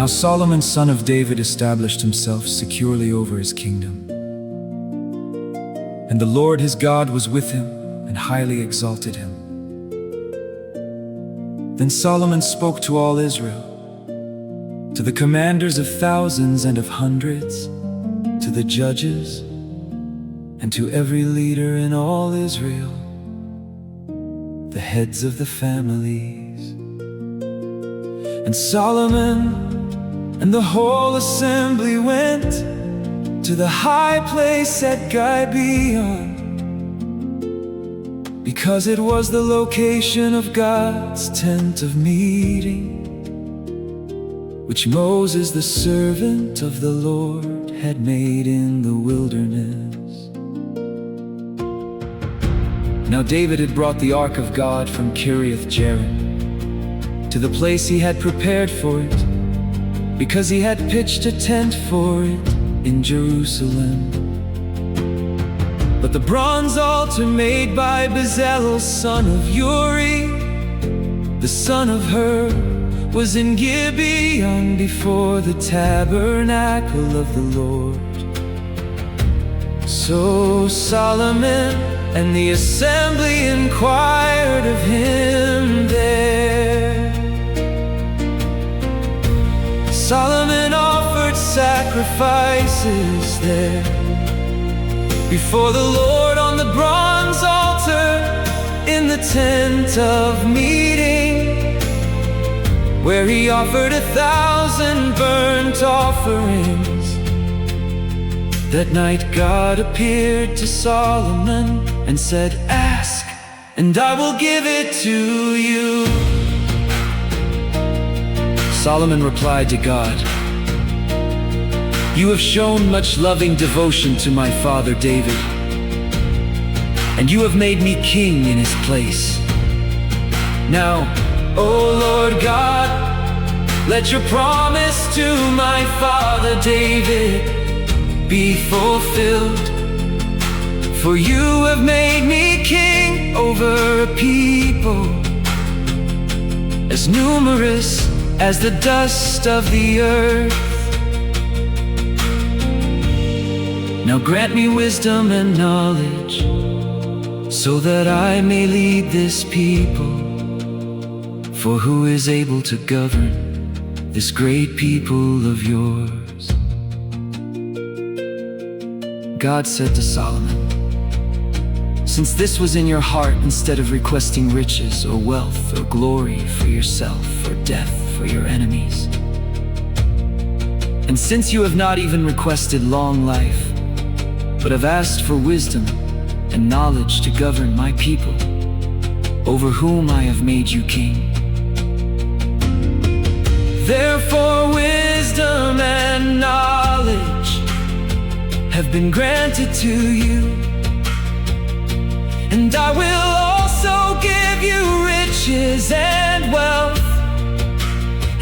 Now Solomon son of David established himself securely over his kingdom. And the Lord his God was with him and highly exalted him. Then Solomon spoke to all Israel, to the commanders of thousands and of hundreds, to the judges, and to every leader in all Israel, the heads of the families. And Solomon and the whole assembly went to the high place at Gibeon, because it was the location of God's tent of meeting, which Moses the servant of the Lord had made in the wilderness. Now David had brought the ark of God from Kiriath Jearim to the place he had prepared for it, because he had pitched a tent for it in Jerusalem. But the bronze altar made by Bezalel son of Uri, the son of Hur, was in Gibeon before the tabernacle of the Lord. So Solomon and the assembly inquired of him there. Solomon offered sacrifices there before the Lord on the bronze altar in the tent of meeting, where he offered 1,000 burnt offerings. That night God appeared to Solomon and said, "Ask, and I will give it to you." Solomon replied to God, "You have shown much loving devotion to my father David, and you have made me king in his place. Now, O Lord God, let your promise to my father David be fulfilled, for you have made me king over a people as numerous as the dust of the earth. Now grant me wisdom and knowledge, so that I may lead this people. For who is able to govern this great people of yours?" God said to Solomon, "Since this was in your heart, instead of requesting riches or wealth or glory for yourself or death for your enemies, and since you have not even requested long life, but have asked for wisdom and knowledge to govern my people, over whom I have made you king. Therefore wisdom and knowledge have been granted to you, and I will also give you riches and wealth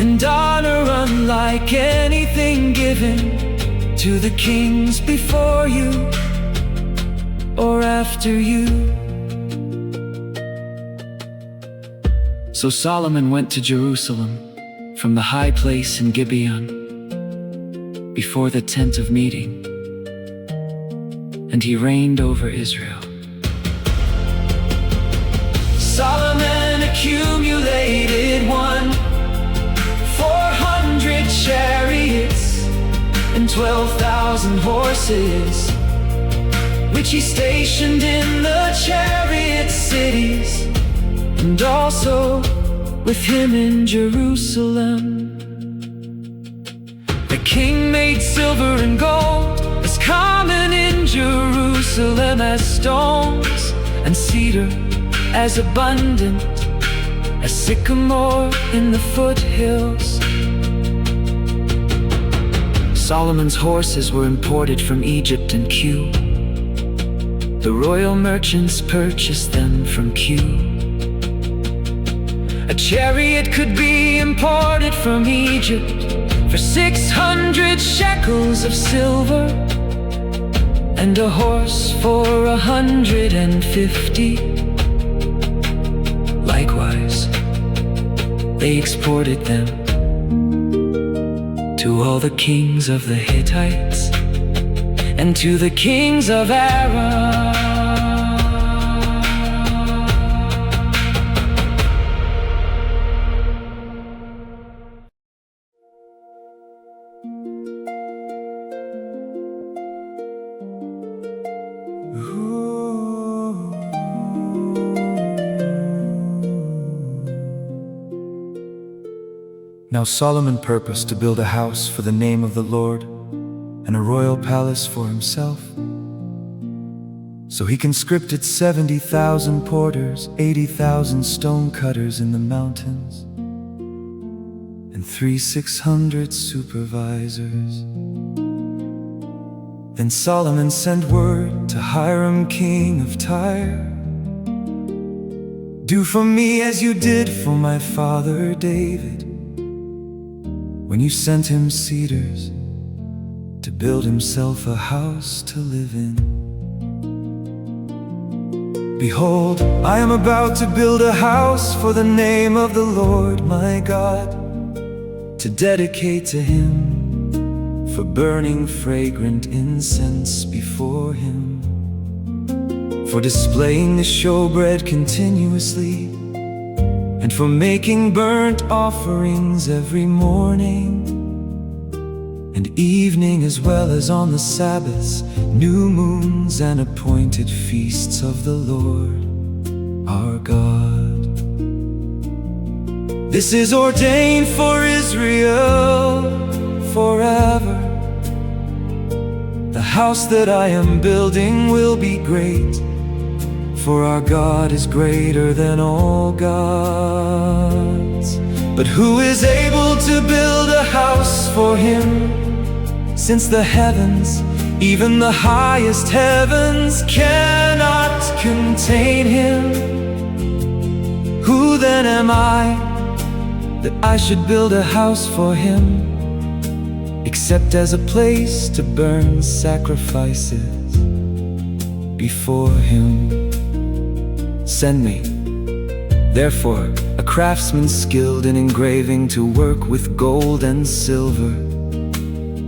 and honor unlike anything given to the kings before you or after you." So Solomon went to Jerusalem from the high place in Gibeon before the tent of meeting, and he reigned over Israel. Solomon accumulated 400 chariots and 12,000 horses, which he stationed in the chariot cities, and also with him in Jerusalem. The king made silver and gold as common in Jerusalem as stones, and cedar as abundant as sycamore in the foothills. Solomon's horses were imported from Egypt and Cush. The royal merchants purchased them from Cush. A chariot could be imported from Egypt for 600 shekels of silver, and a horse for 150. Likewise, they exported them to all the kings of the Hittites, and to the kings of Aram. Now Solomon purposed to build a house for the name of the Lord, and a royal palace for himself. So he conscripted 70,000 porters, 80,000 stone cutters in the mountains, and 600 supervisors. Then Solomon sent word to Hiram, king of Tyre, "Do for me as you did for my father David, when you sent him cedars to build himself a house to live in. Behold, I am about to build a house for the name of the Lord my God, to dedicate to him, for burning fragrant incense before him, for displaying the showbread continuously, and for making burnt offerings every morning and evening, as well as on the Sabbaths, new moons, and appointed feasts of the Lord our God. This is ordained for Israel forever. The house that I am building will be great, for our God is greater than all gods. But who is able to build a house for him, since the heavens, even the highest heavens, cannot contain him? Who then am I, that I should build a house for him, except as a place to burn sacrifices before him? Send me, therefore, a craftsman skilled in engraving, to work with gold and silver,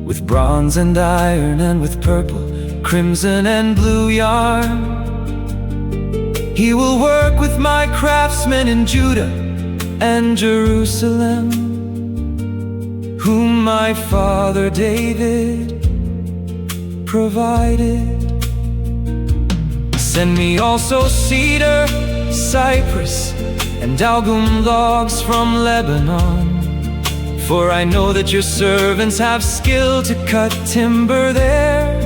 with bronze and iron, and with purple, crimson, and blue yarn. He will work with my craftsmen in Judah and Jerusalem, whom my father David provided. Send me also cedar, cypress, and algum logs from Lebanon, for I know that your servants have skill to cut timber there.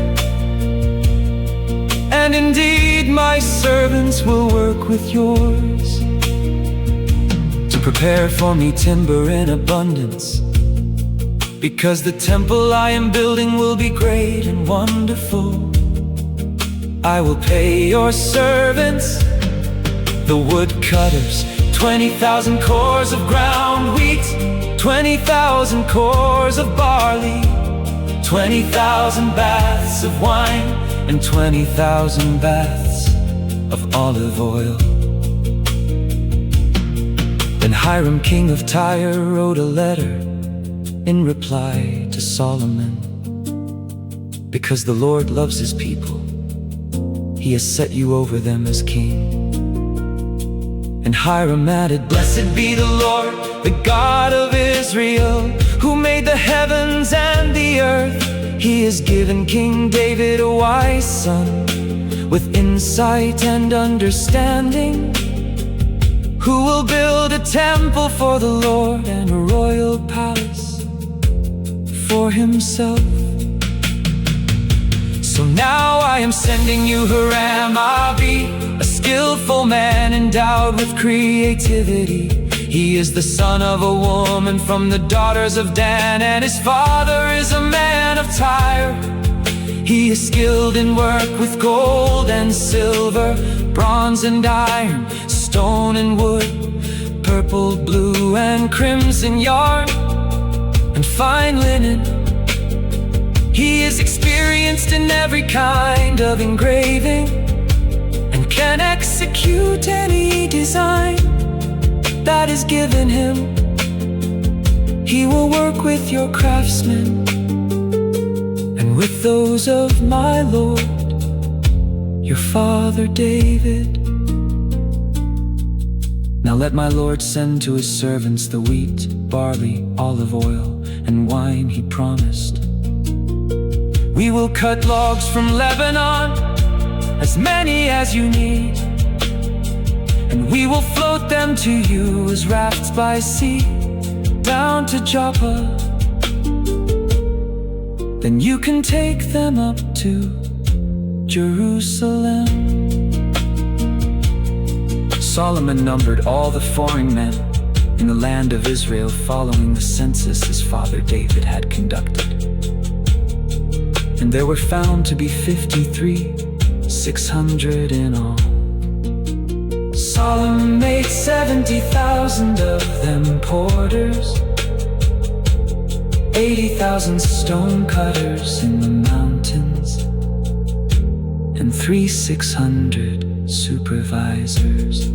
And indeed my servants will work with yours, to prepare for me timber in abundance, because the temple I am building will be great and wonderful. I will pay your servants, the woodcutters, 20,000 cores of ground wheat, 20,000 cores of barley, 20,000 baths of wine, and 20,000 baths of olive oil. Then Hiram, king of Tyre, wrote a letter in reply to Solomon, because the Lord loves his people, he has set you over them as king. And Hiram added, "Blessed be the Lord, the God of Israel, who made the heavens and the earth. He has given King David a wise son, with insight and understanding, who will build a temple for the Lord and a royal palace for himself. So now I am sending you Hiram Abi, a skillful man endowed with creativity. He is the son of a woman from the daughters of Dan, and his father is a man of Tyre. He is skilled in work with gold and silver, bronze and iron, stone and wood, purple, blue, and crimson yarn, and fine linen. He is experienced in every kind of engraving, and can execute any design that is given him. He will work with your craftsmen and with those of my Lord, your father David. Now let my Lord send to his servants the wheat, barley, olive oil, and wine he promised. We will cut logs from Lebanon, as many as you need, and we will float them to you as rafts by sea, down to Joppa. Then you can take them up to Jerusalem. Solomon numbered all the foreign men in the land of Israel, following the census his father David had conducted. And there were found to be 53,600 in all. Solomon made 70,000 of them porters, 80,000 stone cutters in the mountains, and 3,600 supervisors.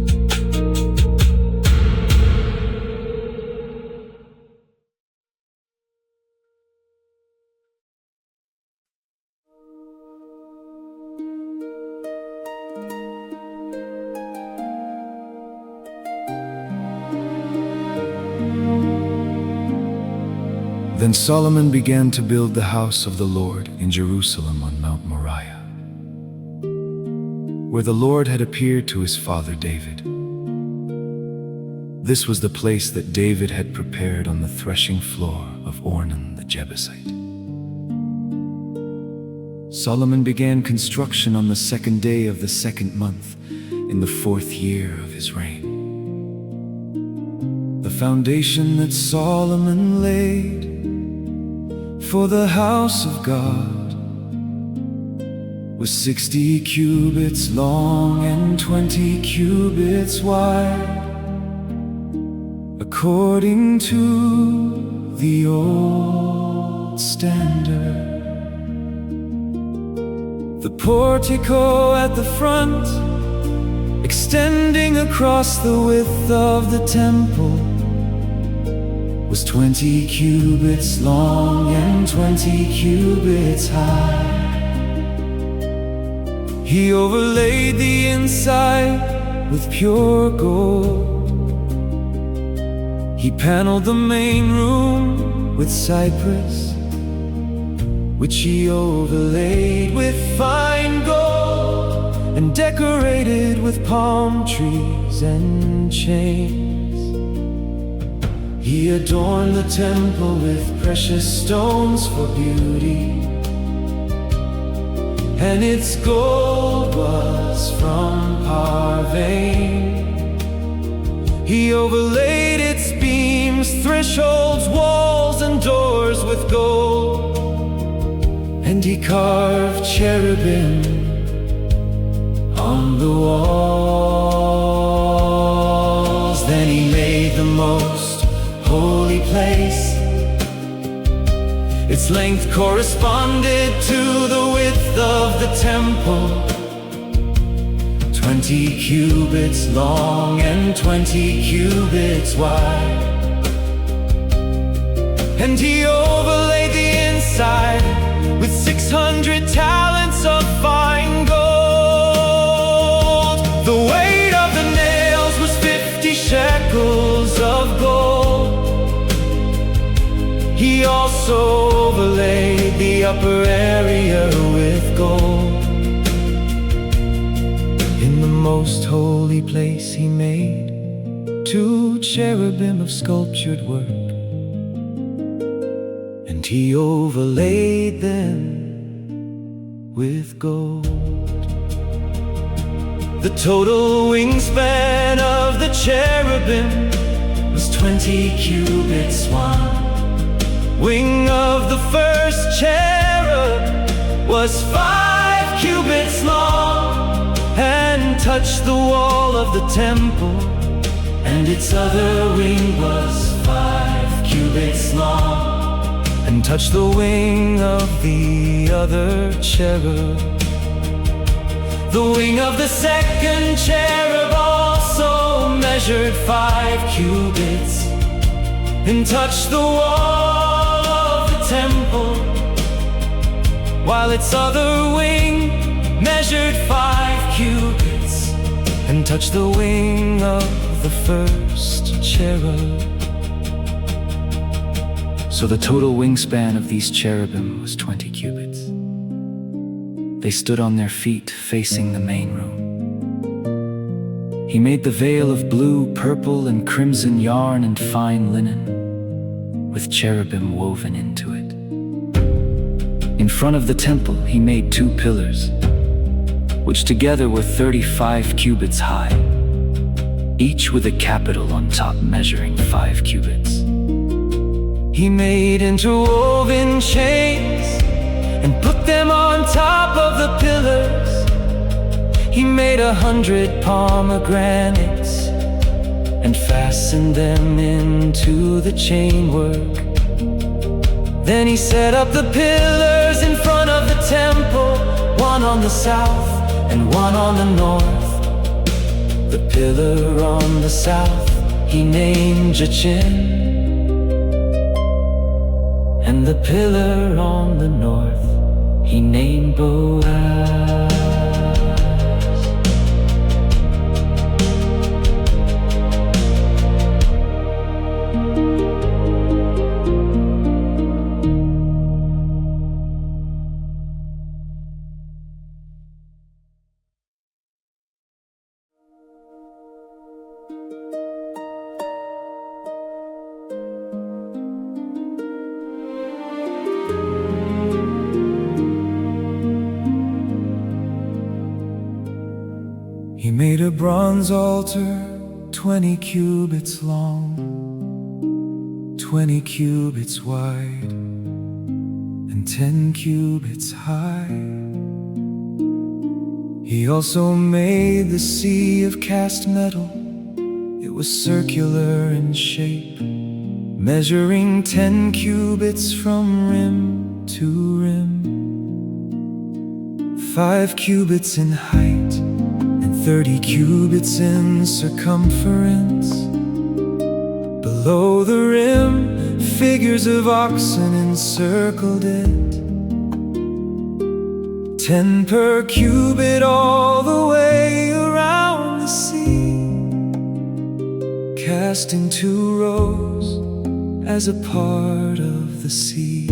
Then Solomon began to build the house of the Lord in Jerusalem on Mount Moriah, where the Lord had appeared to his father David. This was the place that David had prepared on the threshing floor of Ornan the Jebusite. Solomon began construction on the 2nd day of the 2nd month, in the 4th year of his reign. The foundation that Solomon laid for the house of God was 60 cubits long and 20 cubits wide, according to the old standard. The portico at the front, extending across the width of the temple, was 20 cubits long and 20 cubits high. He overlaid the inside with pure gold. He paneled the main room with cypress, which he overlaid with fine gold, and decorated with palm trees and chains. He adorned the temple with precious stones for beauty, and its gold was from Parvaim. He overlaid its beams, thresholds, walls, and doors with gold, and he carved cherubim on the walls. Then he made the most holy place. Its length corresponded to the width of the temple, 20 cubits long and 20 cubits wide. And he overlaid the inside with 600 talents of fine gold. The weight of the nails was 50 shekels of gold. He also overlaid the upper area with gold. In the most holy place he made 2 cherubim of sculptured work, and he overlaid them with gold. The total wingspan of the cherubim was 20 cubits wide. Wing of the first cherub was 5 cubits long, and touched the wall of the temple, and its other wing was 5 cubits long, and touched the wing of the other cherub. The wing of the second cherub also measured 5 cubits, and touched the wall of the temple, while its other wing measured 5 cubits and touched the wing of the first cherub. So the total wingspan of these cherubim was 20 cubits. They stood on their feet facing the main room. He made the veil of blue, purple, and crimson yarn and fine linen, with cherubim woven into it. In front of the temple he made 2 pillars, which together were 35 cubits high, each with a capital on top measuring 5 cubits. He made interwoven chains and put them on top of the pillars. He made 100 pomegranates and fastened them into the chainwork. Then he set up the pillars in front of the temple, one on the south and one on the north. The pillar on the south he named Jachin, and the pillar on the north he named Boaz. He made a bronze altar 20 cubits long, 20 cubits wide, and 10 cubits high. He also made the sea of cast metal. It was circular in shape, measuring 10 cubits from rim to rim, 5 cubits in height, 30 cubits in circumference. Below the rim, figures of oxen encircled it, 10 per cubit all the way around the sea, cast in 2 rows as a part of the sea.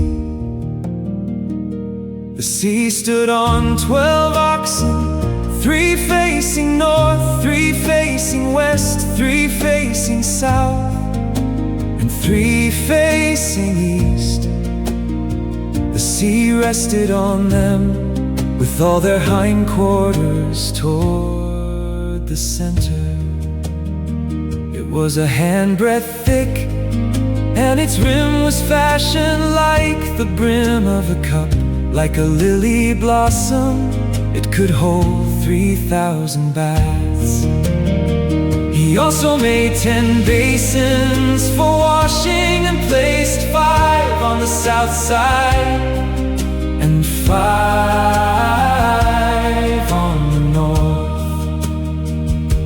The sea stood on 12 oxen, 3 facing north, 3 facing west, 3 facing south, and 3 facing east. The sea rested on them with all their hindquarters toward the center. It was a handbreadth thick, and its rim was fashioned like the brim of a cup, like a lily blossom. It could hold 3,000 baths. He also made 10 basins for washing and placed 5 on the south side and 5 on the north.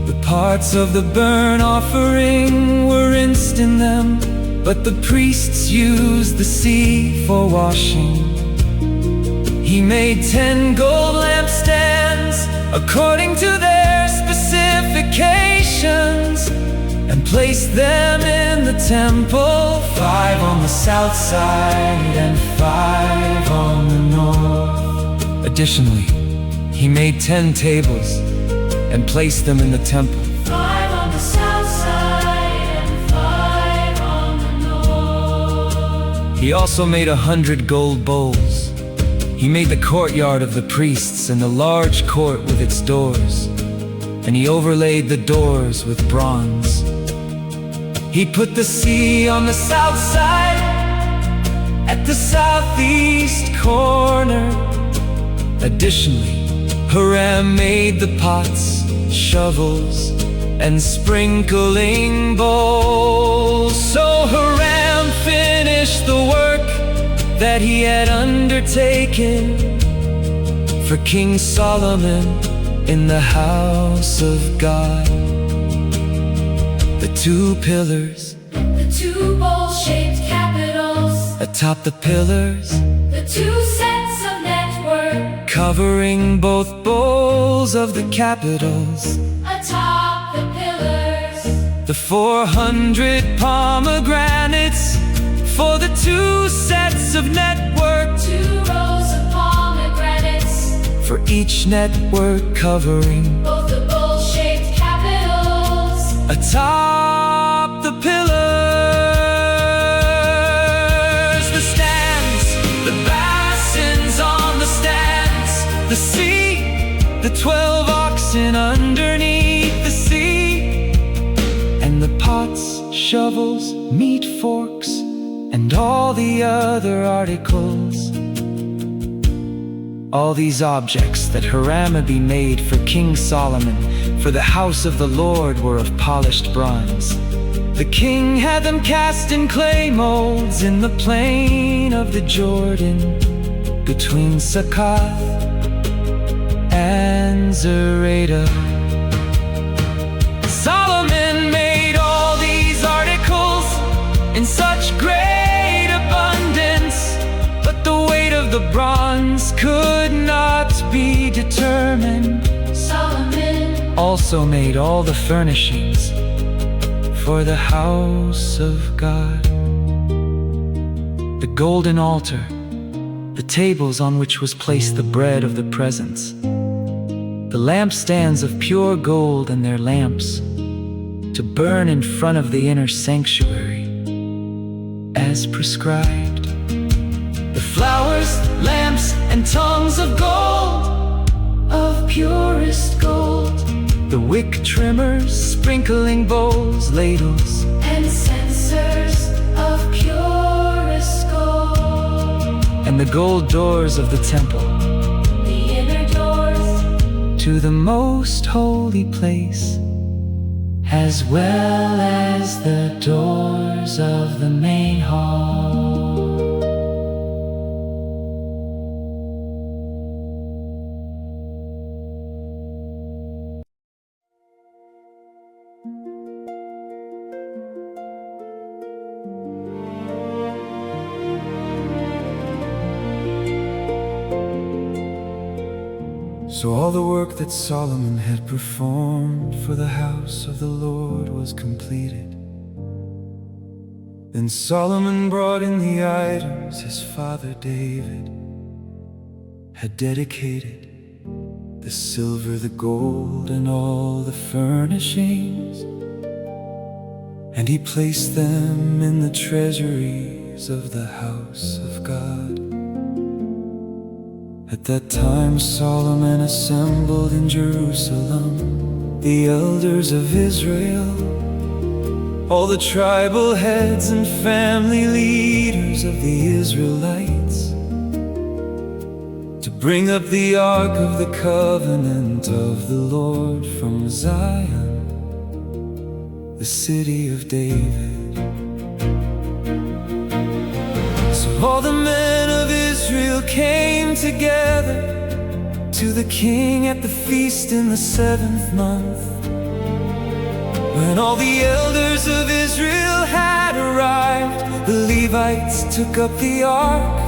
The parts of the burnt offering were rinsed in them, but the priests used the sea for washing. He made 10 gold lampstands according to their specifications and placed them in the temple, 5 on the south side and 5 on the north. Additionally, he made 10 tables and placed them in the temple, 5 on the south side and 5 on the north. He also made 100 gold bowls. He made the courtyard of the priests and the large court with its doors, and he overlaid the doors with bronze. He put the sea on the south side at the southeast corner. Additionally, Hiram made the pots, shovels, and sprinkling bowls. So Hiram finished the work that he had undertaken for King Solomon in the house of God. The 2 pillars, The 2 bowls bowl-shaped capitals. Atop the pillars, The two sets of network. covering both bowls of the capitals. Atop the pillars. The 400 pomegranates for the two sets of network. 2 rows of pomegranates. For each network covering Both the bowl-shaped capitals. atop the pillars. The stands, the basins on the stands. The sea, the 12 oxen underneath the sea. And the pots, shovels, meat forks, and all the other articles. All these objects that Hiram-Abi made for King Solomon for the house of the Lord were of polished bronze. The king had them cast in clay molds in the plain of the Jordan, between Succoth and Zereda. Solomon made all these articles in such great abundance, but the weight of the bronze could not be determined. Solomon Also made all the furnishings for the house of God. The golden altar, the tables on which was placed the bread of the presence, the lampstands of pure gold and their lamps, to burn in front of the inner sanctuary, as prescribed. The flowers, lamps, and tongues of gold, of purest gold. The wick trimmers, sprinkling bowls, ladles, and censers of purest gold. and the gold doors of the temple, The inner doors. to the most holy place, as well as the doors of the main hall. So all the work that Solomon had performed for the house of the Lord was completed. Then Solomon brought in the items his father David had dedicated, the silver, the gold, and all the furnishings, and he placed them in the treasuries of the house of God. At that time Solomon assembled in Jerusalem the elders of Israel, all the tribal heads and family leaders of the Israelites, to bring up the ark of the covenant of the Lord from Zion, the city of David. So all the men of Israel came together to the king at the feast in the 7th month. When all the elders of Israel had arrived, the Levites took up the ark,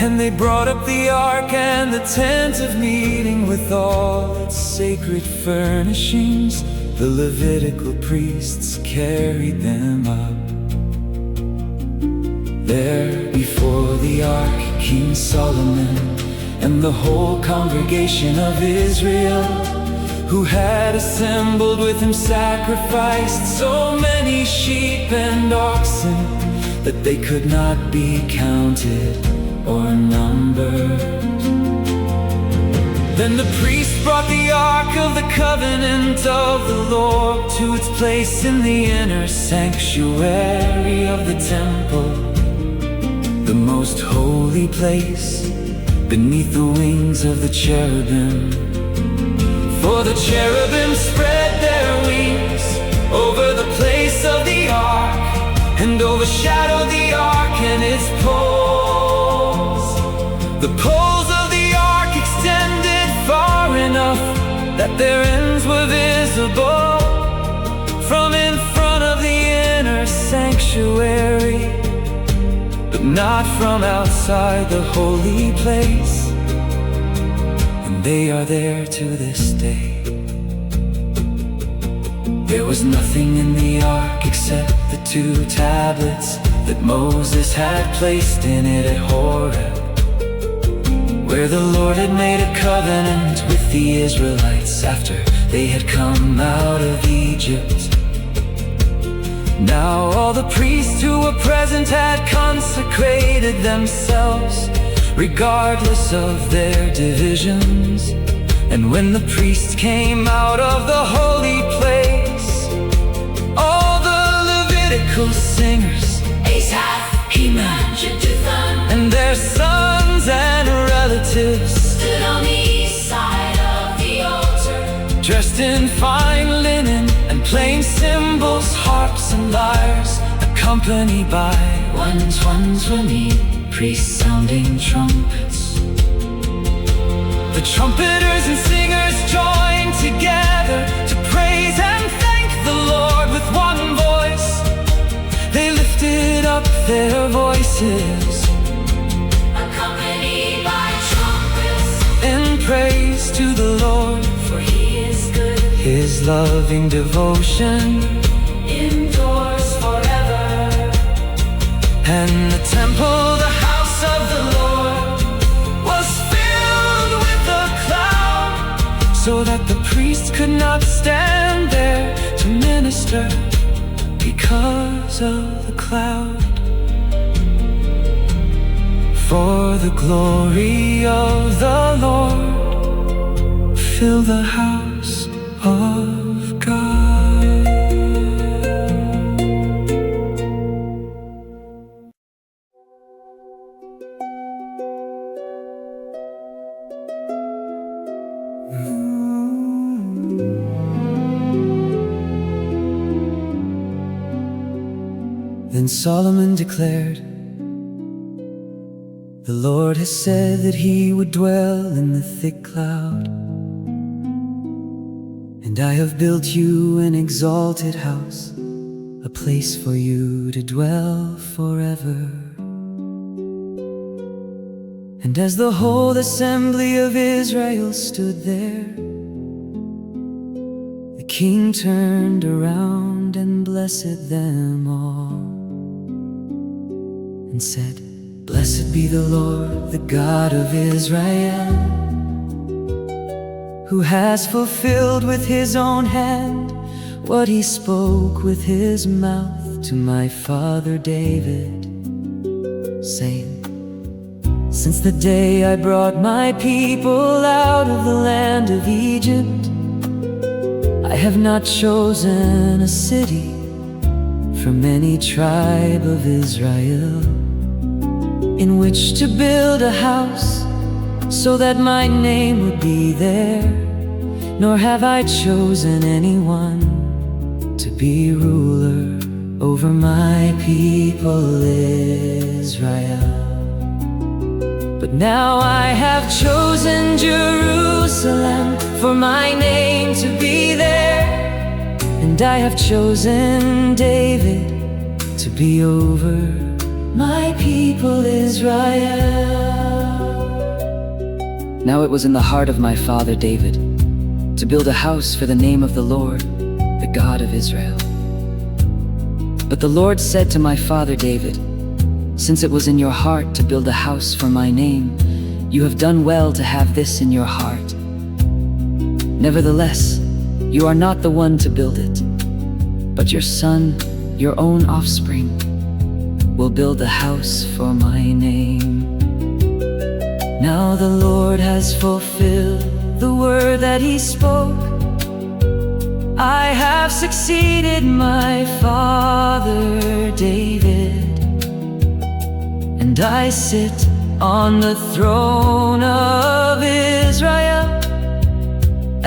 and they brought up the ark and the tent of meeting with all its sacred furnishings. The Levitical priests carried them up. There before the ark, King Solomon and the whole congregation of Israel, who had assembled with him, sacrificed so many sheep and oxen that they could not be counted or numbered. Then the priest brought the ark of the covenant of the Lord to its place in the inner sanctuary of the temple, the most holy place, beneath the wings of the cherubim. For the cherubim spread their wings over the place of the ark, and overshadowed the ark and its poles. The poles of the ark extended far enough that their ends were visible from in front of the inner sanctuary. not from outside the holy place, and they are there to this day. There was nothing in the ark except the 2 tablets that Moses had placed in it at Horeb, where the Lord had made a covenant with the Israelites after they had come out of Egypt. Now all the priests who were present had consecrated themselves, regardless of their divisions. And when the priests came out of the holy place, all the Levitical singers, Asaph, Heman, Jeduthun, and their sons and relatives, stood on the east side of the altar, dressed in fine linen and plain cymbals, harps and lyres, accompanied by ones, priests sounding trumpets. the trumpeters and singers joined together to praise and thank the Lord with one voice. They lifted up their voices, accompanied by trumpets, in praise to the Lord, for He is good, His loving devotion endures forever. and the temple, the house of the Lord, was filled with a cloud, so that the priest could not stand there to minister because of the cloud. For the glory of the Lord fill the house of God. Then Solomon declared, "The Lord has said that He would dwell in the thick cloud, and I have built you an exalted house, a place for you to dwell forever." And as the whole assembly of Israel stood there, the king turned around and blessed them all, and said, "Blessed be the Lord, the God of Israel, who has fulfilled with His own hand what He spoke with His mouth to my father David, saying, Since the day I brought my people out of the land of Egypt, I have not chosen a city from any tribe of Israel in which to build a house so that my name would be there, nor have I chosen anyone to be ruler over my people Israel. But now I have chosen Jerusalem for my name to be there, and I have chosen David to be over my people Israel. Now it was in the heart of my father David to build a house for the name of the Lord, the God of Israel. But the Lord said to my father David, Since it was in your heart to build a house for my name, you have done well to have this in your heart. Nevertheless, you are not the one to build it, but your son, your own offspring, will build a house for my name. Now the Lord has fulfilled the word that He spoke. I have succeeded my father David, and I sit on the throne of Israel.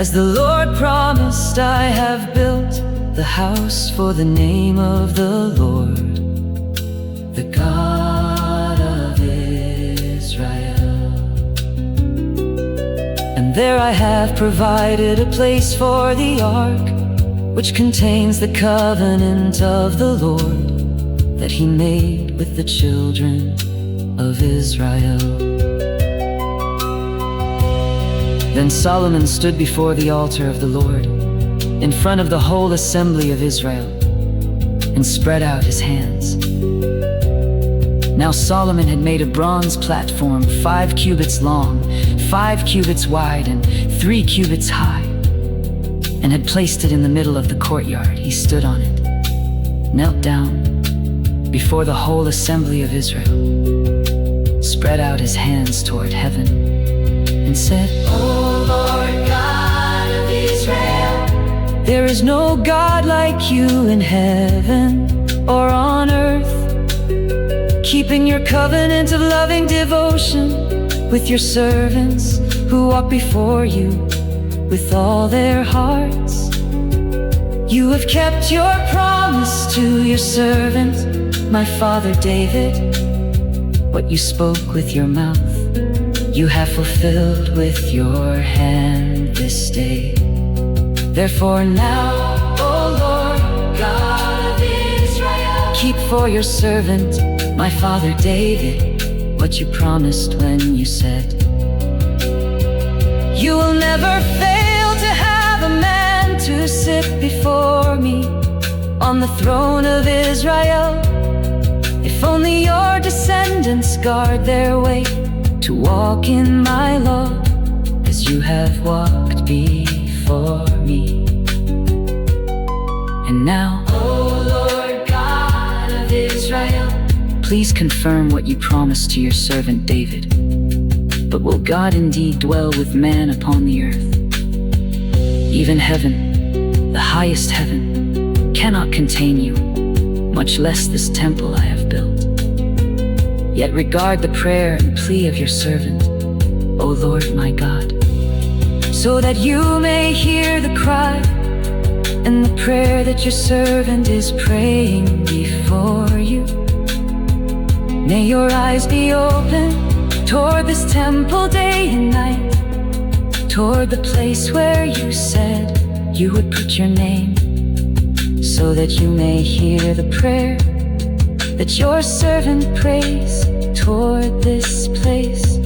As the Lord promised, I have built the house for the name of the Lord, the God of Israel. And there I have provided a place for the ark, which contains the covenant of the Lord that He made with the children of Israel. Then Solomon stood before the altar of the Lord, in front of the whole assembly of Israel, and spread out his hands. Now Solomon had made a bronze platform 5 cubits long, 5 cubits wide, and 3 cubits high, and had placed it in the middle of the courtyard. He stood on it, knelt down before the whole assembly of Israel, spread out his hands toward heaven, and said, O Lord God of Israel, there is no God like you in heaven or on earth, keeping your covenant of loving devotion with your servants who walk before you with all their hearts. You have kept your promise to your servant, my father David. What you spoke with your mouth, you have fulfilled with your hand this day. Therefore now, O Lord God of Israel, keep for your servant, my father David, what you promised when you said, you will never fail to have a man to sit before me on the throne of Israel. If only your descendants guard their way to walk in my law, as you have walked before me. And now, O Lord God of Israel, please confirm what you promised to your servant David. But will God indeed dwell with man upon the earth? Even heaven, the highest heaven, cannot contain you, much less this temple I have built. Yet regard the prayer and plea of your servant, O Lord my God, so that you may hear the cry and the prayer that your servant is praying before you. May your eyes be open toward this temple day and night, toward the place where you said you would put your name, so that you may hear the prayer that your servant prays toward this place.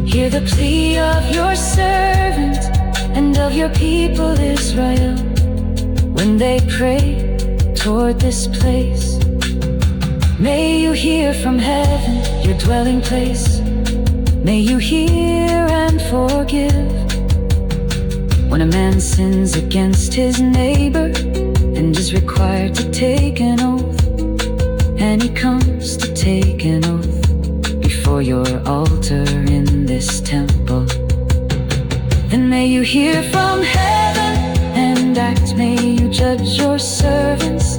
Hear the plea of your servant and of your people Israel, when they pray toward this place. May you hear from heaven, your dwelling place. May you hear and forgive. When a man sins against his neighbor and is required to take an oath, and he comes to take an oath before your altar in this temple, then may you hear from heaven and act. May you judge your servants,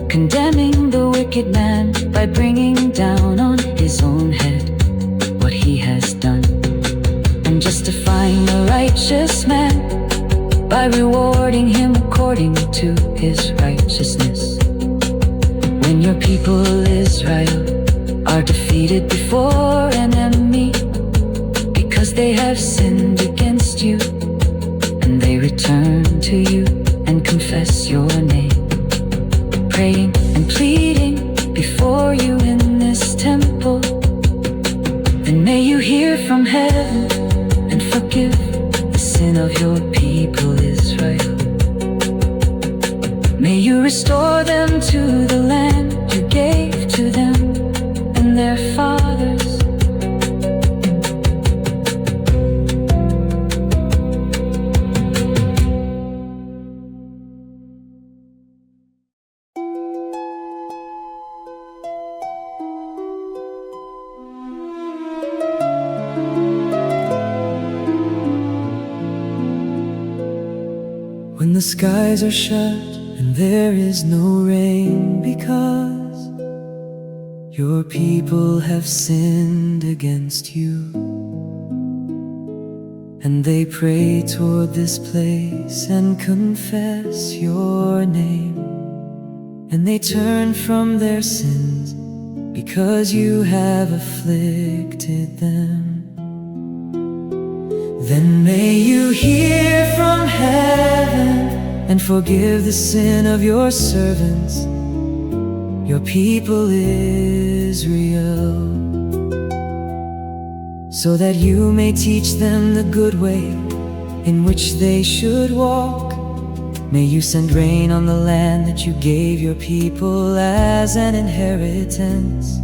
condemning the wicked man by bringing down on his own head what he has done, and justifying the righteous man by rewarding him according to his righteousness. When your people Israel are defeated before an enemy, because they have sinned against you, and they return to you and confess your name, praying and pleading before you in this temple, then may you hear from heaven and forgive the sin of your people Israel. May you restore them to the land you gave to them and their fathers. When the skies are shut and there is no rain, because your people have sinned against you, and they pray toward this place and confess your name, and they turn from their sins because you have afflicted them, then may you hear from heaven and forgive the sin of your servants, your people Israel. so that you may teach them the good way in which they should walk. May you send rain on the land that you gave your people as an inheritance.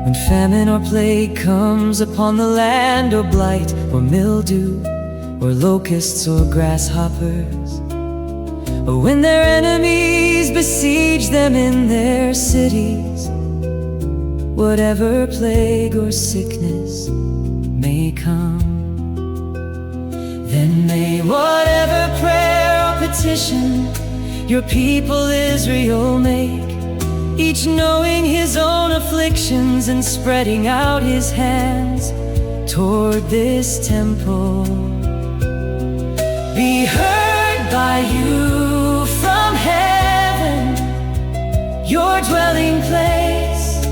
When famine or plague comes upon the land, or blight, or mildew, or locusts, or grasshoppers, or when their enemies besiege them in their cities, whatever plague or sickness may come, then may whatever prayer or petition your people Israel make, each knowing his own afflictions and spreading out his hands toward this temple, be heard by you from heaven, your dwelling place.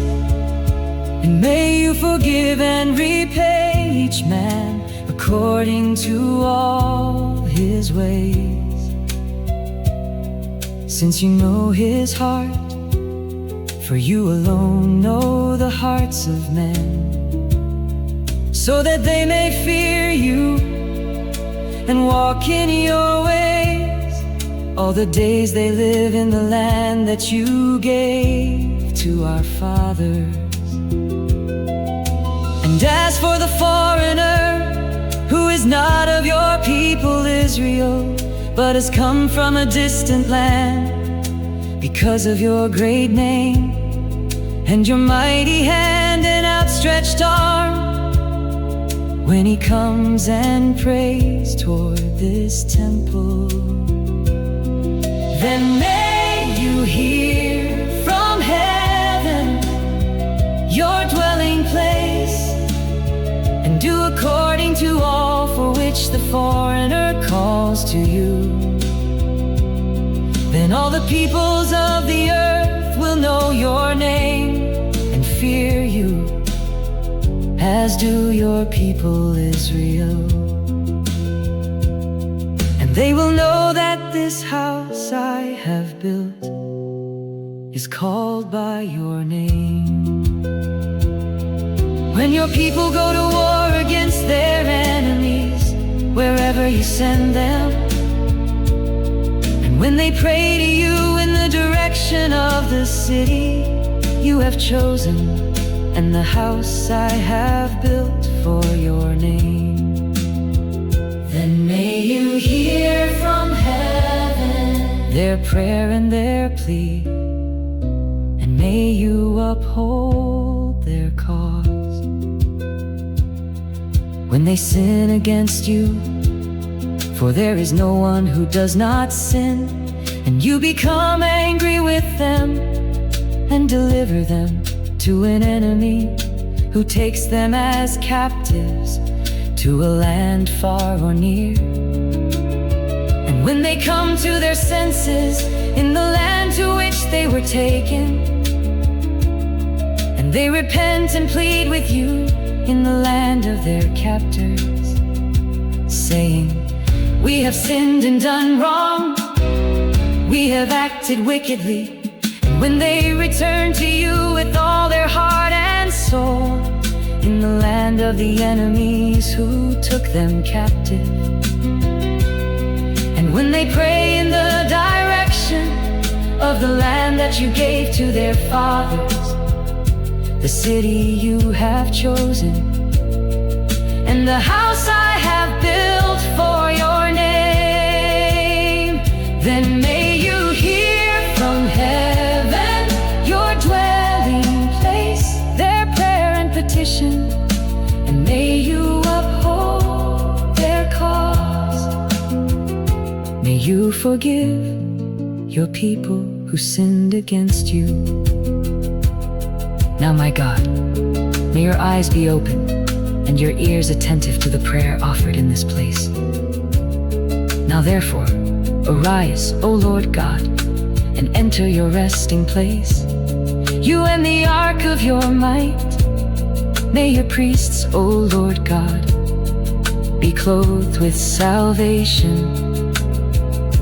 And may you forgive and repay each man according to all his ways, since you know his heart, for you alone know the hearts of men, so that they may fear you and walk in your ways all the days they live in the land that you gave to our fathers. And as for the foreigner who is not of your people Israel, but has come from a distant land, because of your great name and your mighty hand and outstretched arm, when he comes and prays toward this temple, then may you hear from heaven, your dwelling place, and do according to all for which the foreigner calls to you. Then all the peoples of the earth will know your name and fear you, as do your people Israel. And they will know that this house I have built is called by your name. When your people go to war against their enemies, wherever you send them, and when they pray to you in the direction of the city you have chosen, and the house I have built for your name, then may you hear from heaven their prayer and their plea, and may you uphold their cause. When they sin against you, for there is no one who does not sin, and you become angry with them and deliver them to an enemy who takes them as captives to a land far or near. And when they come to their senses in the land to which they were taken, and they repent and plead with you in the land of their captors, saying, we have sinned and done wrong, we have acted wickedly. And when they return to you with all their heart and soul in the land of the enemies who took them captive, and when they pray in the direction of the land that you gave to their fathers, the city you have chosen, and the house I have built for your name, then may you hear from heaven, your dwelling place, their prayer and petition, and may you uphold their cause. May you forgive your people who sinned against you. Now, my God, may your eyes be open and your ears attentive to the prayer offered in this place. Now therefore, arise, O Lord God, and enter your resting place, you and the ark of your might. May your priests, O Lord God, be clothed with salvation,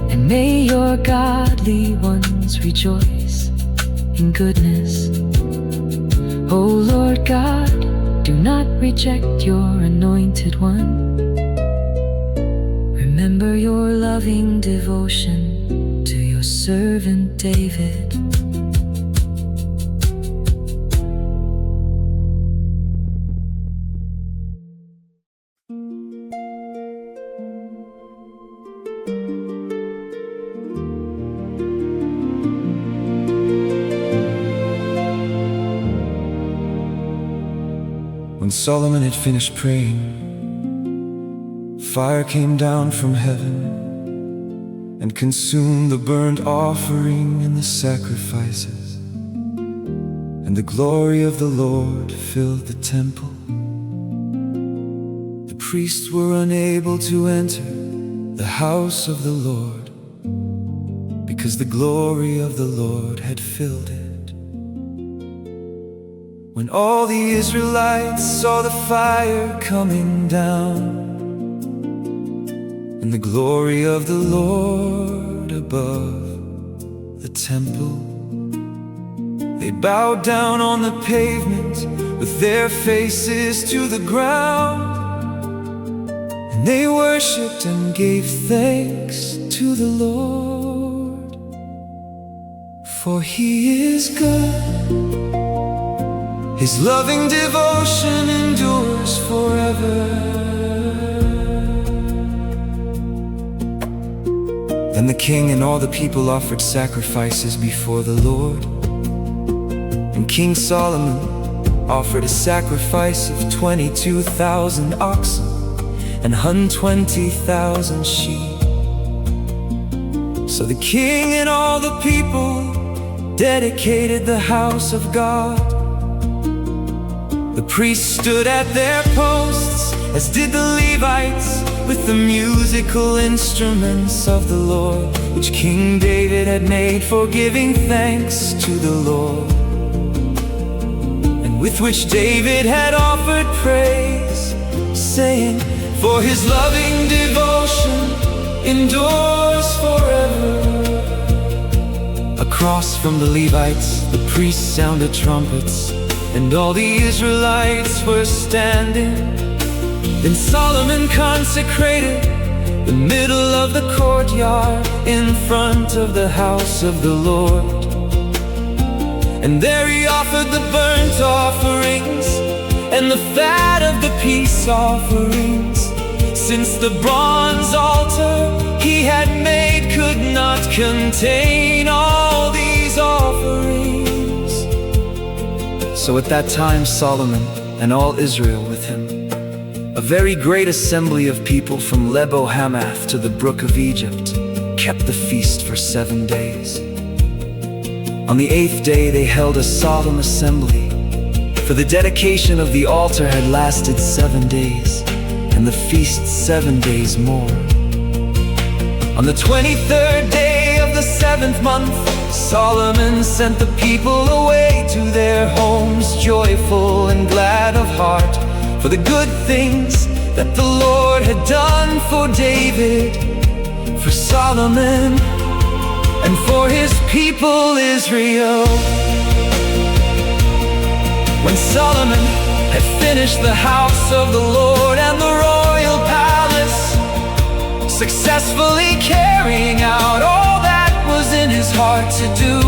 and may your godly ones rejoice in goodness. O Lord God, do not reject your anointed one. Remember your loving devotion to your servant David. When Solomon had finished praying, fire came down from heaven and consumed the burnt offering and the sacrifices, and the glory of the Lord filled the temple. The priests were unable to enter the house of the Lord because the glory of the Lord had filled it. When all the Israelites saw the fire coming down and the glory of the Lord above the temple, they bowed down on the pavement with their faces to the ground, and they worshipped and gave thanks to the Lord, for He is good. His loving devotion endures forever. Then the king and all the people offered sacrifices before the Lord. And King Solomon offered a sacrifice of 22,000 oxen and 120,000 sheep. So the king and all the people dedicated the house of God. The priests stood at their posts, as did the Levites, with the musical instruments of the Lord, which King David had made for giving thanks to the Lord, and with which David had offered praise, saying, for His loving devotion endures forever. Across from the Levites, the priests sounded trumpets, and all the Israelites were standing. Then Solomon consecrated the middle of the courtyard in front of the house of the Lord. And there he offered the burnt offerings and the fat of the peace offerings, since the bronze altar he had made could not contain all these offerings. So at that time Solomon and all Israel with him, a very great assembly of people from Lebo Hamath to the brook of Egypt, kept the feast for 7 days. On the 8th day they held a solemn assembly, for the dedication of the altar had lasted 7 days, and the feast 7 days more. On the 23rd day of the 7th month, Solomon sent the people away to their homes, joyful and glad of heart, for the good things that the Lord had done for David, for Solomon, and for his people Israel. When Solomon had finished the house of the Lord and the royal palace, successfully carrying out all that was in his heart to do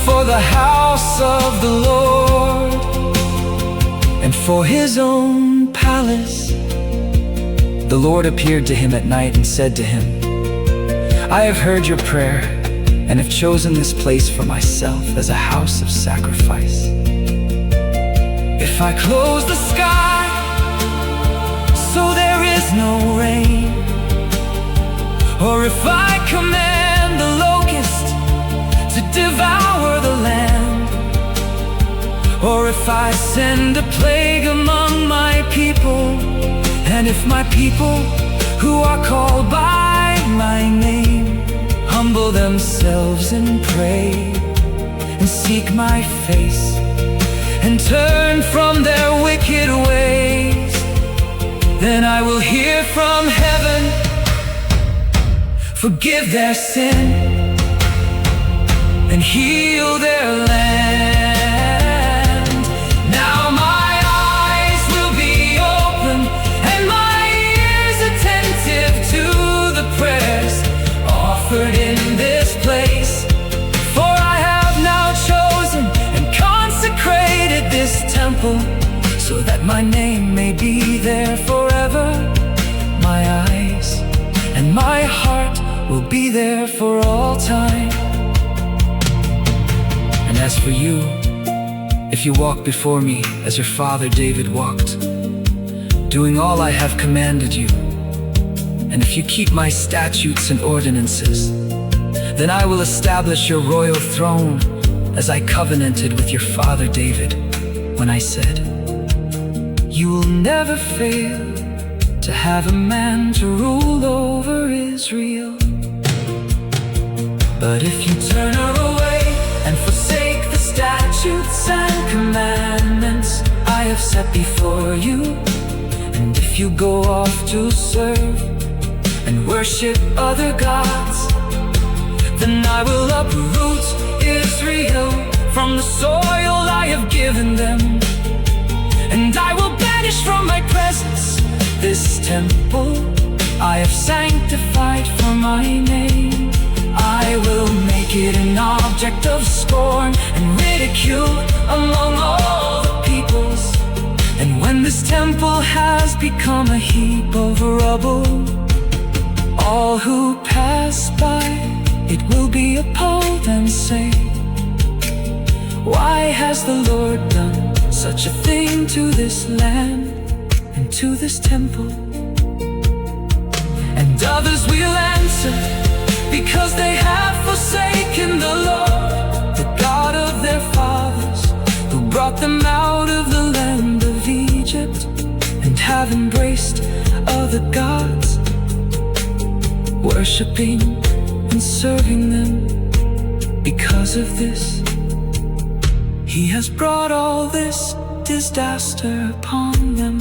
for the house of the Lord and for his own palace, the Lord appeared to him at night and said to him, I have heard your prayer and have chosen this place for myself as a house of sacrifice. If I close the sky so there is no rain, or if I command the locust to devour the land, or if I send a plague among my people, and if my people who are called by my name humble themselves and pray and seek my face and turn from their wicked ways, then I will hear from heaven, forgive their sin, and heal their land. Now my will be there for all time. And as for you, if you walk before me as your father David walked, doing all I have commanded you, and if you keep my statutes and ordinances, then I will establish your royal throne as I covenanted with your father David when I said, you will never fail to have a man to rule over Israel. But if you turn away and forsake the statutes and commandments I have set before you, and if you go off to serve and worship other gods, then I will uproot Israel from the soil I have given them, and I will banish from my presence this temple I have sanctified for my name. I will make it an object of scorn and ridicule among all the peoples. And when this temple has become a heap of rubble, all who pass by it will be appalled and say, why has the Lord done such a thing to this land and to this temple? And others will answer, because they have forsaken the Lord, the God of their fathers, who brought them out of the land of Egypt, and have embraced other gods, worshipping and serving them. Because of this, He has brought all this disaster upon them.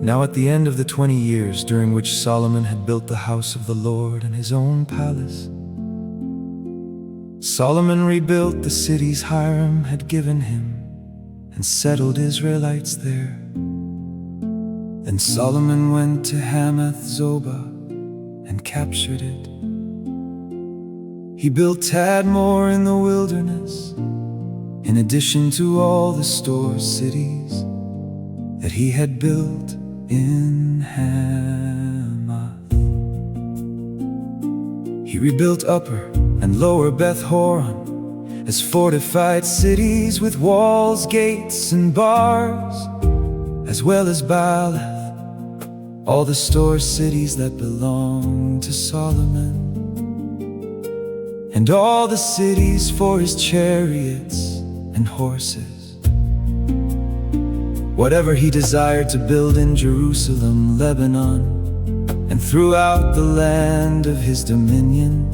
Now at the end of the 20 years during which Solomon had built the house of the Lord and his own palace, Solomon rebuilt the cities Hiram had given him and settled Israelites there. Then Solomon went to Hamath Zobah and captured it. He built Tadmor in the wilderness, in addition to all the store cities that he had built in Hamath. He rebuilt Upper and Lower Beth Horon as fortified cities with walls, gates, and bars, as well as Baalath, all the store cities that belonged to Solomon, and all the cities for his chariots and horses. Whatever he desired to build in Jerusalem, Lebanon, and throughout the land of his dominion.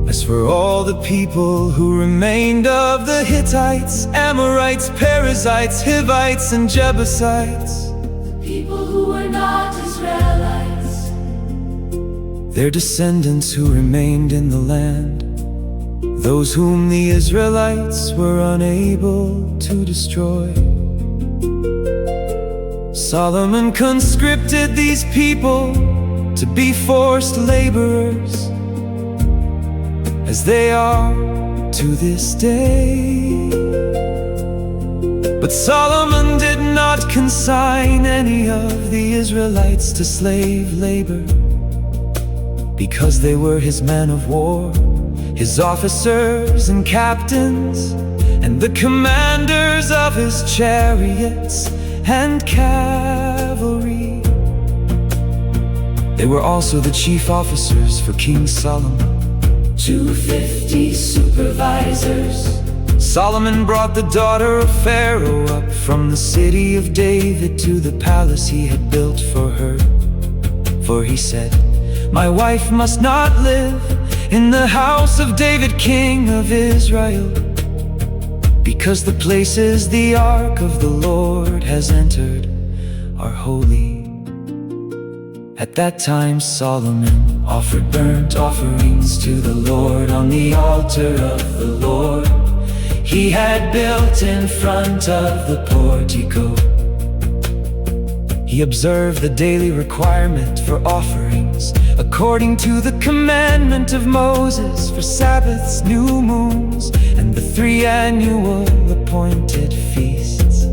As for all the people who remained of the Hittites, Amorites, Perizzites, Hivites, and Jebusites, people who were not Israelites, their descendants who remained in the land, those whom the Israelites were unable to destroy, Solomon conscripted these people to be forced laborers, as they are to this day. But Solomon did not consign any of the Israelites to slave labor, because they were his men of war, his officers and captains, and the commanders of his chariots and cavalry. They were also the chief officers for King Solomon, 250 supervisors. Solomon brought the daughter of Pharaoh up from the city of David to the palace he had built for her. For he said, my wife must not live in the house of David, king of Israel, because the places the ark of the Lord has entered are holy. At that time Solomon offered burnt offerings to the Lord on the altar of the Lord he had built in front of the portico. He observed the daily requirement for offerings, according to the commandment of Moses, for Sabbaths, new moons, and the 3 annual appointed feasts.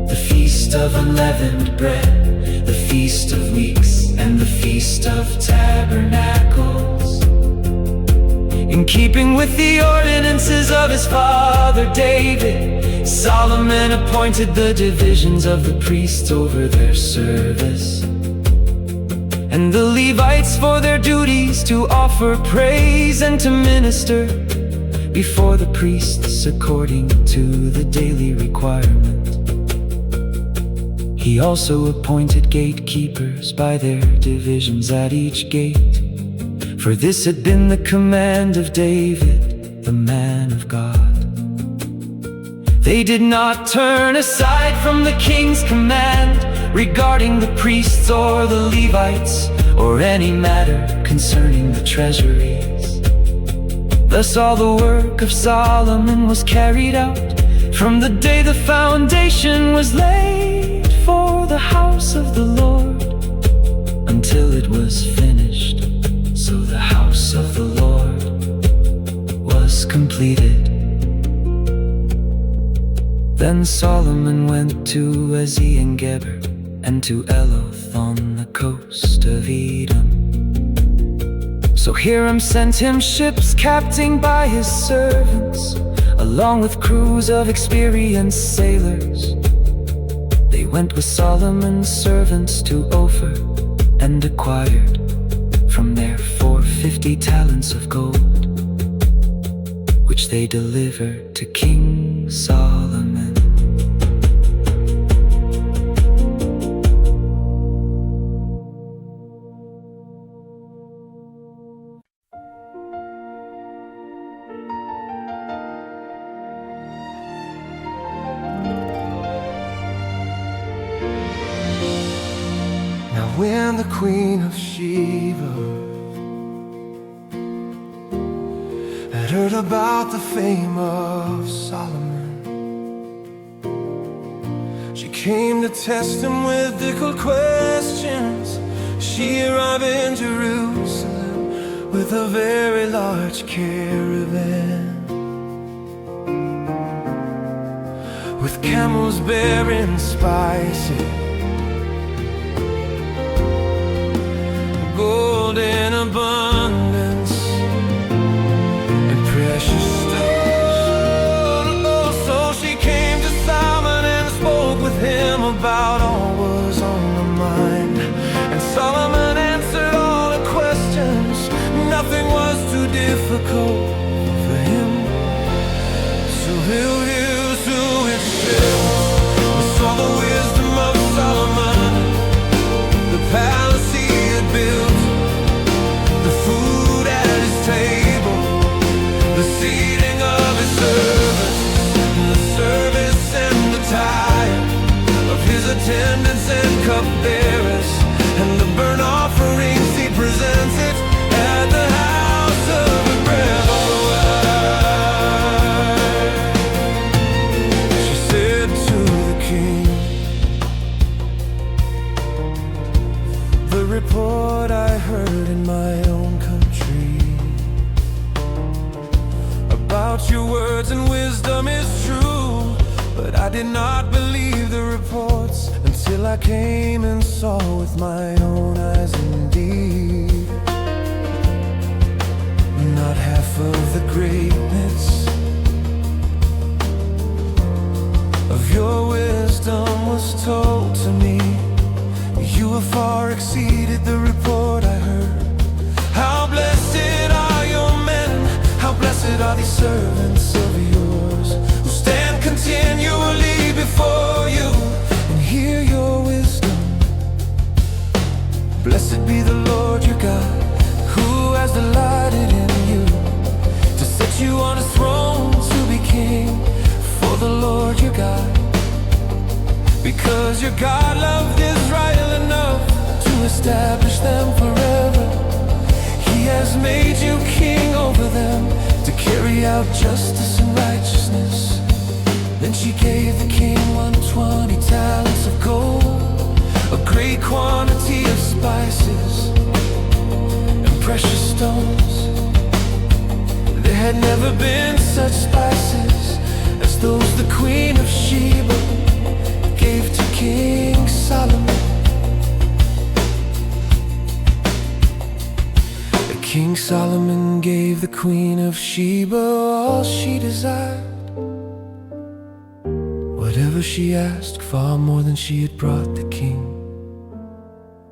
The Feast of Unleavened Bread, the Feast of Weeks, and the Feast of Tabernacles. In keeping with the ordinances of his father David, Solomon appointed the divisions of the priests over their service, and the Levites for their duties to offer praise and to minister before the priests according to the daily requirement. He also appointed gatekeepers by their divisions at each gate, for this had been the command of David, the man of God. They did not turn aside from the king's command regarding the priests or the Levites, or any matter concerning the treasuries. Thus all the work of Solomon was carried out, from the day the foundation was laid for the house of the Lord, until it was finished. So the house of the Lord was completed. Then Solomon went to Ezion-Geber and to Eloth on the coast of Edom. So Hiram sent him ships captained by his servants, along with crews of experienced sailors. They went with Solomon's servants to Ophir and acquired from there 450 talents of gold, which they delivered to King Solomon. Now when the Queen of Sheba had heard about the fame of Solomon, she came to test him with difficult questions. She arrived in Jerusalem with a very large caravan, with camels bearing spices, gold in abundance, and precious stones. Oh, so she came to Solomon and spoke with him about all was on her mind. And Solomon answered all her questions. Nothing was too difficult for him. So he'll use who it should. We saw the wisdom of Solomon, the palace he had built, the food at his table, the seating of his servants, the service and the tire of his attendants and cupbearers, and the burnt offerings he presented at the house of a bread or wine. She said to the king, the report I heard in my own country about your words and wisdom is true, but I did not believe the reports until I came and saw with my own eyes indeed. Not half of the greatness of your wisdom was told to me. You have far exceeded the report I heard. How blessed are your men, how blessed are these servants of yours, who stand continually before you and hear your wisdom. Blessed be the Lord your God, who has delighted in you, to set you on a throne to be king for the Lord your God. Because your God loved Israel enough to establish them forever, He has made you king over them, to carry out justice and righteousness. Then she gave the king 120 talents of gold, King Solomon gave the Queen of Sheba all she desired, whatever she asked, far more than she had brought the king.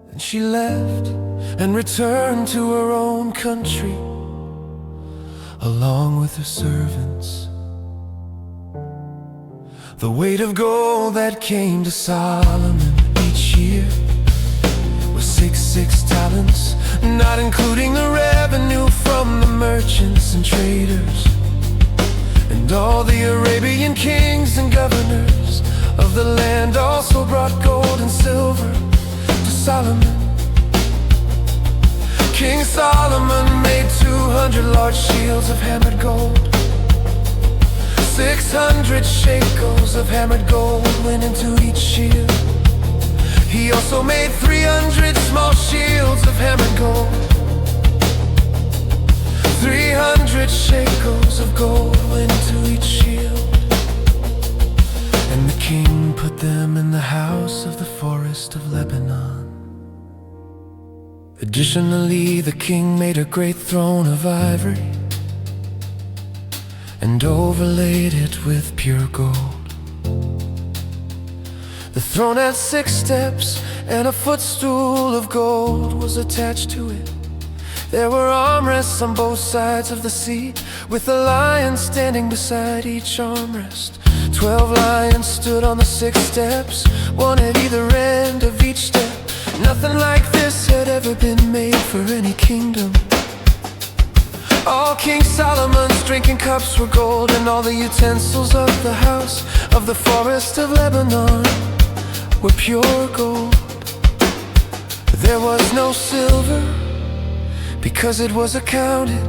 Then she left and returned to her own country, along with her servants. The weight of gold that came to Solomon each year was 6 talents, not including the revenue from the merchants and traders. And all the Arabian kings and governors of the land also brought gold and silver to Solomon. King Solomon made 200 large shields of hammered gold. 600 shekels of hammered gold went into each shield. He also made 300 small shields of hammered gold. 300 shekels of gold went into each shield. And the king put them in the house of the forest of Lebanon. Additionally, the king made a great throne of ivory and overlaid it with pure gold. The throne had 6 steps, and a footstool of gold was attached to it. There were armrests on both sides of the seat, with a lion standing beside each armrest. 12 lions stood on the 6 steps, one at either end of each step. Nothing like this had ever been made for any kingdom. All King Solomon's drinking cups were gold, and all the utensils of the house of the forest of Lebanon were pure gold. There was no silver, because it was accounted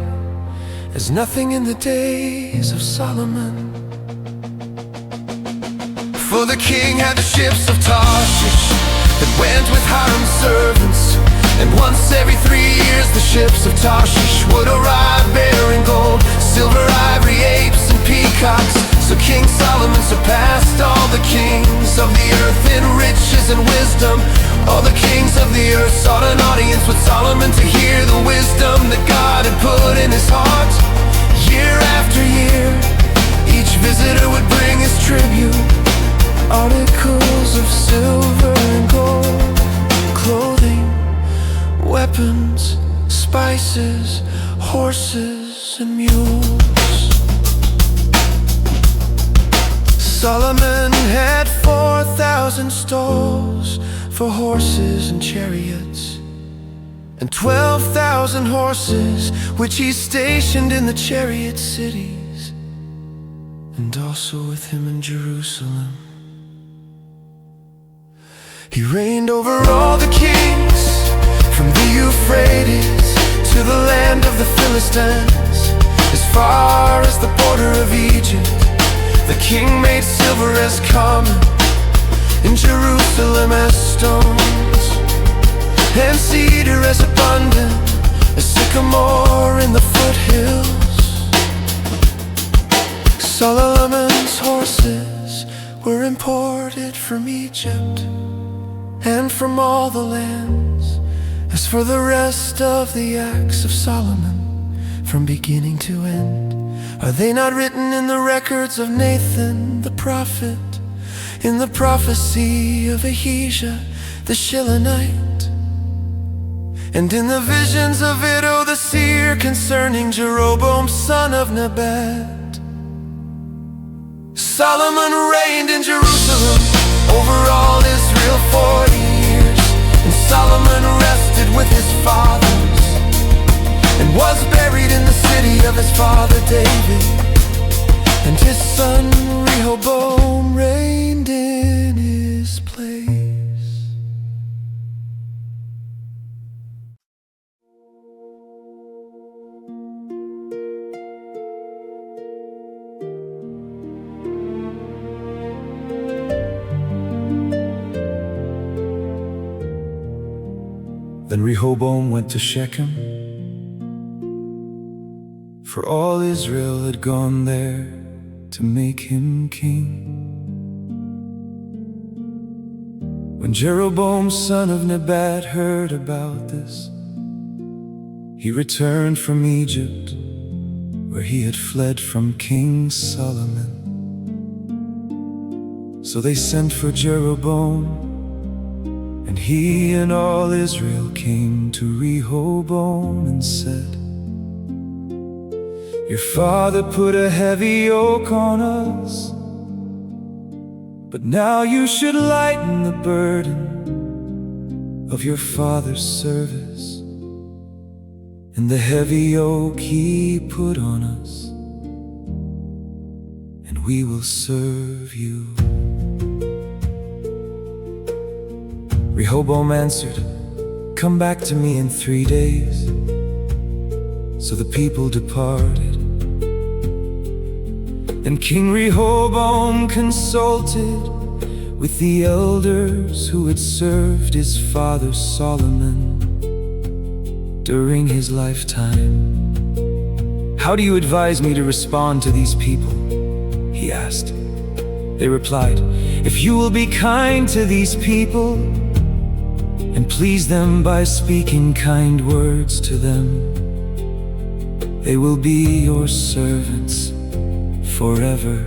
as nothing in the days of Solomon. For the king had the ships of Tarshish that went with Hiram's servants, and once every 3 years the ships of Tarshish would arrive bearing gold, silver, ivory, apes, and peacocks. So King Solomon surpassed all the kings of the earth in riches and wisdom. All the kings of the earth sought an audience with Solomon to hear the wisdom that God had put in his heart. Year after year, each visitor would bring his tribute, articles of silver and gold, clothing, weapons, spices, horses, and mules. Solomon had 4,000 stalls for horses and chariots, and 12,000 horses which he stationed in the chariot cities, and also with him in Jerusalem. He reigned over all the kings, from the Euphrates to the land of the Philistines, as far as the border of Egypt. The king made silver as common in Jerusalem as stones, and cedar as abundant as sycamore in the foothills. Solomon's horses were imported from Egypt and from all the lands. As for the rest of the acts of Solomon, from beginning to end, are they not written in the records of Nathan the prophet, in the prophecy of Ahijah the Shilonite, and in the visions of Iddo the seer concerning Jeroboam son of Nebat? Solomon reigned in Jerusalem over all Israel 40 years, and Solomon rested with his fathers, and was buried in the city of his father David. And his son Rehoboam reigned in his place. Then Rehoboam went to Shechem, for all Israel had gone there to make him king. When Jeroboam son of Nebat heard about this, He returned from Egypt, where he had fled from King Solomon. So they sent for Jeroboam, and he and all Israel came to Rehoboam and said, "Your father put a heavy yoke on us, but now you should lighten the burden of your father's service and the heavy yoke he put on us, and we will serve you." Rehoboam answered, "Come back to me in 3 days." So the people departed. Then King Rehoboam consulted with the elders who had served his father Solomon during his lifetime. "How do you advise me to respond to these people?" he asked. They replied, "If you will be kind to these people and please them by speaking kind words to them, they will be your servants forever."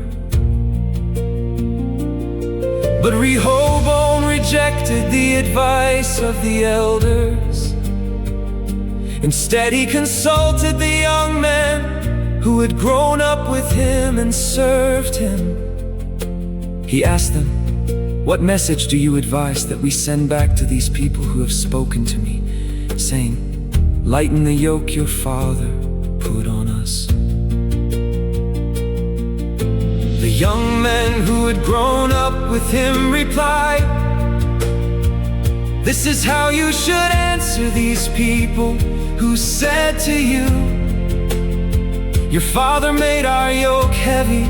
But Rehoboam rejected the advice of the elders. Instead, he consulted the young men who had grown up with him and served him. He asked them, "What message do you advise that we send back to these people who have spoken to me, saying, 'Lighten the yoke your father put on us'?" The young men who had grown up with him replied, "This is how you should answer these people who said to you, 'Your father made our yoke heavy,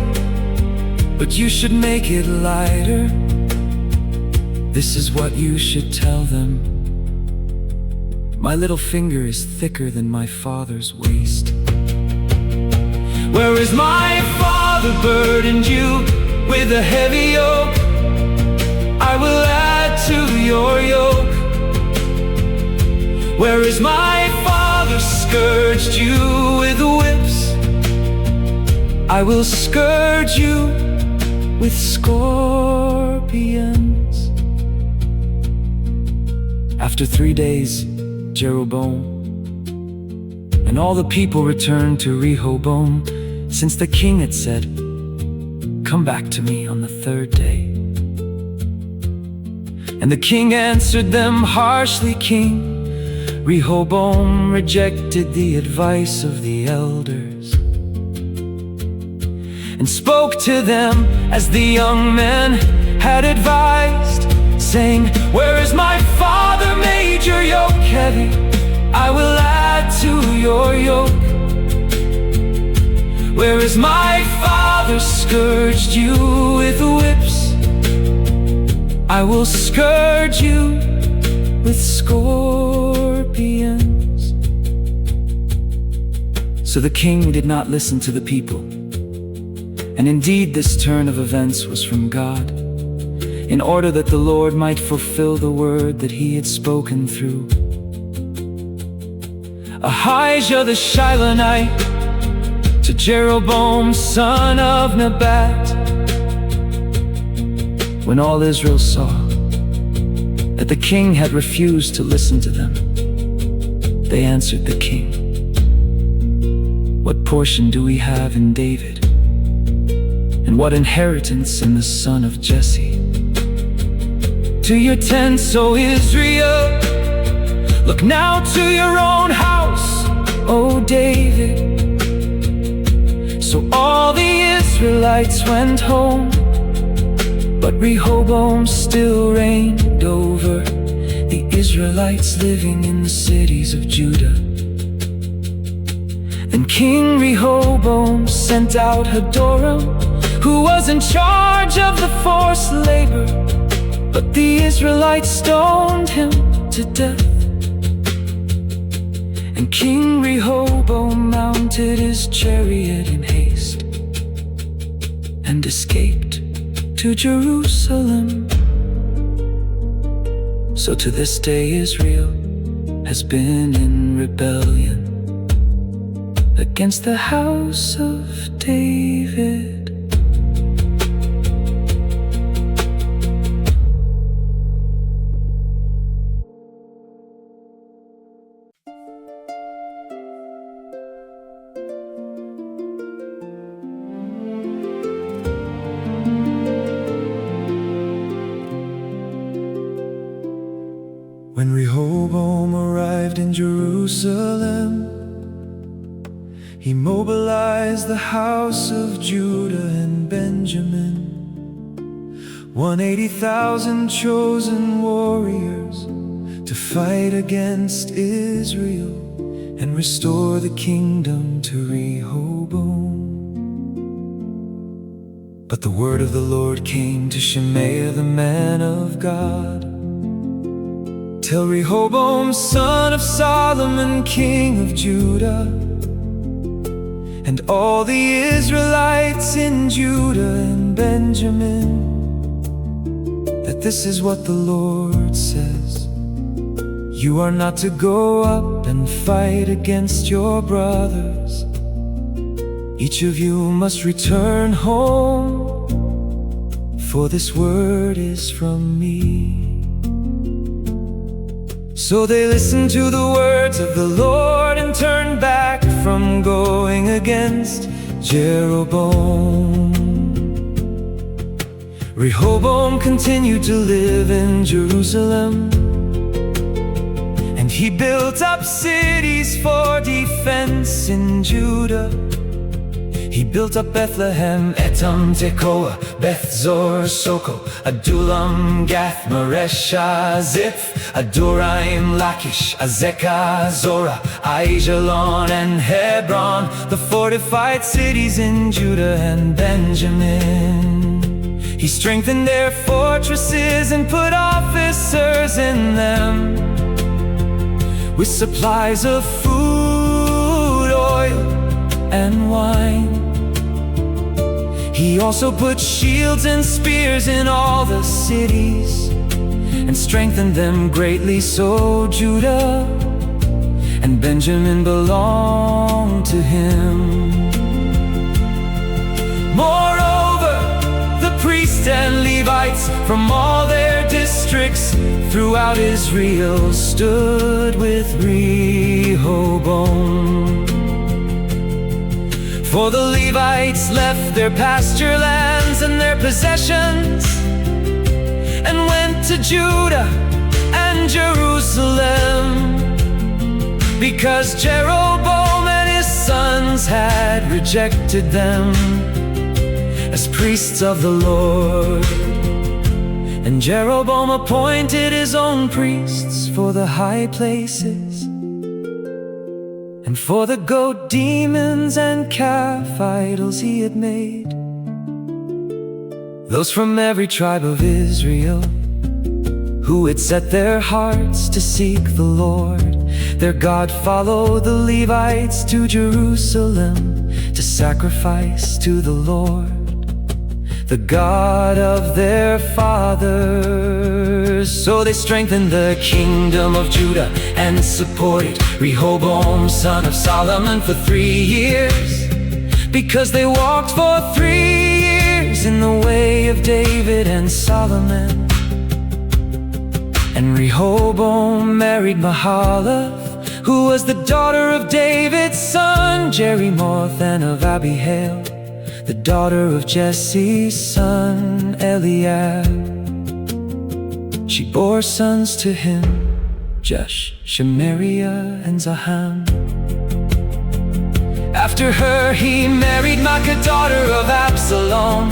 but you should make it lighter.' This is what you should tell them: 'My little finger is thicker than my father's waist.' Whereas my father burdened you with a heavy yoke, I will add to your yoke. Whereas my father scourged you with whips, I will scourge you with scorpions." After 3 days, Jeroboam and all the people returned to Rehoboam, since the king had said, "Come back to me on the 3rd day." And the king answered them harshly, "King Rehoboam rejected the advice of the elders and spoke to them as the young men had advised, saying, 'Whereas my father made your yoke heavy, I will add to your yoke. Whereas my father scourged you with whips, I will scourge you with scorpions." So the king did not listen to the people. And indeed, this turn of events was from God, in order that the Lord might fulfill the word that he had spoken through Ahijah the Shilonite to Jeroboam son of Nebat. When all Israel saw that the king had refused to listen to them, they answered the king, "What portion do we have in David? And what inheritance in the son of Jesse? To your tents, O Israel, look now to your own house, O David." So all the Israelites went home, but Rehoboam still reigned over the Israelites living in the cities of Judah. Then King Rehoboam sent out Hadoram, who was in charge of the forced labor, but the Israelites stoned him to death. And King Rehoboam mounted his chariot in haste and escaped to Jerusalem. So to this day Israel has been in rebellion. against the house of David. When Rehoboam arrived in Jerusalem, he mobilized the house of Judah and Benjamin, 180,000 chosen warriors to fight against Israel and restore the kingdom to Rehoboam. But the word of the Lord came to Shemaiah the man of God. Tell Rehoboam, son of Solomon, king of Judah, and all the Israelites in Judah and Benjamin, that this is what the Lord says: you are not to go up and fight against your brothers. Each of you must return home, for this word is from me. So they listened to the words of the Lord and turned back from going against Jeroboam. Rehoboam continued to live in Jerusalem, and he built up cities for defense in Judah. He built up Bethlehem, Etam, Tekoa, Beth-zor, Soko, Adullam, Gath, Maresha, Ziph, Adoraim, Lachish, Azekah, Zorah, Aijalon, and Hebron, the fortified cities in Judah and Benjamin. He strengthened their fortresses and put officers in them with supplies of food, oil, and wine. He also put shields and spears in all the cities and strengthened them greatly, so Judah and Benjamin belonged to him. Moreover, the priests and Levites from all their districts throughout Israel stood with Rehoboam. For the Levites left their pasture lands and their possessions and went to Judah and Jerusalem, because Jeroboam and his sons had rejected them as priests of the Lord. And Jeroboam appointed his own priests for the high places, and for the goat demons and calf idols he had made. Those from every tribe of Israel who had set their hearts to seek the Lord their God followed the Levites to Jerusalem to sacrifice to the Lord, the God of their fathers. So they strengthened the kingdom of Judah and supported Rehoboam, son of Solomon, for 3 years, because they walked for 3 years in the way of David and Solomon. And Rehoboam married Mahalath, who was the daughter of David's son Jerimoth, and of Abihail, the daughter of Jesse's son Eliab. She bore sons to him, Jesh, Shemariah, and Zaham. After her he married Maacah, daughter of Absalom,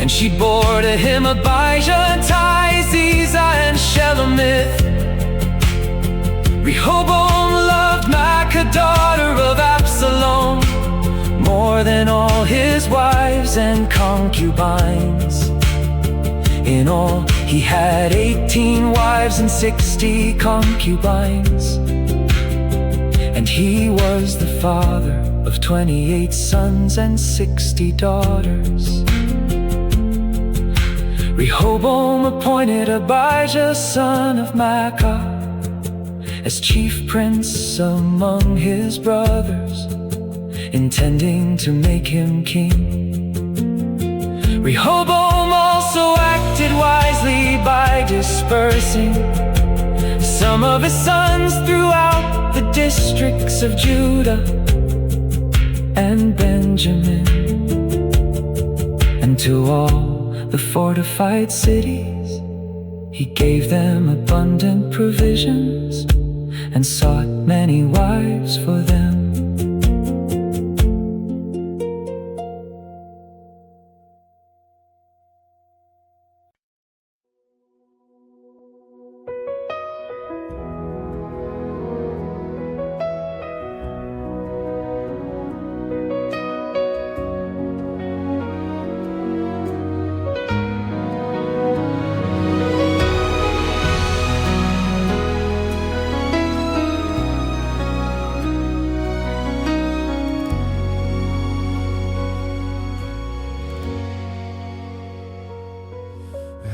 and she bore to him Abijah, and Ziza, and Shelomith. Rehoboam loved Maacah, daughter of Absalom, more than all his wives and concubines. In all, he had 18 wives and 60 concubines. And he was the father of 28 sons and 60 daughters. Rehoboam appointed Abijah, son of Maacah, as chief prince among his brothers. intending to make him king. Rehoboam also acted wisely by dispersing some of his sons throughout the districts of Judah and Benjamin, and to all the fortified cities he gave them abundant provisions and sought many wives for them.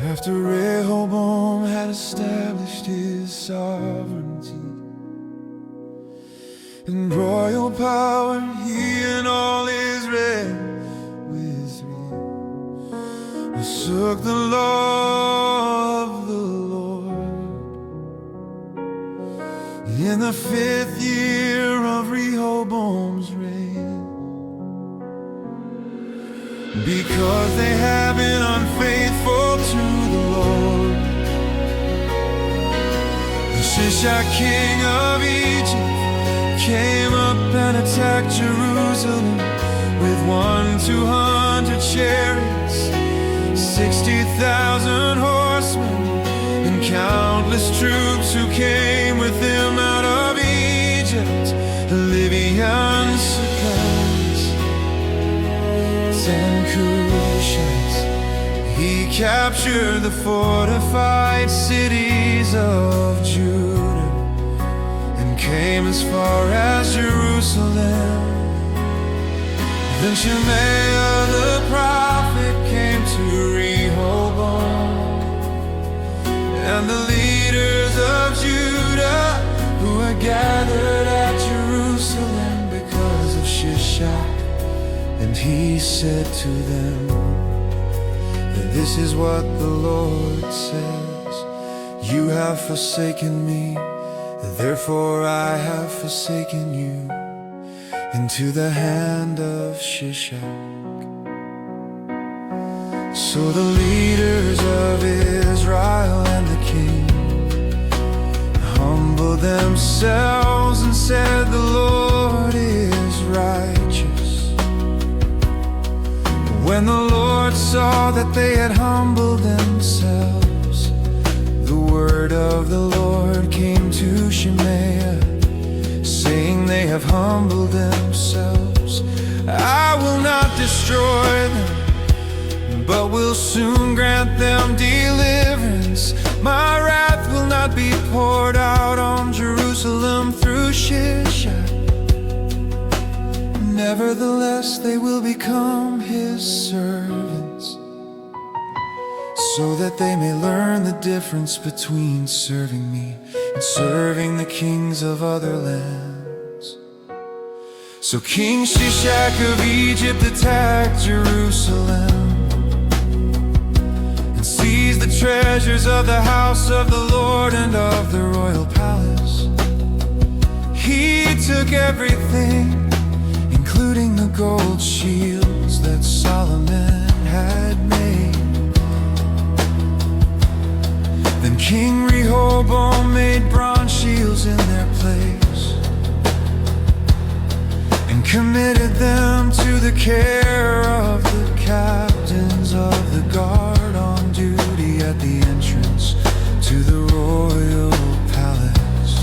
After Rehoboam had established his sovereignty and royal power, he and all Israel with him forsook the law of the Lord. In the 5th year of Rehoboam's reign, because they have been unfaithful to the Lord, Hezekiah, king of Egypt, came up and attacked Jerusalem with 200 chariots, 60,000 horsemen, and countless troops who came with him out of Egypt, Libyan supplies and Cushites. He captured the fortified cities of Judah and came as far as Jerusalem. Then Shemaiah the prophet came to Rehoboam, and the leaders of Judah who had gathered at Jerusalem because of Shishak. And he said to them, "This is what the Lord says, you have forsaken me, therefore I have forsaken you into the hand of Shishak." So the leaders of Israel and the king humbled themselves and said, "The Lord is righteous." When the Lord saw that they had humbled themselves, the word of the Lord came to Shemaiah, saying, "They have humbled themselves. I will not destroy them, but will soon grant them deliverance. My wrath will not be poured out on Jerusalem through Shishak. Nevertheless, they will become his servants, so that they may learn the difference between serving me and serving the kings of other lands." So King Shishak of Egypt attacked Jerusalem and seized the treasures of the house of the Lord and of the royal palace. He took everything, including the gold shields that Solomon had made. Then King Rehoboam made bronze shields in their place and committed them to the care of the captains of the guard on duty at the entrance to the royal palace.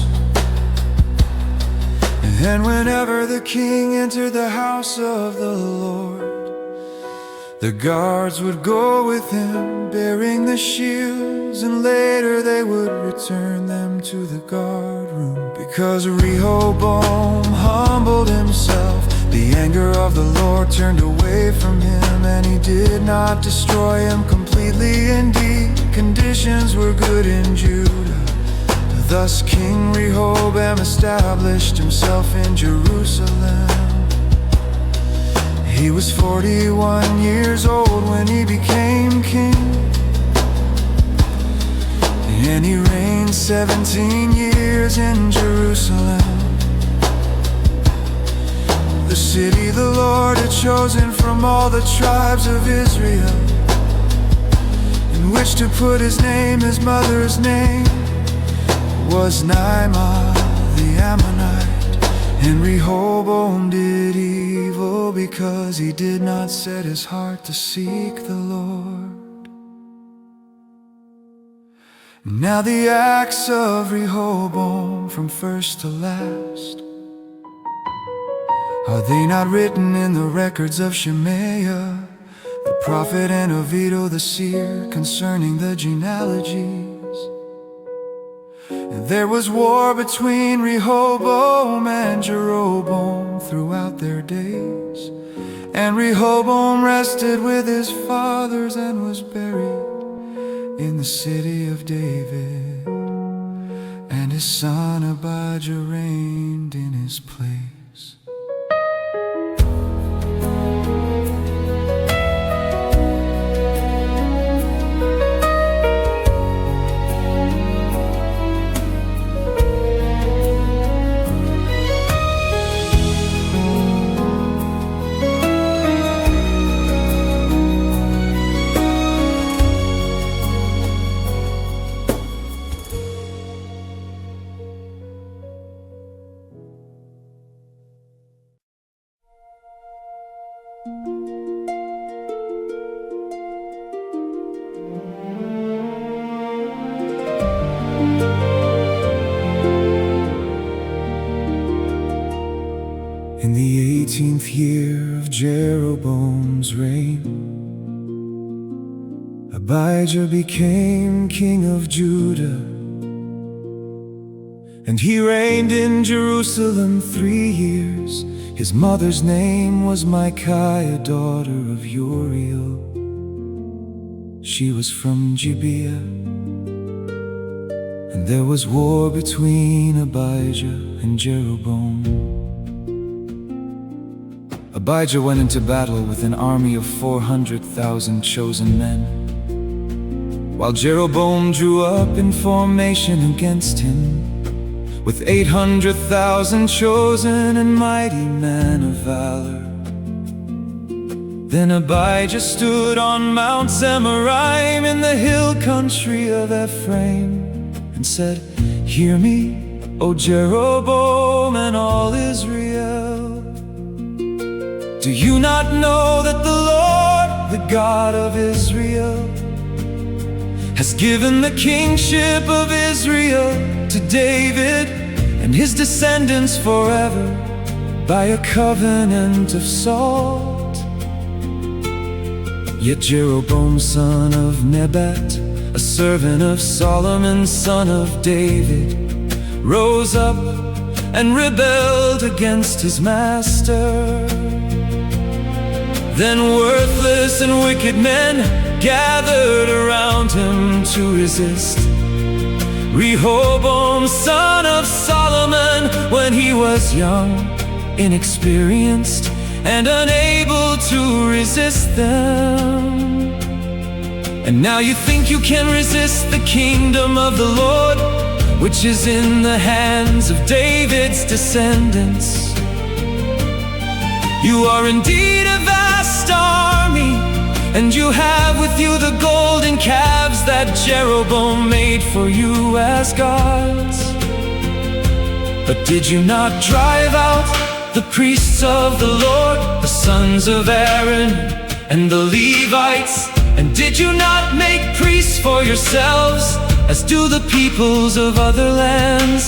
And whenever the king entered the house of the Lord, the guards would go with him, bearing the shields, and later they would return them to the guard room. Because Rehoboam humbled himself, the anger of the Lord turned away from him, and he did not destroy him completely. Indeed, conditions were good in Judah. Thus King Rehoboam established himself in Jerusalem He was 41 years old when he became king, and he reigned 17 years in Jerusalem, the city the Lord had chosen from all the tribes of Israel, in which to put his name. His mother's name was Naamah the Ammonite. And Rehoboam did evil because he did not set his heart to seek the Lord. Now the acts of Rehoboam from first to last, are they not written in the records of Shemaiah the prophet, and of Iddo the seer, concerning the genealogies? And there was war between Rehoboam and Jeroboam throughout their days. And Rehoboam rested with his fathers and was buried in the city of David, and his son Abijah reigned in his place. In the 18th year of Jeroboam's reign, Abijah became king of Judah, and he reigned in Jerusalem 3 years. His mother's name was Micaiah, daughter of Uriel. She was from Gibeah, and there was war between Abijah and Jeroboam. Abijah went into battle with an army of 400,000 chosen men, while Jeroboam drew up in formation against him with 800,000 chosen and mighty men of valor. Then Abijah stood on Mount Zemaraim in the hill country of Ephraim and said, "Hear me, O Jeroboam and all Israel. Do you not know that the Lord, the God of Israel, has given the kingship of Israel to David and his descendants forever by a covenant of salt?" Yet Jeroboam, son of Nebat, a servant of Solomon, son of David, rose up and rebelled against his master. Then worthless and wicked men gathered around him to resist Rehoboam, son of Solomon, when he was young, inexperienced, and unable to resist them. And now you think you can resist the kingdom of the Lord, which is in the hands of David's descendants. You are indeed a vast army, and you have with you the golden calves that Jeroboam made for you as gods. But did you not drive out the priests of the Lord, the sons of Aaron, and the Levites? And did you not make priests for yourselves, as do the peoples of other lands?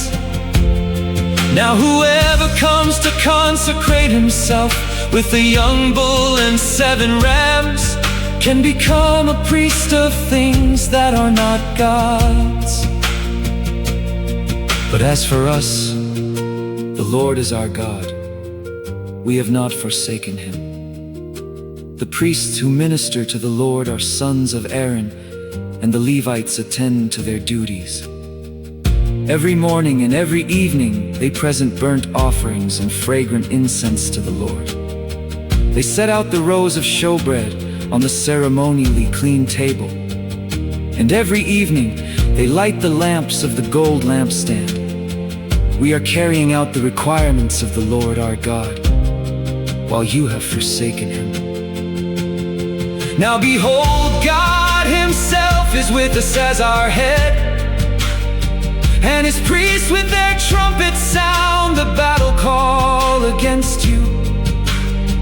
Now whoever comes to consecrate himself with a young bull and 7 rams can become a priest of things that are not God's. But as for us, the Lord is our God. We have not forsaken him. The priests who minister to the Lord are sons of Aaron, and the Levites attend to their duties. Every morning and every evening they present burnt offerings and fragrant incense to the Lord. They set out the rows of showbread on the ceremonially clean table. And every evening, they light the lamps of the gold lampstand. We are carrying out the requirements of the Lord our God, while you have forsaken him. Now behold, God himself is with us as our head, and his priests with their trumpets sound the battle call against you.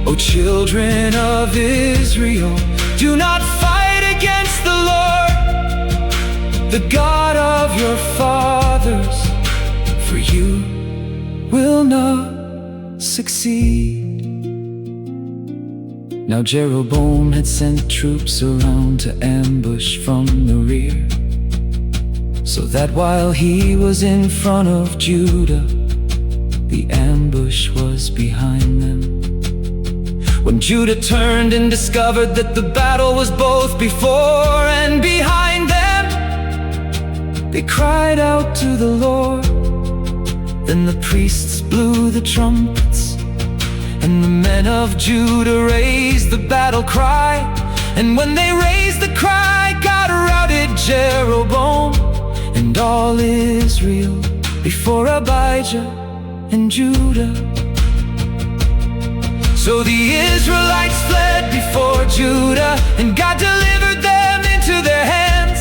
O children of Israel, do not fight against the Lord, the God of your fathers, for you will not succeed. Now Jeroboam had sent troops around to ambush from the rear, so that while he was in front of Judah, the ambush was behind them. When Judah turned and discovered that the battle was both before and behind them, they cried out to the Lord. Then the priests blew the trumpets, and the men of Judah raised the battle cry. And when they raised the cry, God routed Jeroboam and all Israel before Abijah and Judah. So the Israelites fled before Judah, and God delivered them into their hands.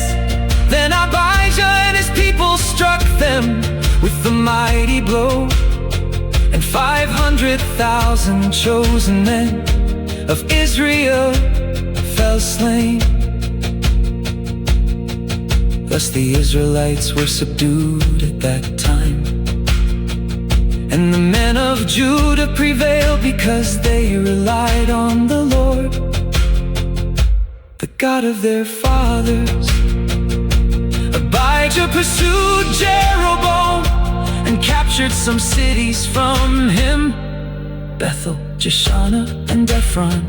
Then Abijah and his people struck them with the mighty blow, and 500,000 chosen men of Israel fell slain. Thus the Israelites were subdued at that time, and the men of Judah prevailed because they relied on the Lord, the God of their fathers. Abijah pursued Jeroboam and captured some cities from him, Bethel, Jeshanah, and Ephron,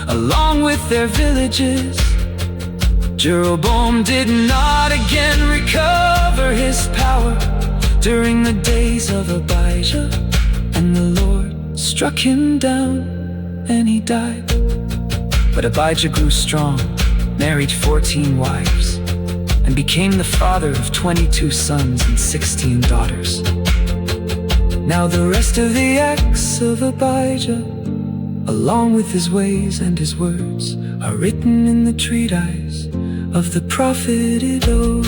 along with their villages. Jeroboam did not again recover his power during the days of Abijah, and the Lord struck him down, and he died. But Abijah grew strong, married 14 wives, and became the father of 22 sons and 16 daughters. Now the rest of the acts of Abijah, along with his ways and his words, are written in the treatise of the prophet Iddo.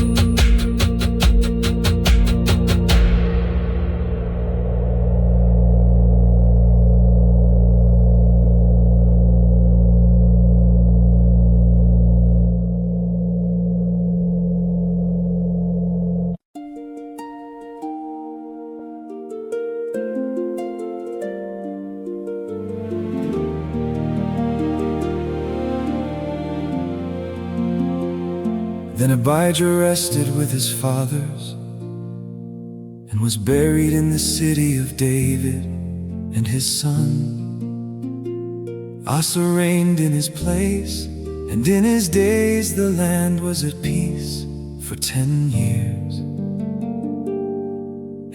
Then Abijah rested with his fathers and was buried in the city of David, and his son Asa reigned in his place, and in his days the land was at peace for 10 years.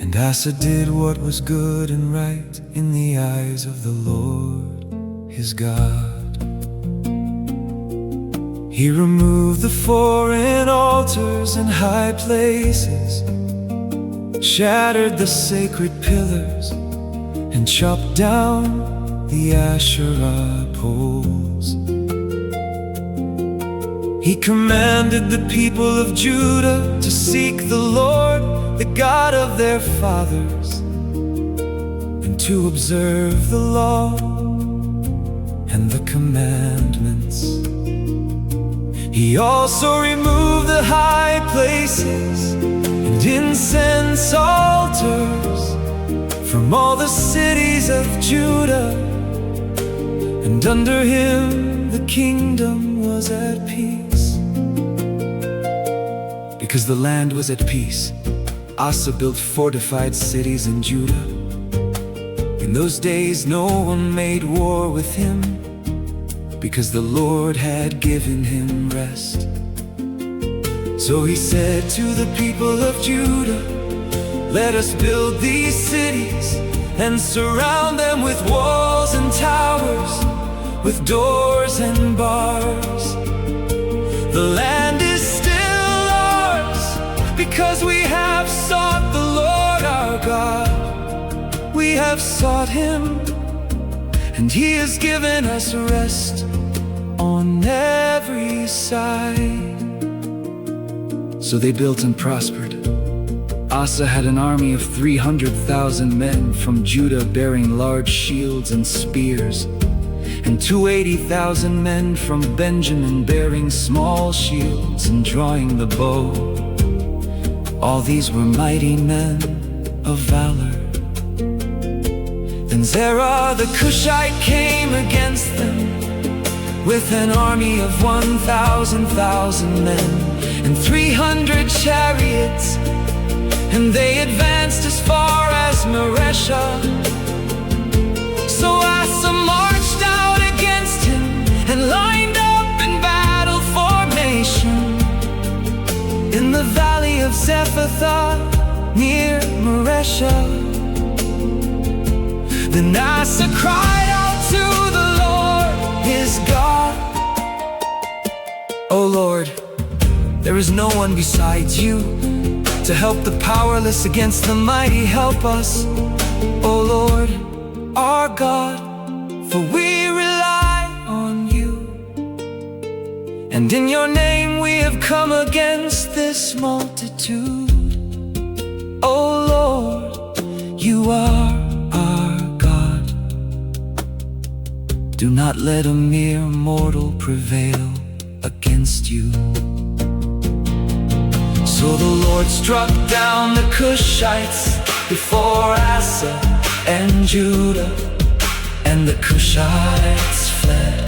And Asa did what was good and right in the eyes of the Lord his God. He removed the foreign altars and high places, shattered the sacred pillars, and chopped down the Asherah poles. He commanded the people of Judah to seek the Lord, the God of their fathers, and to observe the law and the commandments. He also removed the high places and incense altars from all the cities of Judah, and under him the kingdom was at peace. Because the land was at peace, Asa built fortified cities in Judah. In those days no one made war with him, because the Lord had given him rest. So he said to the people of Judah, "Let us build these cities and surround them with walls and towers. with doors and bars. The land is still ours because we have sought the Lord our God. We have sought Him, and He has given us rest on every side. So they built and prospered. Asa had an army of 300,000 men from Judah bearing large shields and spears, and 280,000 men from Benjamin bearing small shields and drawing the bow. All these were mighty men of valor. Then Zerah the Cushite came against them with an army of 1,000 men and 300 chariots, and they advanced as far as Mareshah. So Asa marched out against him and lined up in battle formation in the valley of Zephathah near Mareshah. Then Asa cried out to the Lord his God, "O Lord, there is no one besides you to help the powerless against the mighty. Help us, O Lord, our God, for we rely on you. And in your name we have come against this multitude. O Lord, you are our God. Do not let a mere mortal prevail against you." So the Lord struck down the Cushites before Asa and Judah, and the Cushites fled.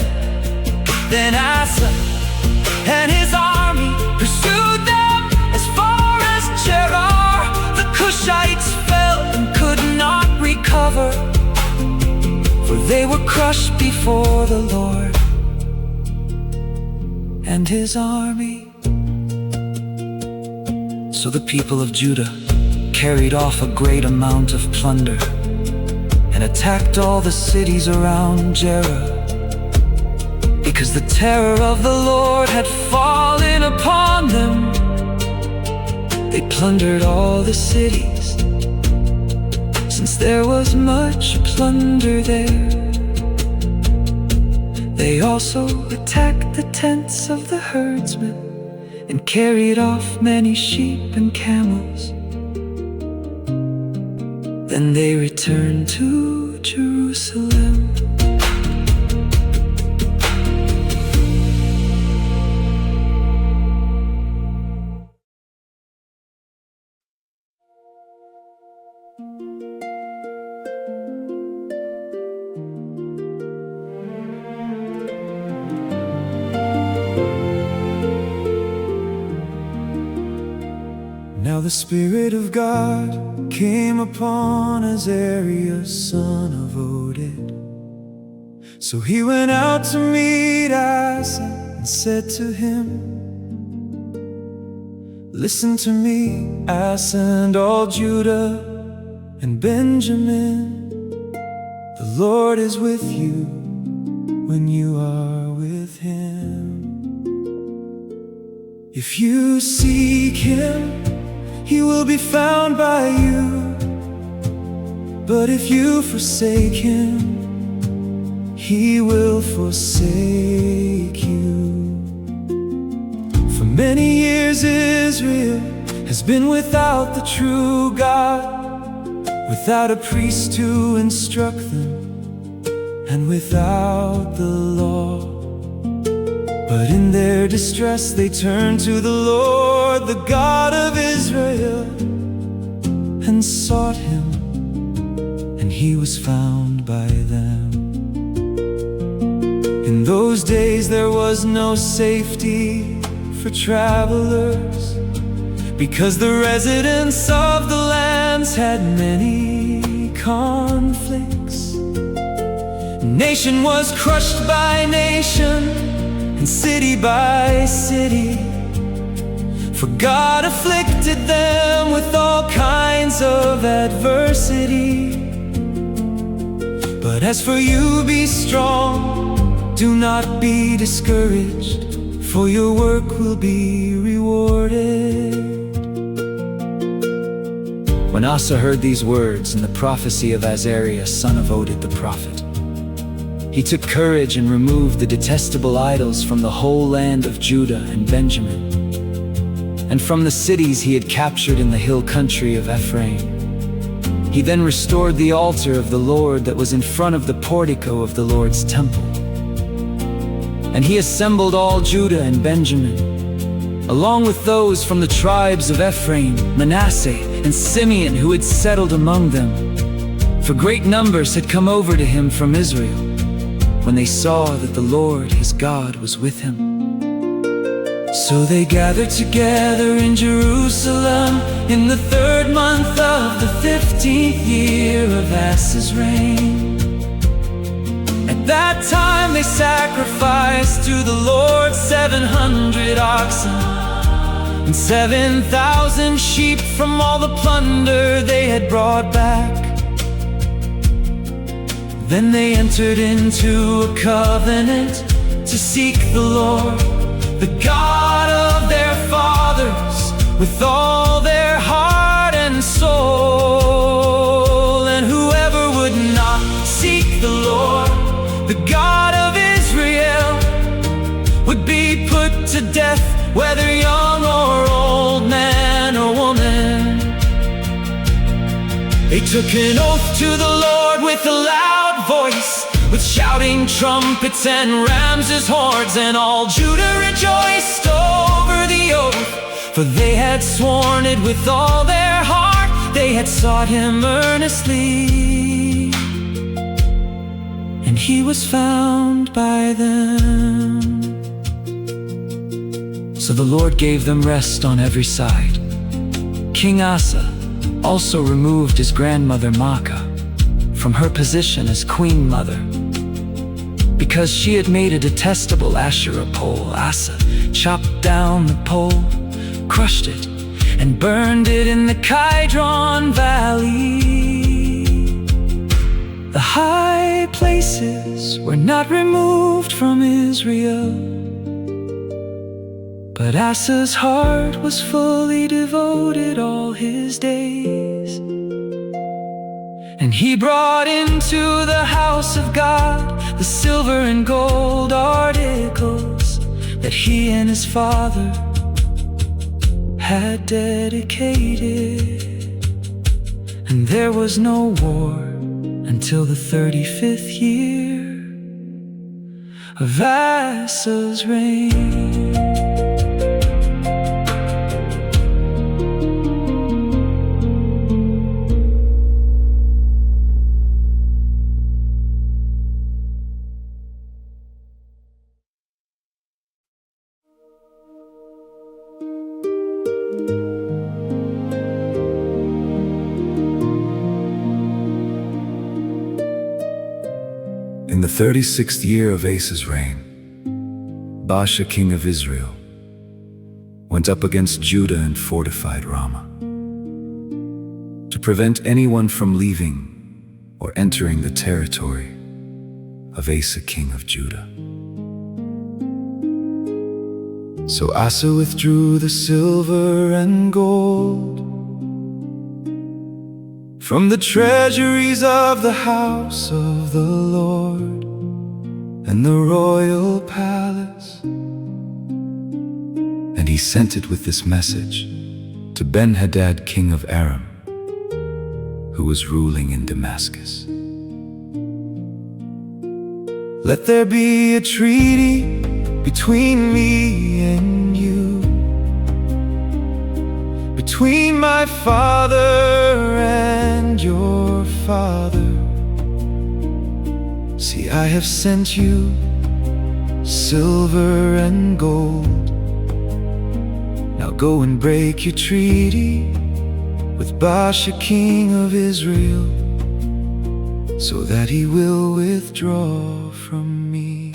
Then Asa and his army pursued them as far as Gerar. The Cushites fell and could not recover, for they were crushed before the Lord and His army. So the people of Judah carried off a great amount of plunder and attacked all the cities around Gerar. Because the terror of the Lord had fallen upon them, they plundered all the cities, since there was much plunder there. They also attacked the tents of the herdsmen and carried off many sheep and camels. Then they returned to Jerusalem. Now the Spirit of God came upon Azariah, son of Oded. So he went out to meet Asa and said to him, "Listen to me, Asa and all Judah and Benjamin. The Lord is with you when you are with Him. If you seek Him, He will be found by you. But if you forsake Him, He will forsake you." For many years Israel has been without the true God, without a priest to instruct them, and without the law. But in their distress they turned to the Lord, the God of Israel, and sought Him, and He was found by them. In those days there was no safety for travelers, because the residents of the lands had many conflicts. Nation was crushed by nation, and city by city, for God afflicted them with all kinds of adversity. But as for you, be strong, do not be discouraged, for your work will be rewarded. When Asa heard these words and the prophecy of Azariah, son of Oded the prophet, he took courage and removed the detestable idols from the whole land of Judah and Benjamin, and from the cities he had captured in the hill country of Ephraim. He then restored the altar of the Lord that was in front of the portico of the Lord's temple. And he assembled all Judah and Benjamin, along with those from the tribes of Ephraim, Manasseh, and Simeon who had settled among them, for great numbers had come over to him from Israel, when they saw that the Lord his God was with him. So they gathered together in Jerusalem in the 3rd month of the 15th year of Asa's reign. At that time they sacrificed to the Lord 700 oxen and 7,000 sheep from all the plunder they had brought back. Then they entered into a covenant to seek the Lord, the God of their fathers, with all their heart and soul. And whoever would not seek the Lord, the God of Israel, would be put to death, whether young or old, man or woman. They took an oath to the Lord with a loud voice, with shouting trumpets and ramses' horns, and all Judah rejoiced over the oath, for they had sworn it with all their heart. They had sought him earnestly, and he was found by them. So the Lord gave them rest on every side. King Asa also removed his grandmother Maacah from her position as queen mother, because she had made a detestable Asherah pole. Asa chopped down the pole, crushed it, and burned it in the Kidron Valley. The high places were not removed from Israel, but Asa's heart was fully devoted all his days. And he brought into the house of God the silver and gold articles that he and his father had dedicated. And there was no war until the 35th year of Asa's reign. In the 36th year of Asa's reign, Baasha king of Israel went up against Judah and fortified Ramah, to prevent anyone from leaving or entering the territory of Asa king of Judah. So Asa withdrew the silver and gold from the treasuries of the house of the Lord and the royal palace, and he sent it with this message to Ben-Hadad king of Aram, who was ruling in Damascus. Let there be a treaty between me and you, between my father and your father. See, I have sent you silver and gold. Now go and break your treaty with Baasha king of Israel, so that he will withdraw from me.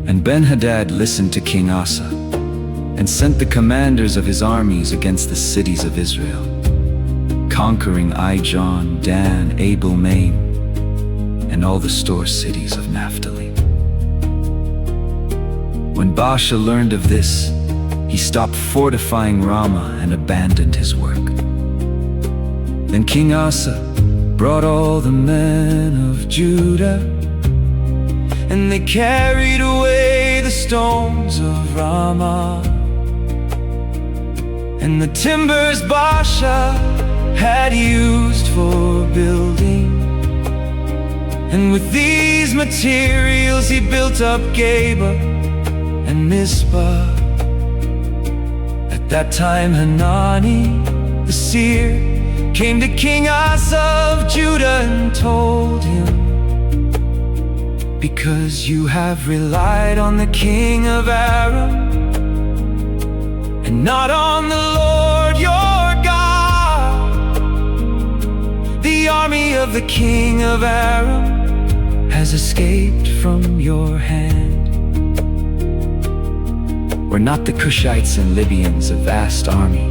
And Ben-Hadad listened to King Asa, and sent the commanders of his armies against the cities of Israel, conquering Ijon, Dan, Abel-Maim, and all the store cities of Naphtali. When Baasha learned of this, he stopped fortifying Ramah and abandoned his work. Then King Asa brought all the men of Judah, and they carried away the stones of Ramah and the timbers Baasha had used for building. And with these materials he built up Geba and Mizpah. At that time Hanani the seer came to King Asa of Judah and told him, because you have relied on the king of Aram and not on the Lord your God, the army of the king of Aram has escaped from your hand. Were not the Cushites and Libyans a vast army,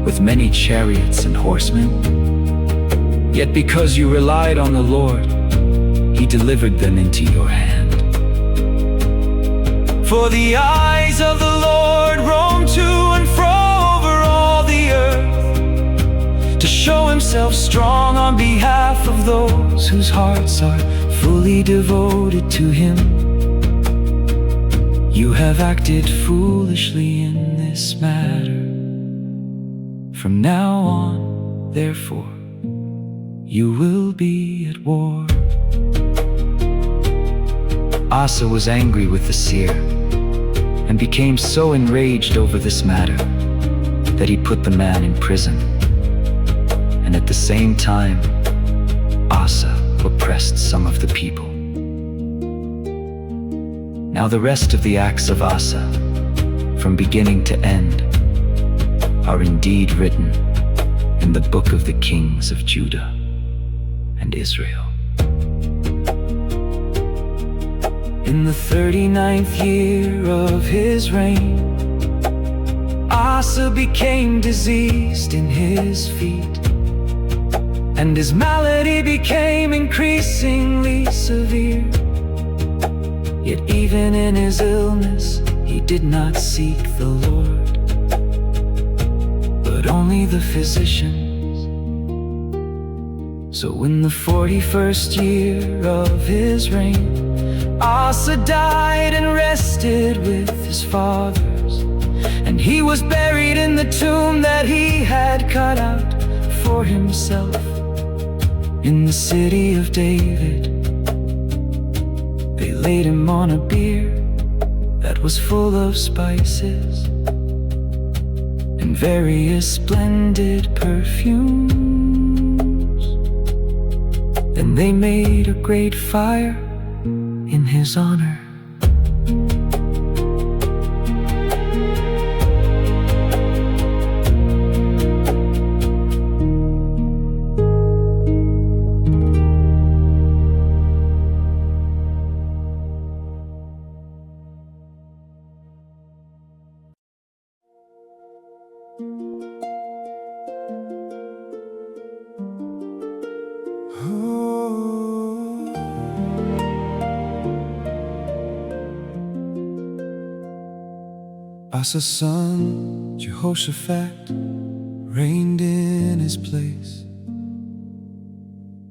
with many chariots and horsemen? Yet because you relied on the Lord, He delivered them into your hand. For the eyes of the Lord roam to and fro over all the earth, to show Himself strong on behalf of those whose hearts are fully devoted to Him. You have acted foolishly in this matter. From now on, therefore, you will be at war. Asa was angry with the seer and became so enraged over this matter that he put the man in prison. And at the same time, Asa oppressed some of the people. Now the rest of the acts of Asa, from beginning to end, are indeed written in the book of the kings of Judah and Israel. In the 39th year of his reign, Asa became diseased in his feet, and his malady became increasingly severe. Yet even in his illness, he did not seek the Lord, but only the physicians. So in the 41st year of his reign, Asa died and rested with his fathers, and he was buried in the tomb that he had cut out for himself in the city of David. They laid him on a bier that was full of spices and various splendid perfumes. Then they made a great fire in his honor. Asa's son, Jehoshaphat, reigned in his place,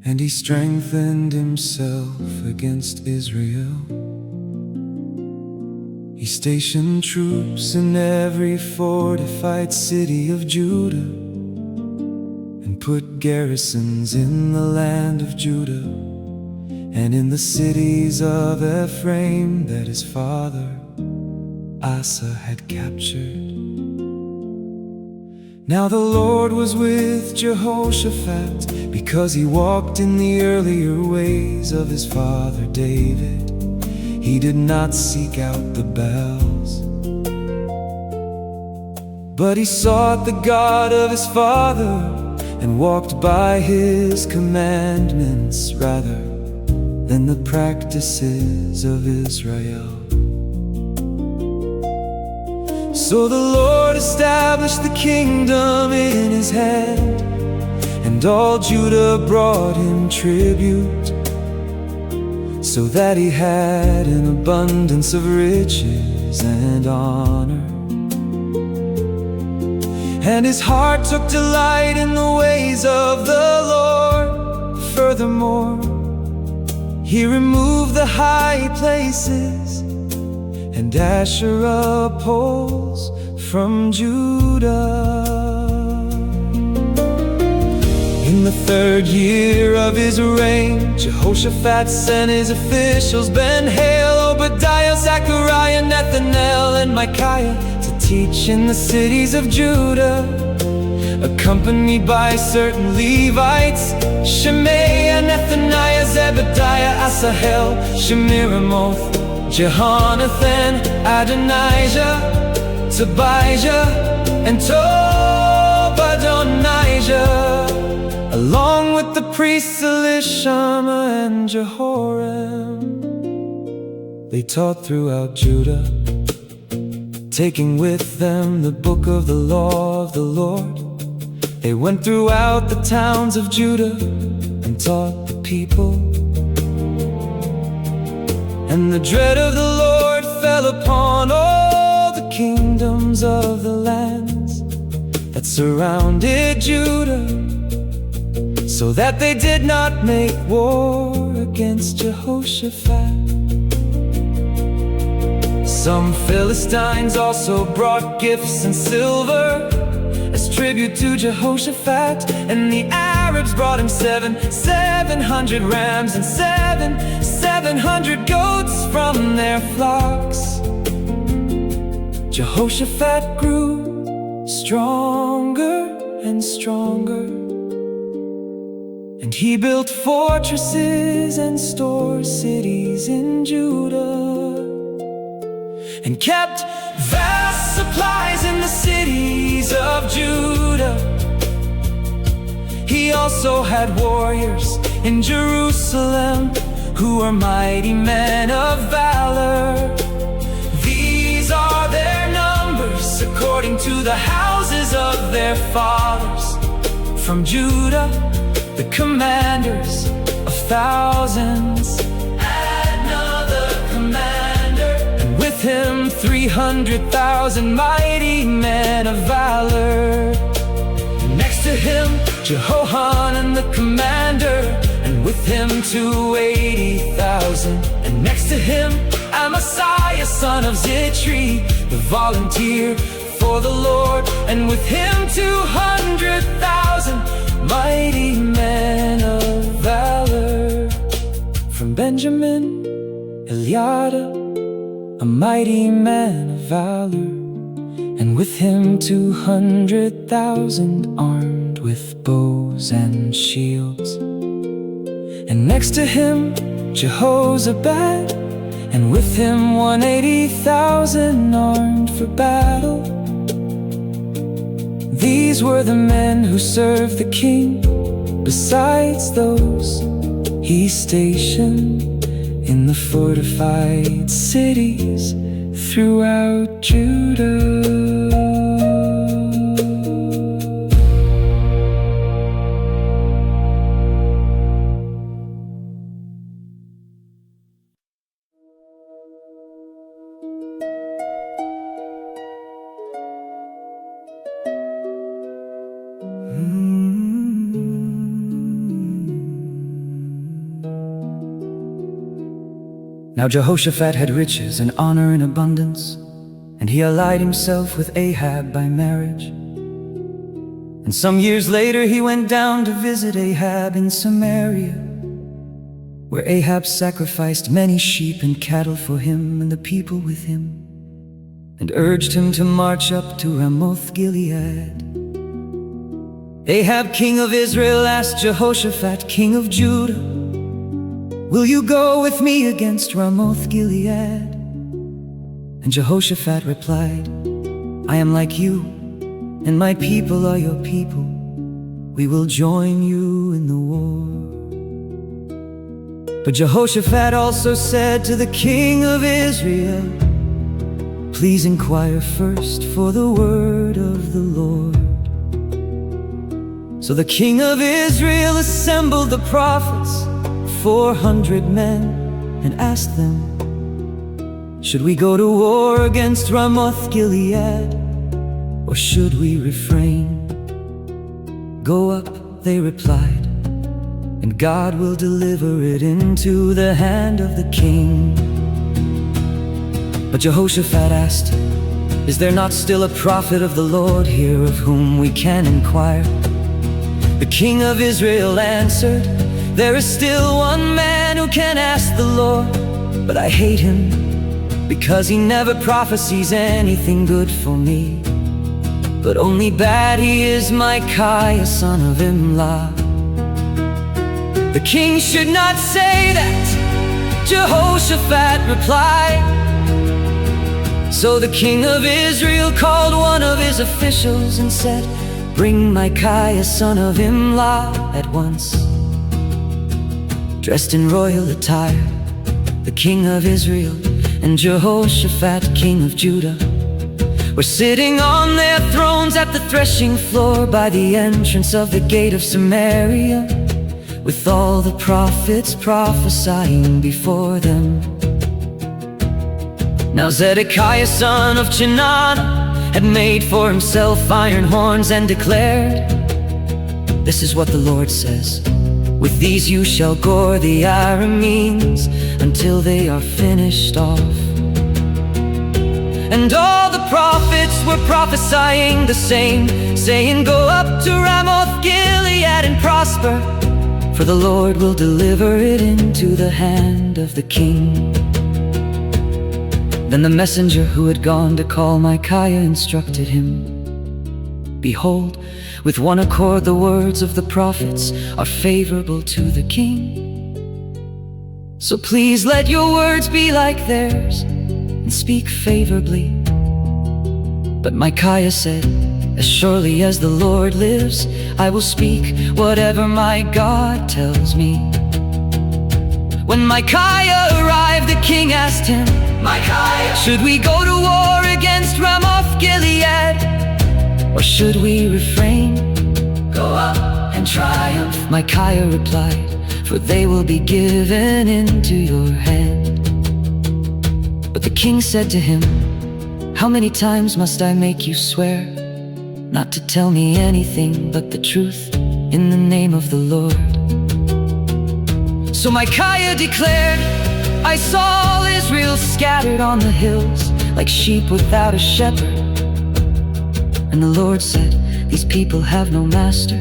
and he strengthened himself against Israel. He stationed troops in every fortified city of Judah, and put garrisons in the land of Judah, and in the cities of Ephraim that his father Asa had captured. Now the Lord was with Jehoshaphat, because he walked in the earlier ways of his father David. He did not seek out the Baals, but he sought the God of his father, and walked by his commandments rather than the practices of Israel. So the Lord established the kingdom in his hand, and all Judah brought him tribute. so that he had an abundance of riches and honor. And his heart took delight in the ways of the Lord. Furthermore, he removed the high places and Asherah poles from Judah. In the 3rd year of his reign, Jehoshaphat sent his officials, Ben-Hail, Obadiah, Zechariah, Nethanel, and Micaiah, to teach in the cities of Judah, accompanied by certain Levites, Shemaiah, Nethaniah, Zebediah, Asahel, Shemiramoth, Jehonathan, Adonijah, Tobijah, and Tobadonijah, along with the priests Elishama and Jehoram. They taught throughout Judah, taking with them the book of the law of the Lord. They went throughout the towns of Judah and taught the people. And the dread of the Lord fell upon all the kingdoms of the lands that surrounded Judah, so that they did not make war against Jehoshaphat. Some Philistines also brought gifts and silver as tribute to Jehoshaphat, and the Arabs brought him 700 rams and 700 goats from their flocks. Jehoshaphat grew stronger and stronger, and he built fortresses and stored cities in Judah, and kept vast supplies in the cities of Judah. He also had warriors in Jerusalem who were mighty men of valor. These are their numbers according to the houses of their fathers. From Judah, the commanders of thousands, another commander, and with him 300,000 mighty men of valor. Next to him, Jehohanan the commander, and with him 280,000. And next to him, Amasiah son of Zitri, the volunteer for the Lord, and with him 200,000 mighty men of valor. From Benjamin, Eliada, a mighty man of valor, and with him 200,000 armed with bows and shields. And next to him, Jehozabad, and with him 180,000 armed for battle. These were the men who served the king, besides those he stationed in the fortified cities throughout Judah. Now Jehoshaphat had riches and honor in abundance, and he allied himself with Ahab by marriage. And some years later he went down to visit Ahab in Samaria, where Ahab sacrificed many sheep and cattle for him and the people with him, and urged him to march up to Ramoth Gilead. Ahab, king of Israel, asked Jehoshaphat, king of Judah, "Will you go with me against Ramoth Gilead?" And Jehoshaphat replied, "I am like you, and my people are your people. We will join you in the war." But Jehoshaphat also said to the king of Israel, "Please inquire first for the word of the Lord." So the king of Israel assembled the prophets, 400 men, and asked them, "Should we go to war against Ramoth Gilead, or should we refrain?" "Go up," they replied, "and God will deliver it into the hand of the king." But Jehoshaphat asked, "Is there not still a prophet of the Lord here of whom we can inquire?" The king of Israel answered, "There is still one man who can ask the Lord, but I hate him, because he never prophesies anything good for me, but only bad. He is Micaiah, son of Imlah." "The king should not say that," Jehoshaphat replied. So the king of Israel called one of his officials and said, "Bring Micaiah, son of Imlah, at once." Dressed in royal attire, the king of Israel and Jehoshaphat, king of Judah, were sitting on their thrones at the threshing floor by the entrance of the gate of Samaria, with all the prophets prophesying before them. Now Zedekiah, son of Chenaanah, had made for himself iron horns and declared, "This is what the Lord says, with these you shall gore the Arameans until they are finished off." And all the prophets were prophesying the same, saying, "Go up to Ramoth Gilead and prosper, for the Lord will deliver it into the hand of the king." Then the messenger who had gone to call Micaiah instructed him, "Behold, with one accord the words of the prophets are favorable to the king. So please let your words be like theirs, and speak favorably." But Micaiah said, "As surely as the Lord lives, I will speak whatever my God tells me." When Micaiah arrived, the king asked him, "Micaiah, should we go to war against Ramoth Gilead, or should we refrain?" "Go up and triumph," Micaiah replied, "for they will be given into your hand." But the king said to him, "How many times must I make you swear not to tell me anything but the truth in the name of the Lord?" So Micaiah declared, "I saw all Israel scattered on the hills like sheep without a shepherd." And the Lord said, "These people have no master.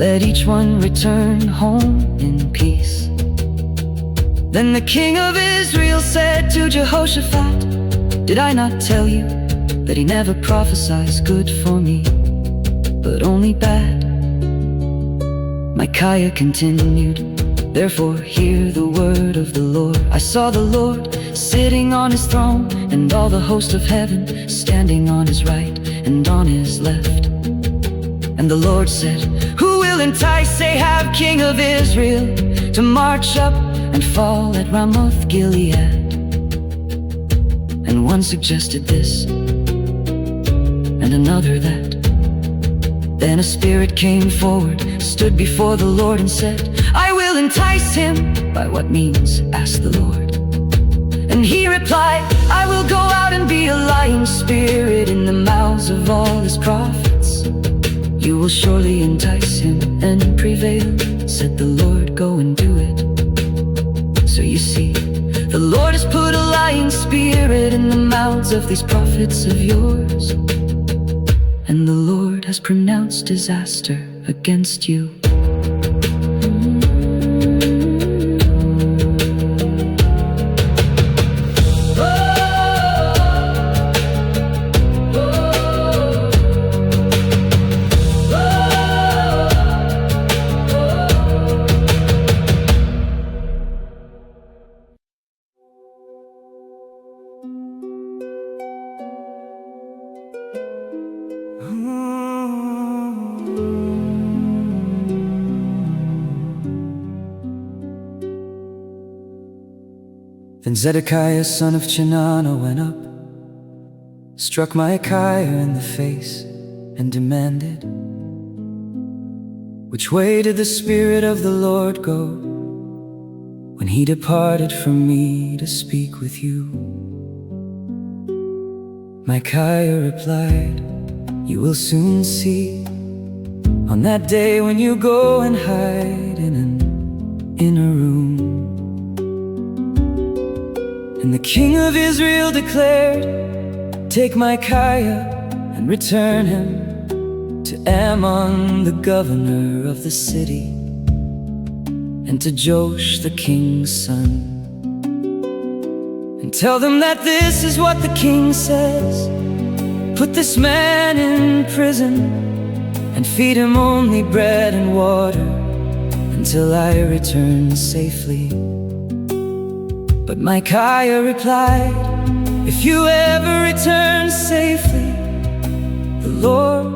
Let each one return home in peace." Then the king of Israel said to Jehoshaphat, "Did I not tell you that he never prophesies good for me, but only bad?" Micaiah continued, "Therefore hear the word of the Lord. I saw the Lord sitting on his throne, and all the host of heaven standing on his right and on his left. And the Lord said, Who will entice Ahab, king of Israel, to march up and fall at Ramoth Gilead?" And one suggested this, and another that. Then a spirit came forward, stood before the Lord, and said, "I will entice him." "By what means?" asked the Lord. And he replied, "I will go out and be a lying spirit in the mouths of all his prophets. You will surely entice him and prevail," said the Lord. "Go and do it." So you see, the Lord has put a lying spirit in the mouths of these prophets of yours, and the Lord has pronounced disaster against you. Then Zedekiah, son of Chenaanah, went up, struck Micaiah in the face, and demanded, "Which way did the Spirit of the Lord go when he departed from me to speak with you. Micaiah replied, "You will soon see, on that day when you go and hide in an inner room." And the king of Israel declared, "Take Micaiah and return him to Ammon, the governor of the city, and to Josh, the king's son. And tell them that this is what the king says: put this man in prison and feed him only bread and water until I return safely." But Micaiah replied, "If you ever return safely, the Lord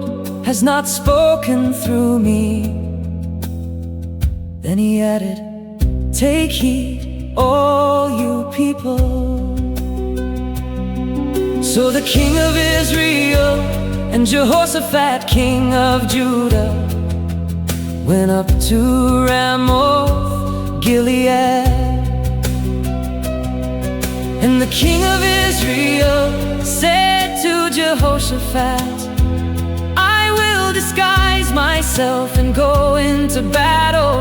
has not spoken through me." Then he added, "Take heed, all you people." So the king of Israel and Jehoshaphat, king of Judah, went up to Ramoth Gilead. And the king of Israel said to Jehoshaphat, "I will disguise myself and go into battle,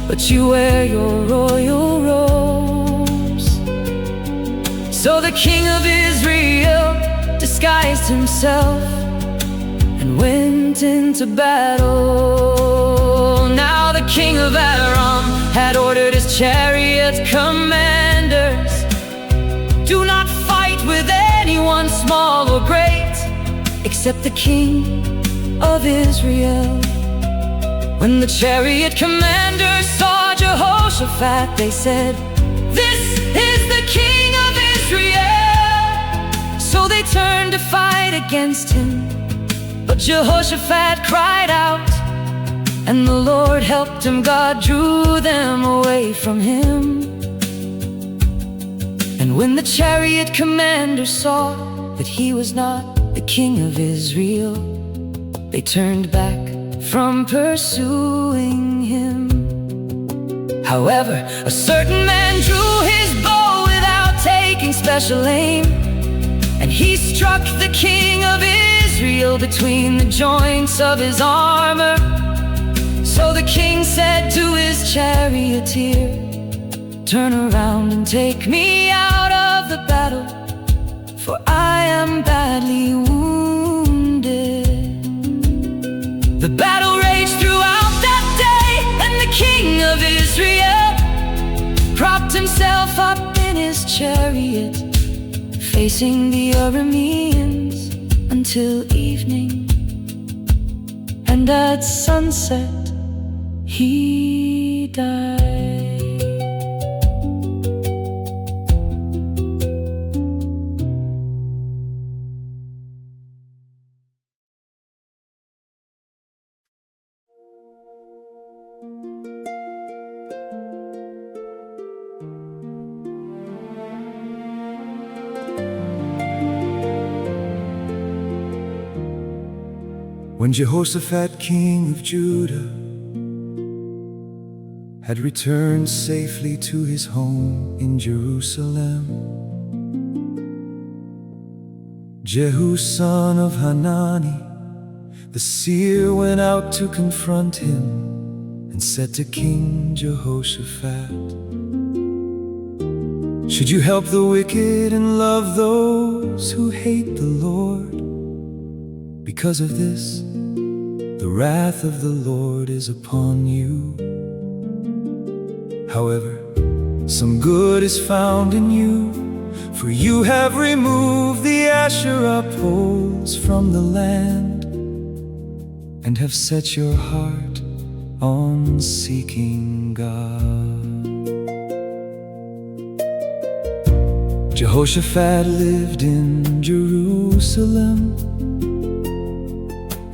but you wear your royal robes." So the king of Israel disguised himself and went into battle. Now the king of Aram had ordered his chariot commanders, "Do not fight with anyone small or great, except the king of Israel." When the chariot commanders saw Jehoshaphat, they said, "This is the king of Israel." So they turned to fight against him. But Jehoshaphat cried out, and the Lord helped him. God drew them away from him. And when the chariot commanders saw that he was not the king of Israel, they turned back from pursuing him. However, a certain man drew his bow without taking special aim, and he struck the king of Israel between the joints of his armor. So the king said to his charioteer, "Turn around and take me out of the battle, for I am badly wounded." The battle raged throughout that day, and the king of Israel propped himself up in his chariot, facing the Arameans until evening. And at sunset he died. When Jehoshaphat, king of Judah, had returned safely to his home in Jerusalem, Jehu, son of Hanani, the seer, went out to confront him and said to King Jehoshaphat, "Should you help the wicked and love those who hate the Lord? Because of this, the wrath of the Lord is upon you. However, some good is found in you, for you have removed the Asherah poles from the land and have set your heart on seeking God." Jehoshaphat lived in Jerusalem,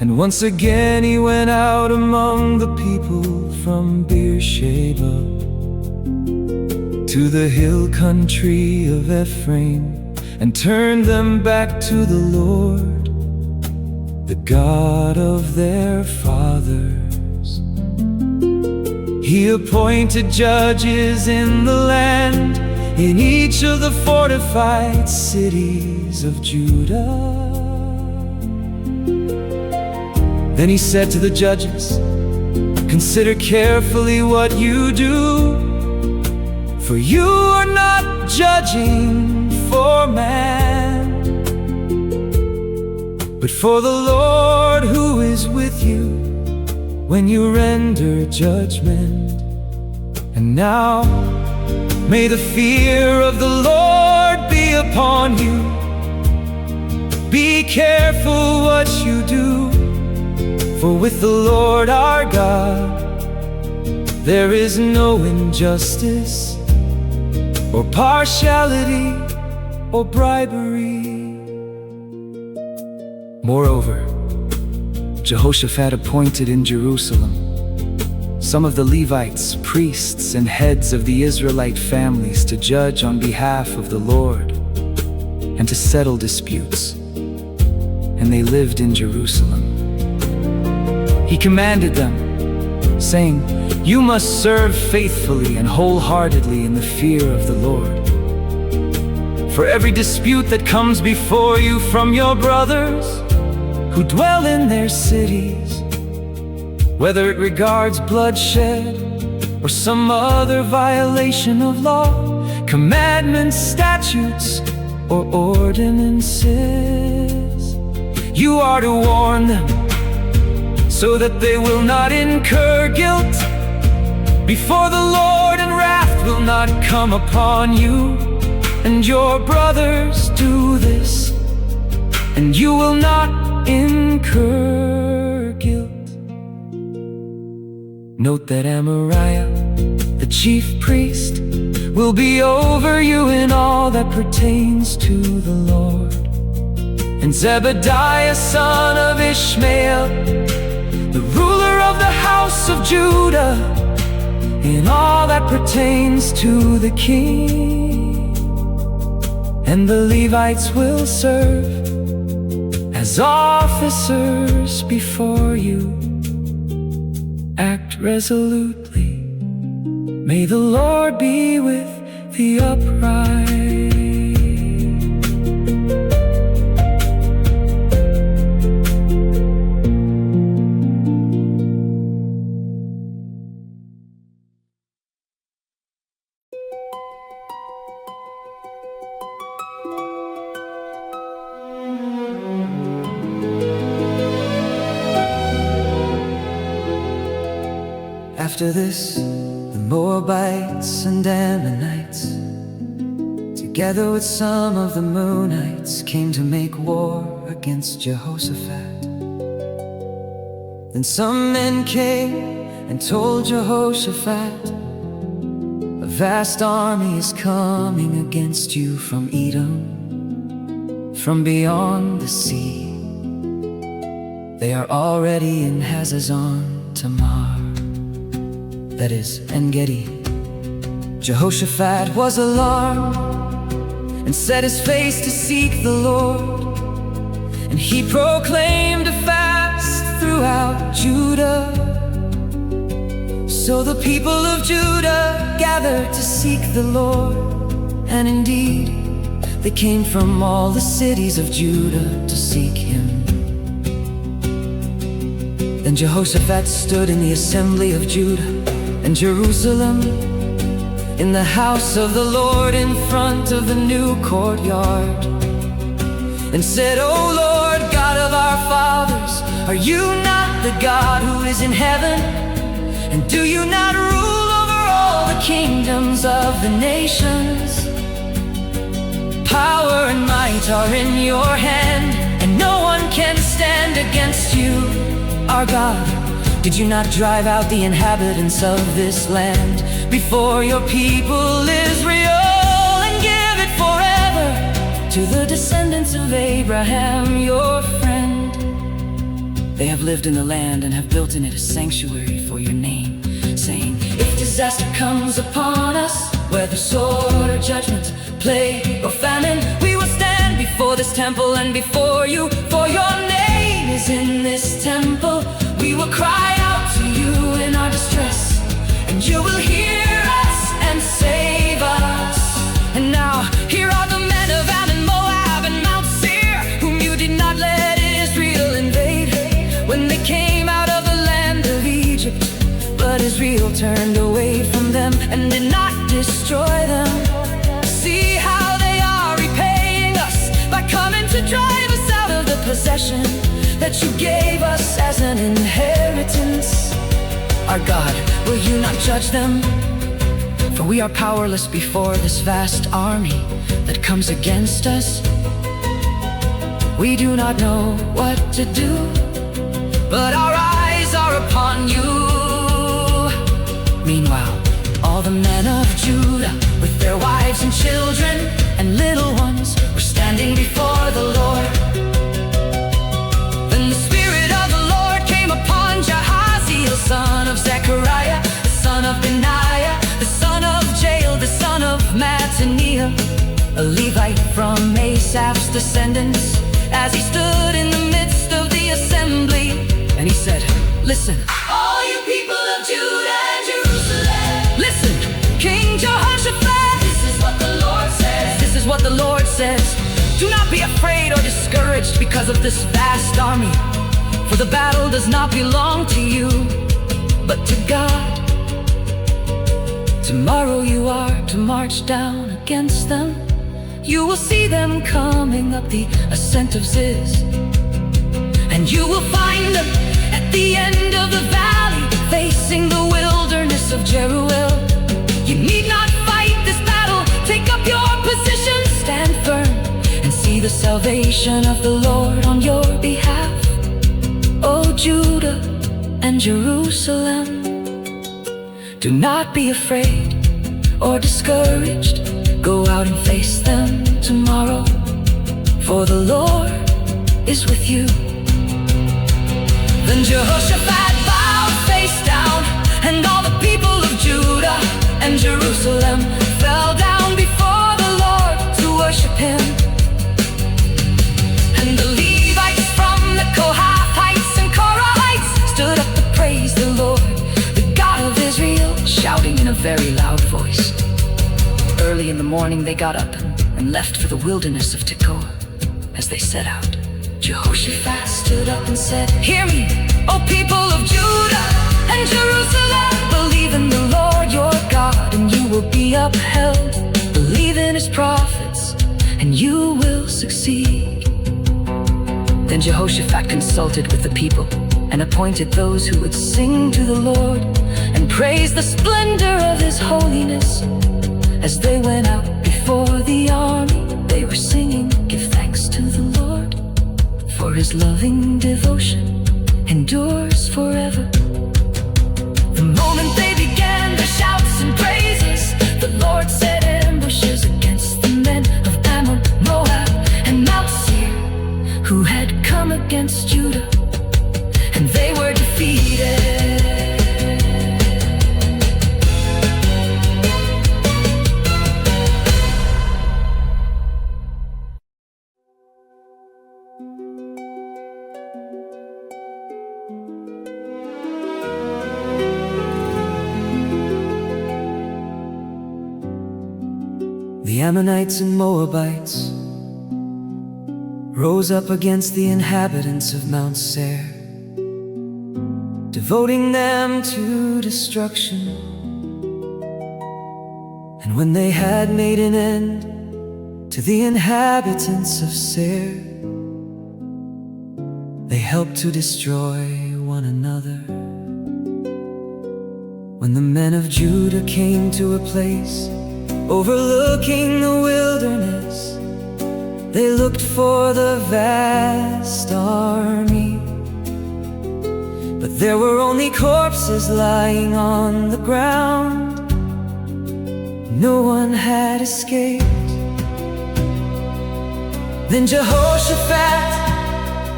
and once again he went out among the people from Beersheba to the hill country of Ephraim, and turned them back to the Lord, the God of their fathers. He appointed judges in the land, in each of the fortified cities of Judah. Then he said to the judges, "Consider carefully what you do, for you are not judging for man, but for the Lord who is with you when you render judgment. And now, may the fear of the Lord be upon you. Be careful what you do, for with the Lord our God there is no injustice or partiality or bribery." Moreover, Jehoshaphat appointed in Jerusalem some of the Levites, priests, and heads of the Israelite families to judge on behalf of the Lord and to settle disputes, and they lived in Jerusalem. He commanded them, saying, "You must serve faithfully and wholeheartedly in the fear of the Lord. For every dispute that comes before you from your brothers who dwell in their cities, whether it regards bloodshed or some other violation of law, commandments, statutes, or ordinances, you are to warn them, so that they will not incur guilt before the Lord, and wrath will not come upon you and your brothers do this, and you will not incur guilt." Note that Amariah, the chief priest, will be over you in all that pertains to the Lord, and Zebediah son of Ishmael, the ruler of the house of Judah, in all that pertains to the king. And the Levites will serve as officers before you. Act resolutely. May the Lord be with the upright. After this, the Moabites and Ammonites, together with some of the Moonites, came to make war against Jehoshaphat. Then some men came and told Jehoshaphat, "A vast army is coming against you from Edom, from beyond the sea. They are already in Hazazon Tamar," that is, En-Gedi. Jehoshaphat was alarmed and set his face to seek the Lord, and he proclaimed a fast throughout Judah. So the people of Judah gathered to seek the Lord, and indeed they came from all the cities of Judah to seek him. Then Jehoshaphat stood in the assembly of Judah and Jerusalem, in the house of the Lord, in front of the new courtyard, and said, "O Lord, God of our fathers, are you not the God who is in heaven? And do you not rule over all the kingdoms of the nations? Power and might are in your hand, and no one can stand against you, our God. Did you not drive out the inhabitants of this land before your people Israel, and give it forever to the descendants of Abraham, your friend? They have lived in the land and have built in it a sanctuary for your name, saying, if disaster comes upon us, whether sword or judgment, plague or famine, we will stand before this temple and before you, for your name is in this temple. We will cry out to you in our distress, and you possession that you gave us as an inheritance. Our God, will you not judge them? For we are powerless before this vast army that comes against us. We do not know what to do, but our eyes are upon you. Meanwhile, all the men of Judah, with their wives and children and little ones, were standing before the Lord. Then the Spirit of the Lord came upon Jahaziel, son of Zechariah, the son of Benaiah, the son of Jael, the son of Mattaniah, a Levite from Asaph's descendants, as he stood in the midst of the assembly. And he said, "Listen, All you people of Judah and Jerusalem, listen, King Jehoshaphat. this is what the Lord says. This is what the Lord says. Do not be afraid or discouraged because of this vast army, for the battle does not belong to you, but to God. Tomorrow you are to march down against them. You will see them coming up the ascent of Ziz, and you will find them at the end of the valley, facing the wilderness of Jeruel. You need not fight this battle. Take up your position, stand firm, and see the salvation of the Lord on your behalf. O Judah and Jerusalem, do not be afraid or discouraged. Go out and face them tomorrow, for the Lord is with you." Then Jehoshaphat bowed face down, and all the people of Judah and Jerusalem fell down before the Lord to worship him. And the Levites from the Kohathites and Korahites stood up to praise the Lord, the God of Israel, shouting in a very loud voice. Early in the morning they got up and left for the wilderness of Tekoa. As they set out, Jehoshaphat stood up and said, "Hear me, O people of Judah and Jerusalem. Believe in the Lord your God, and you will be upheld. Believe in his prophets, and you will succeed." Then Jehoshaphat consulted with the people and appointed those who would sing to the Lord and praise the splendor of his holiness. As they went out before the army, they were singing, "Give thanks to the Lord, for his loving devotion endures forever." The moment they began their shouts and praises, the Lord set ambushes against the men of Ammon, Moab, and Mount Seir, who had come against Judah, and they were defeated. The Ammonites and Moabites rose up against the inhabitants of Mount Seir, devoting them to destruction. And when they had made an end to the inhabitants of Seir, they helped to destroy one another. When the men of Judah came to a place overlooking the wilderness, they looked for the vast army, but there were only corpses lying on the ground. No one had escaped. Then Jehoshaphat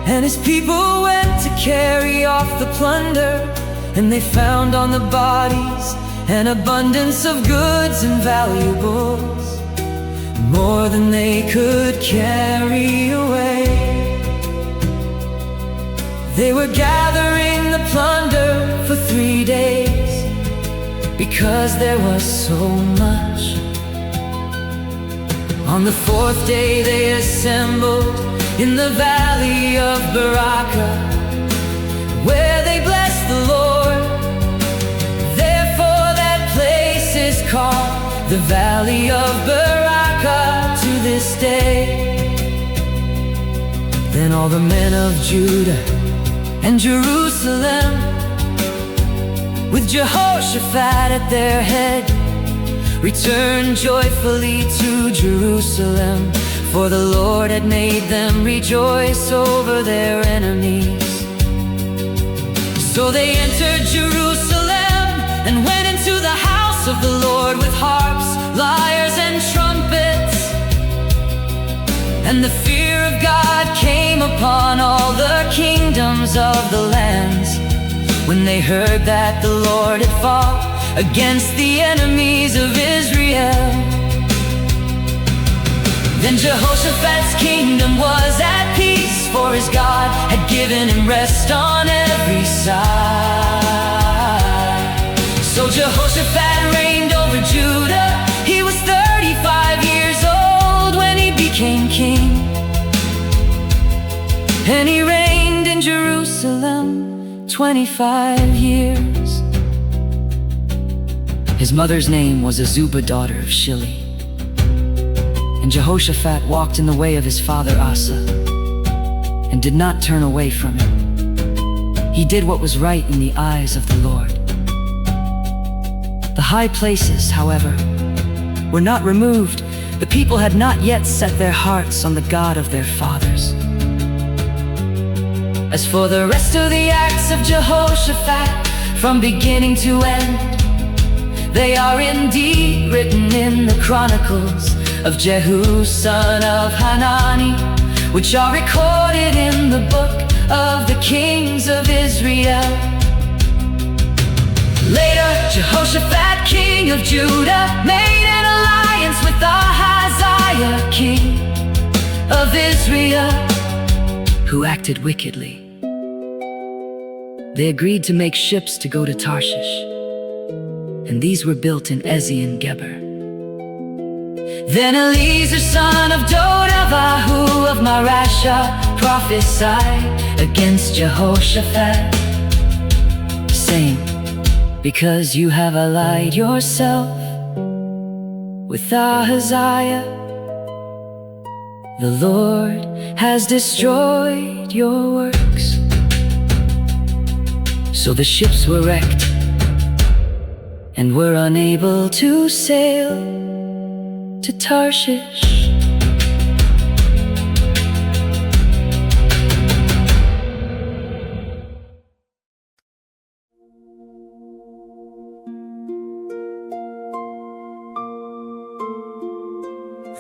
and his people went to carry off the plunder, and they found on the bodies an abundance of goods and valuables, more than they could carry away. They were gathering the plunder for 3 days, because there was so much. On the 4th day they assembled in the valley of Berakah, where they blessed the Lord. Therefore that place is called the Valley of Berakah to this day. Then all the men of Judah and Jerusalem, with Jehoshaphat at their head, returned joyfully to Jerusalem, for the Lord had made them rejoice over their enemies. So they entered Jerusalem and went into the house of the Lord with harps, lyres, and trumpets. And the fear of God came upon all the kingdoms of the lands, when they heard that the Lord had fought against the enemies of Israel. Then Jehoshaphat's kingdom was at peace, for his God had given him rest on every side. So Jehoshaphat reigned over Judah. He was 35 years old when he became king, and he reigned in Jerusalem 25 years. His mother's name was Azubah, daughter of Shili. And Jehoshaphat walked in the way of his father Asa, and did not turn away from him. He did what was right in the eyes of the Lord. The high places, however, were not removed. The people had not yet set their hearts on the God of their fathers. As for the rest of the acts of Jehoshaphat, from beginning to end, they are indeed written in the Chronicles of Jehu, son of Hanani, which are recorded in the book of the kings of Israel. Later, Jehoshaphat, king of Judah, made an alliance with Hezekiah, king of Israel, who acted wickedly. They agreed to make ships to go to Tarshish, and these were built in Ezion-Geber. Then Eliezer, son of Dodabahu of Marashah, prophesied against Jehoshaphat, saying, because you have allied yourself with Ahaziah, the Lord has destroyed your works. So the ships were wrecked and were unable to sail to Tarshish.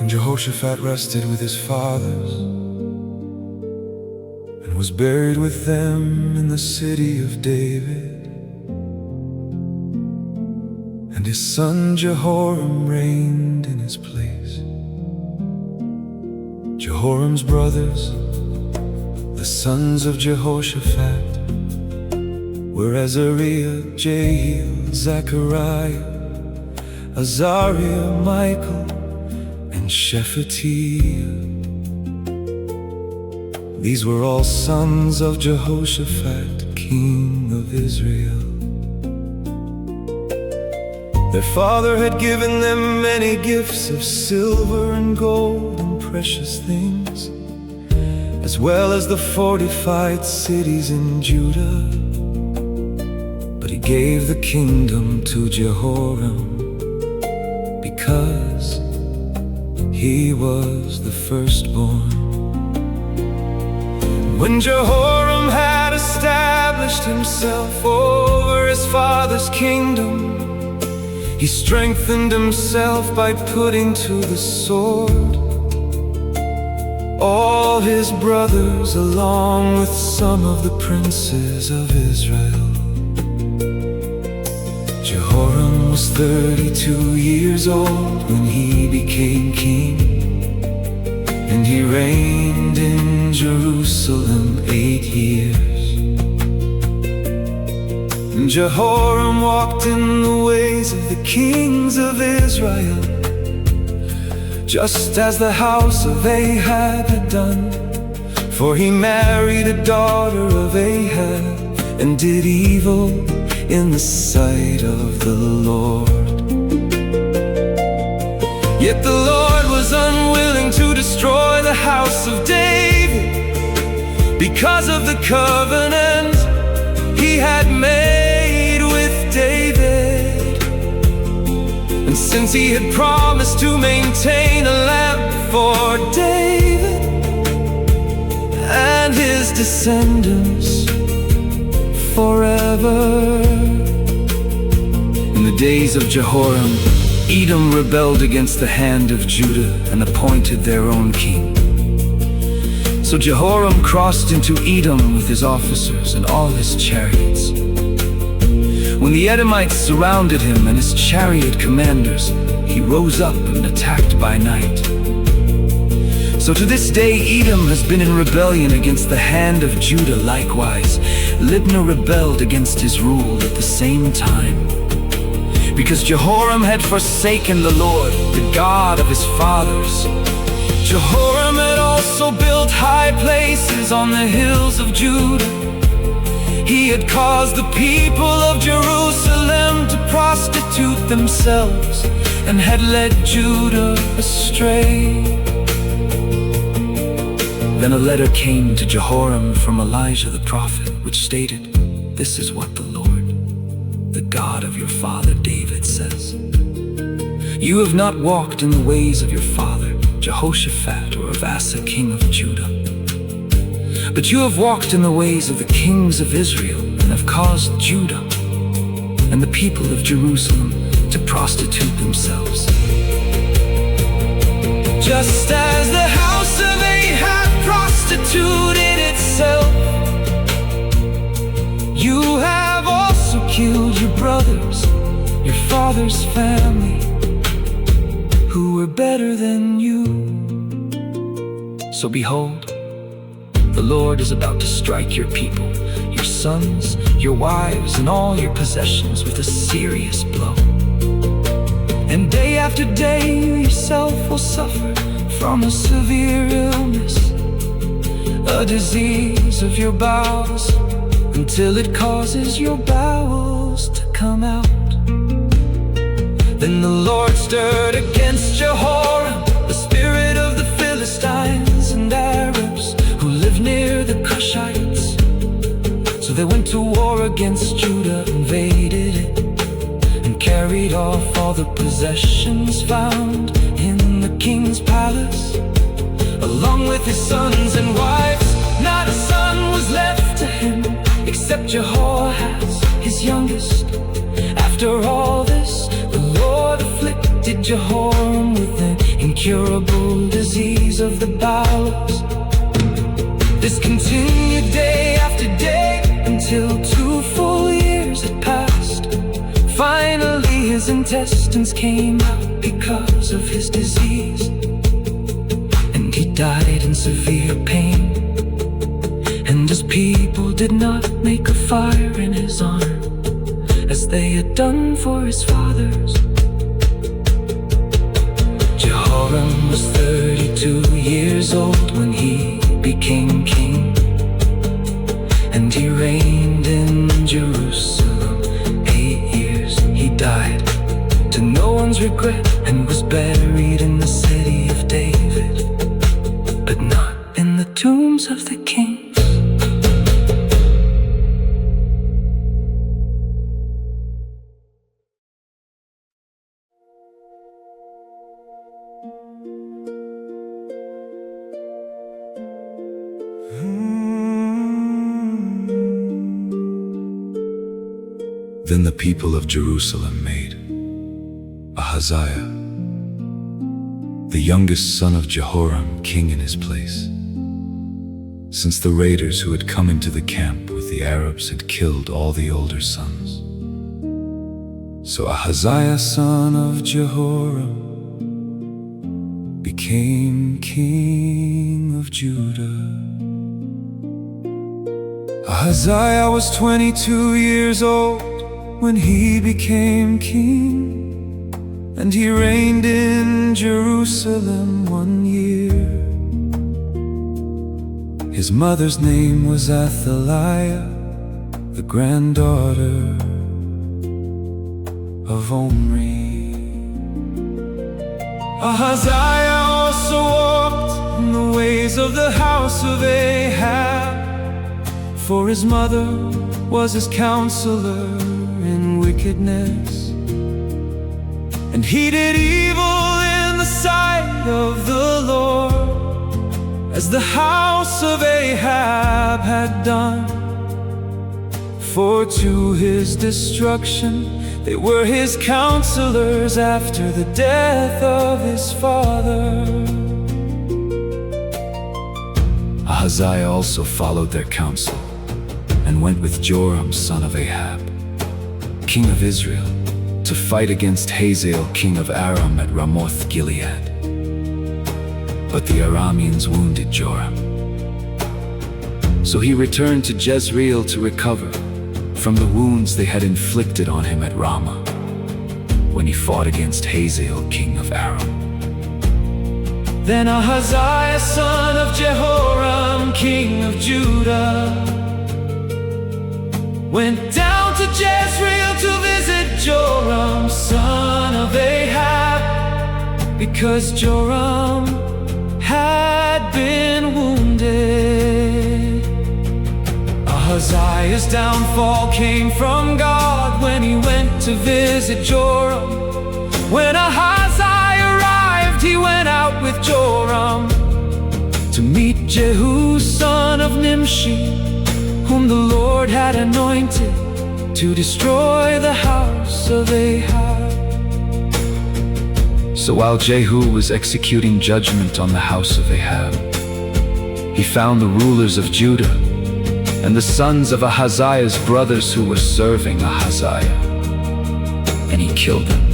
And Jehoshaphat rested with his fathers, and was buried with them in the city of David. And his son Jehoram reigned in his place. Jehoram's brothers, the sons of Jehoshaphat, were Azariah, Jehiel, Zechariah, Azariah, Michael, and Shephatiah. These were all sons of Jehoshaphat, king of Israel. Their father had given them many gifts of silver and gold and precious things, as well as the fortified cities in Judah. But he gave the kingdom to Jehoram, because he was the firstborn. When Jehoram had established himself over his father's kingdom, he strengthened himself by putting to the sword all his brothers, along with some of the princes of Israel. Jehoram was 32 years old when he became king, and he reigned in Jerusalem 8 years. And Jehoram walked in the ways of the kings of Israel, just as the house of Ahab had done. For he married a daughter of Ahab, and did evil in the sight of the Lord. Yet the Lord was unwilling to destroy the house of David, because of the covenant he had made with David. And since he had promised to maintain a lamp for David and his descendants forever. In the days of Jehoram, Edom rebelled against the hand of Judah and appointed their own king. So Jehoram crossed into Edom with his officers and all his chariots. When the Edomites surrounded him and his chariot commanders, he rose up and attacked by night. So to this day Edom has been in rebellion against the hand of Judah. Likewise, Libnah rebelled against his rule at the same time. Because Jehoram had forsaken the Lord, the God of his fathers. Jehoram had also built high places on the hills of Judah. He had caused the people of Jerusalem to prostitute themselves and had led Judah astray. Then a letter came to Jehoram from Elijah the prophet, which stated, "This is what the Lord, the God of your father David, says. You have not walked in the ways of your father Jehoshaphat or of Asa king of Judah, but you have walked in the ways of the kings of Israel and have caused Judah and the people of Jerusalem to prostitute themselves. Just as the house of Ahab prostituted itself, you have also killed your brothers, your father's family, who were better than you. So behold, the Lord is about to strike your people, your sons, your wives, and all your possessions with a serious blow. And day after day you yourself will suffer from a severe illness, a disease of your bowels, until it causes your bowels to come out. Then the Lord stirred against Jehoram the spirit of the Philistines and Arabs who live near the Cushites. So they went to war against Judah, invaded it, and carried off all the possessions found in the king's palace, along with his sons and wives. Not a son was left to him, except Jehoahaz, his youngest. After all this, the Lord afflicted Jehoram with an incurable disease of the bowels. This continued day after day until 2 full years had passed. Finally his intestines came out because of his disease, and he died in severe pain. And his people did not make a fire in his honor, as they had done for his fathers. Jehoram was 32 years old when he became king, and he reigned in Jerusalem 8 years. He died to no one's regret and was buried in the city of David, but not in the tombs of the kings. Then the people of Jerusalem made Ahaziah, the youngest son of Jehoram, king in his place, since the raiders who had come into the camp with the Arabs had killed all the older sons. So Ahaziah, son of Jehoram, became king of Judah. Ahaziah was 22 years old when he became king, and he reigned in Jerusalem 1 year. His mother's name was Athaliah, the granddaughter of Omri. Ahaziah also walked in the ways of the house of Ahab, For his mother was his counselor in wickedness, and he did evil in the sight of the Lord, as the house of Ahab had done. For to his destruction they were his counselors after the death of his father. Ahaziah also followed their counsel, and went with Joram son of Ahab, king of Israel, to fight against Hazael king of Aram at Ramoth Gilead. But the Arameans wounded Joram. So he returned to Jezreel to recover from the wounds they had inflicted on him at Ramah, when he fought against Hazael king of Aram. Then Ahaziah son of Jehoram king of Judah went down to Jezreel to visit Joram son of Ahab, because Joram had been wounded. Ahaziah's downfall came from God when he went to visit Joram. When Ahaziah arrived, he went out with Joram to meet Jehu son of Nimshi, whom the Lord had anointed to destroy the house of Ahab. So while Jehu was executing judgment on the house of Ahab, he found the rulers of Judah and the sons of Ahaziah's brothers who were serving Ahaziah, and he killed them.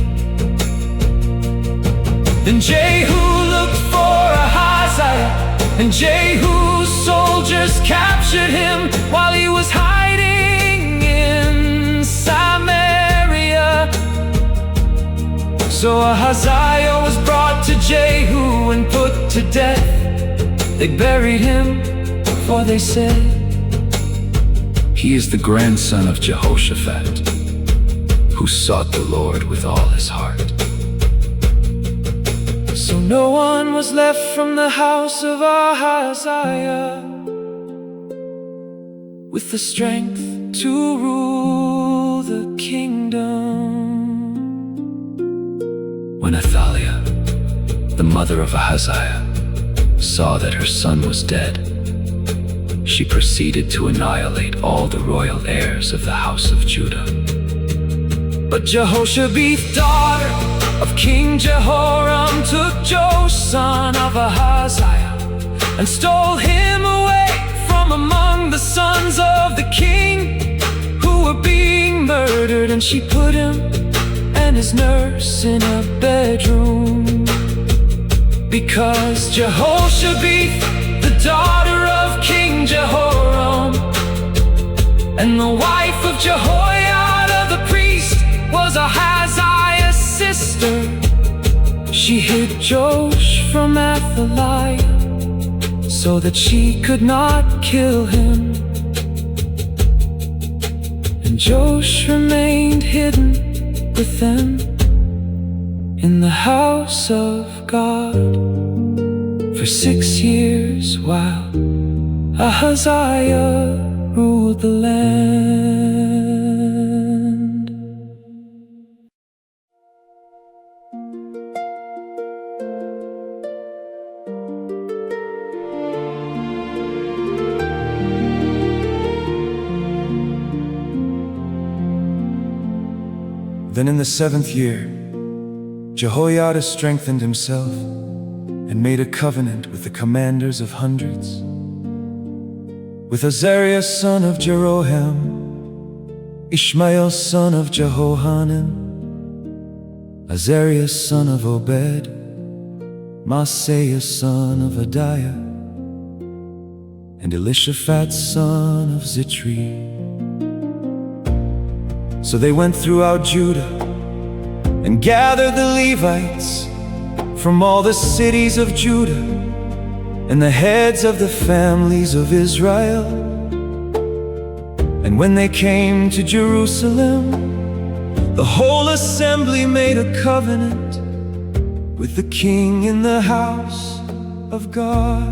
Then Jehu looked for Ahaziah, and Jehu's soldiers captured him while he was hiding in Samaria. So Ahaziah was brought to Jehu and put to death. They buried him, for they said, He is the grandson of Jehoshaphat, who sought the Lord with all his heart. so no one was left from the house of Ahaziah with the strength to rule the kingdom. When Athaliah, the mother of Ahaziah, saw that her son was dead, she proceeded to annihilate all the royal heirs of the house of Judah. But Jehoshabeth, daughter of King Jehoram, took Joash, son of Ahaziah, and stole him away from among the sons of the king who were being murdered, and she put him and his nurse in a bedroom. Because Jehoshabeth, the daughter of King Jehoram, and the wife of Jehoiada the priest, was Ahaziah's sister, she hid Joash from Athaliah so that she could not kill him. And Joash remained hidden with them in the house of God for 6 years, while Ahaziah ruled the land. Then in the 7th year, Jehoiada strengthened himself and made a covenant with the commanders of hundreds, with Azariah son of Jeroham, Ishmael son of Jehohanan, Azariah son of Obed, Maaseiah son of Adiah, and Elishaphat son of Zitri. So they went throughout Judah and gathered the Levites from all the cities of Judah and the heads of the families of Israel. And when they came to Jerusalem, the whole assembly made a covenant with the king in the house of God.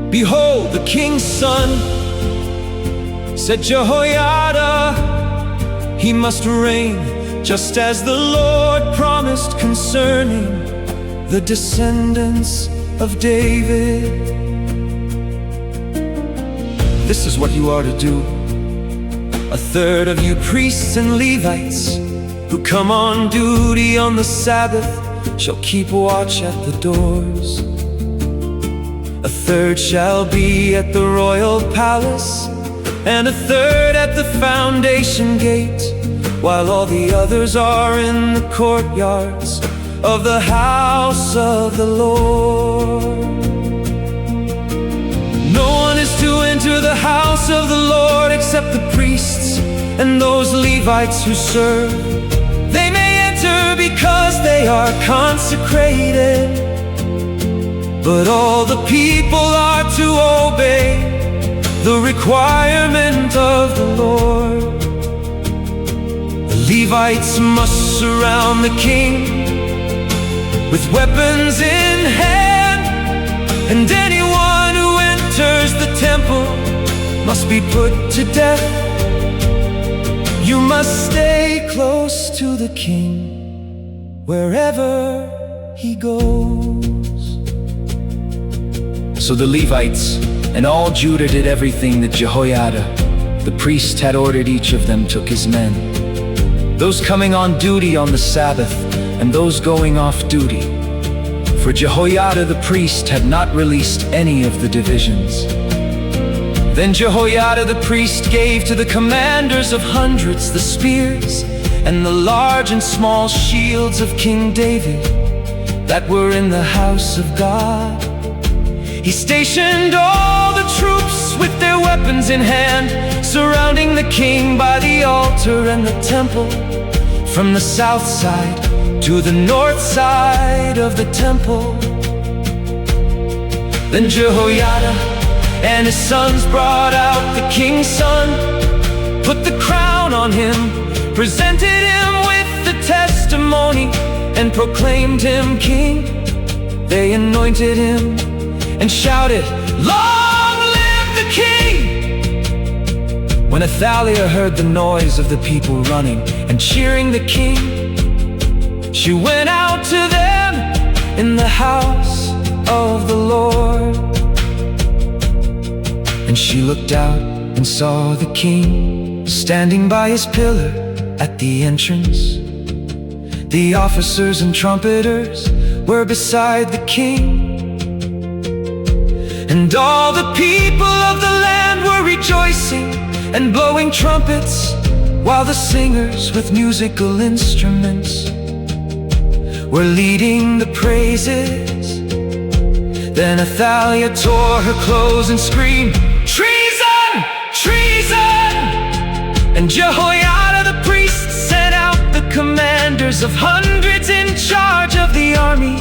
Behold, the king's son said Jehoiada, he must reign just as the Lord promised concerning the descendants of David. This is what you are to do. A third of you priests and Levites who come on duty on the Sabbath shall keep watch at the doors. A third shall be at the royal palace, and a third at the foundation gate, while all the others are in the courtyards of the house of the Lord. No one is to enter the house of the Lord except the priests and those Levites who serve. They may enter because they are consecrated, but all the people are to obey the requirement of the Lord. The Levites must surround the king with weapons in hand, and anyone who enters the temple must be put to death. You must stay close to the king wherever he goes. So the Levites and all Judah did everything that Jehoiada, the priest, had ordered. Each of them took his men, those coming on duty on the Sabbath and those going off duty, for Jehoiada the priest had not released any of the divisions. Then Jehoiada the priest gave to the commanders of hundreds the spears and the large and small shields of King David that were in the house of God. He stationed all the troops with their weapons in hand, surrounding the king by the altar and the temple, from the south side to the north side of the temple. Then Jehoiada and his sons brought out the king's son, put the crown on him, presented him with the testimony, and proclaimed him king. They anointed him and shouted, "Long live the king!" When Athaliah heard the noise of the people running and cheering the king, she went out to them in the house of the Lord. And she looked out and saw the king standing by his pillar at the entrance. The officers and trumpeters were beside the king, and all the people of the land were rejoicing and blowing trumpets, while the singers with musical instruments were leading the praises. Then Athaliah tore her clothes and screamed, "Treason! Treason!" And Jehoiada the priest sent out the commanders of hundreds in charge of the army,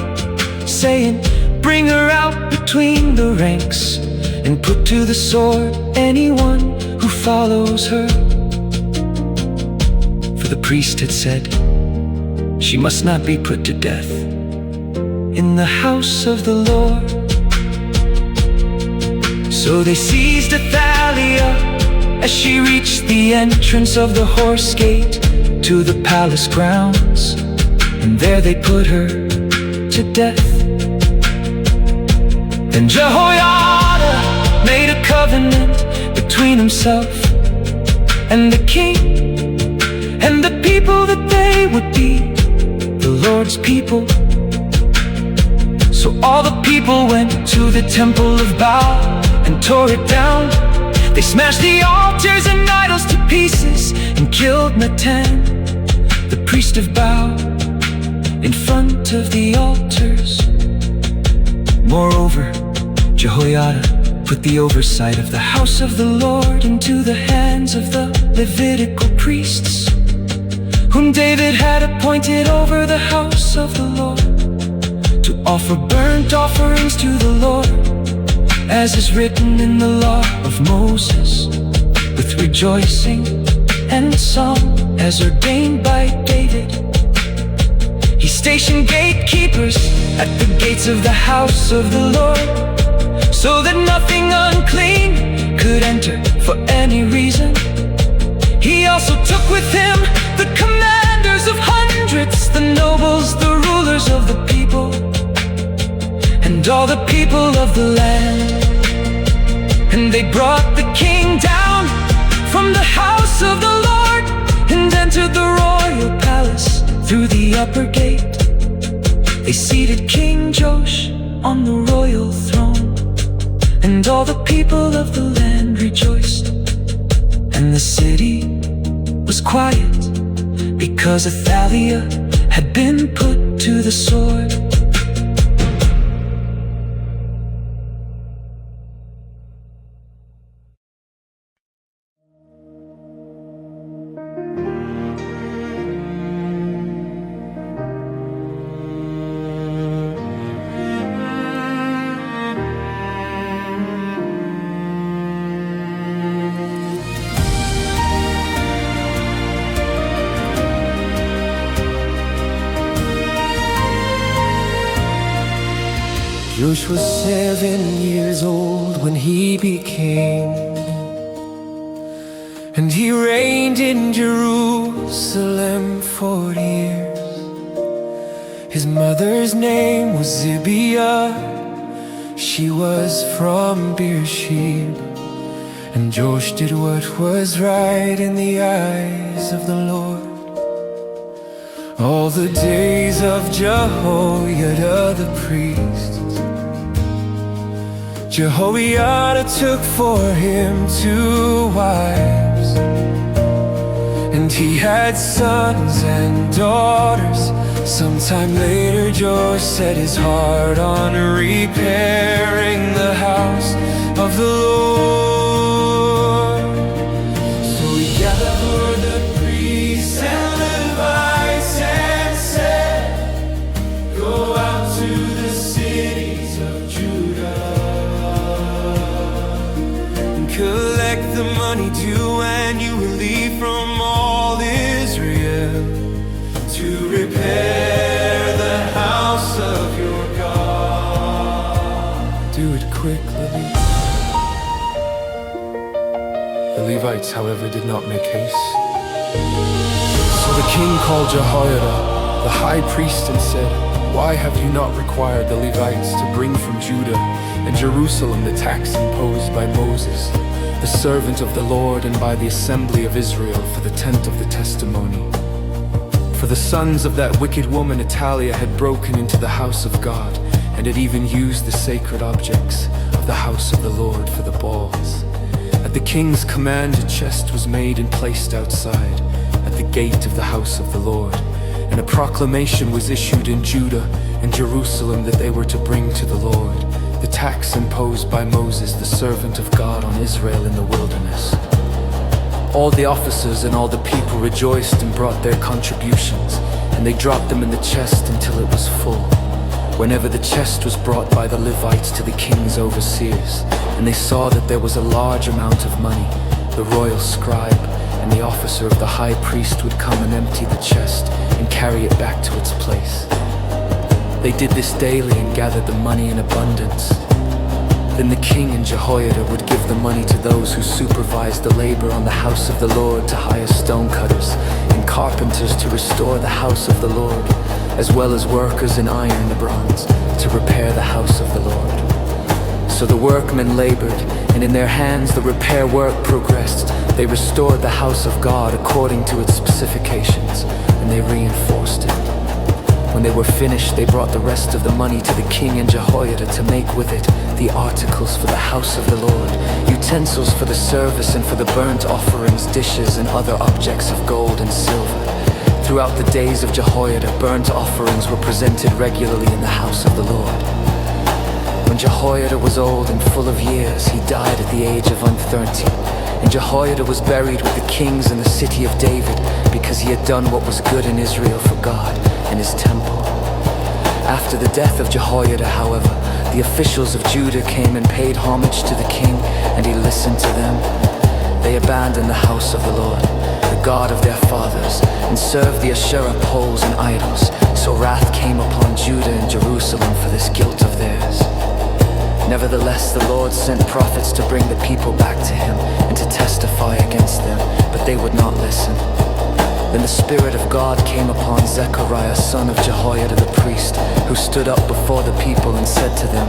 saying, "Bring her out between the ranks and put to the sword anyone who follows her." For the priest had said, "She must not be put to death in the house of the Lord." So they seized Athaliah as she reached the entrance of the horse gate to the palace grounds, and there they put her to death. Then Jehoiada made a covenant between himself and the king and the people, that they would be the Lord's people. So all the people went to the temple of Baal and tore it down. They smashed the altars and idols to pieces and killed Matan, the priest of Baal, in front of the altars. Moreover, Jehoiada put the oversight of the house of the Lord into the hands of the Levitical priests, whom David had appointed over the house of the Lord, to offer burnt offerings to the Lord, as is written in the law of Moses, with rejoicing and song, as ordained by David. He stationed gatekeepers at the gates of the house of the Lord, so that nothing unclean could enter for any reason. with him the commanders of hundreds, the nobles, the rulers of the people, and all the people of the land. And they brought the king down from the house of the Lord, and entered the royal palace through the upper gate. They seated King Josh on the royal throne, and all the people of the land rejoiced. And the city was quiet, because Athaliah had been put to the sword. Josh was 7 years old when he became, and he reigned in Jerusalem 40 years. His mother's name was Zibiah, she was from Beersheba. And Josh did what was right in the eyes of the Lord all the days of Jehoiada the priest. Jehoiada took for him 2 wives, and he had sons and daughters. Sometime later Josh set his heart on repairing the house of the Lord. So he gathered the priests and Levites and said, "Go out to the cities of Judah, collect the money due annually from all Israel to repair the house of your God." Do it quickly. The Levites, however, did not make haste. So the king called Jehoiada, the high priest, and said, "Why have you not required the Levites to bring from Judah and Jerusalem the tax imposed by Moses, the servant of the Lord, and by the assembly of Israel for the tent of the testimony? For the sons of that wicked woman Athaliah had broken into the house of God, and had even used the sacred objects of the house of the Lord for the Baals." At the king's command a chest was made and placed outside at the gate of the house of the Lord, and a proclamation was issued in Judah and Jerusalem that they were to bring to the Lord the tax imposed by Moses, the servant of God, on Israel in the wilderness. All the officers and all the people rejoiced and brought their contributions, and they dropped them in the chest until it was full. Whenever the chest was brought by the Levites to the king's overseers, and they saw that there was a large amount of money, the royal scribe and the officer of the high priest would come and empty the chest and carry it back to its place. They did this daily and gathered the money in abundance. Then the king and Jehoiada would give the money to those who supervised the labor on the house of the Lord, to hire stonecutters and carpenters to restore the house of the Lord, as well as workers in iron and bronze to repair the house of the Lord. So the workmen labored, and in their hands the repair work progressed. They restored the house of God according to its specifications, and they reinforced it. When they were finished, they brought the rest of the money to the king and Jehoiada to make with it the articles for the house of the Lord, utensils for the service and for the burnt offerings, dishes and other objects of gold and silver. Throughout the days of Jehoiada, burnt offerings were presented regularly in the house of the Lord. When Jehoiada was old and full of years, he died at the age of 130. And Jehoiada was buried with the kings in the city of David, because he had done what was good in Israel for God and his temple. After the death of Jehoiada, however, the officials of Judah came and paid homage to the king, and he listened to them. They abandoned the house of the Lord, the God of their fathers, and served the Asherah poles and idols. So wrath came upon Judah and Jerusalem for this guilt of theirs. Nevertheless, the Lord sent prophets to bring the people back to him and to testify against them, but they would not listen. Then the Spirit of God came upon Zechariah, son of Jehoiada the priest, who stood up before the people and said to them,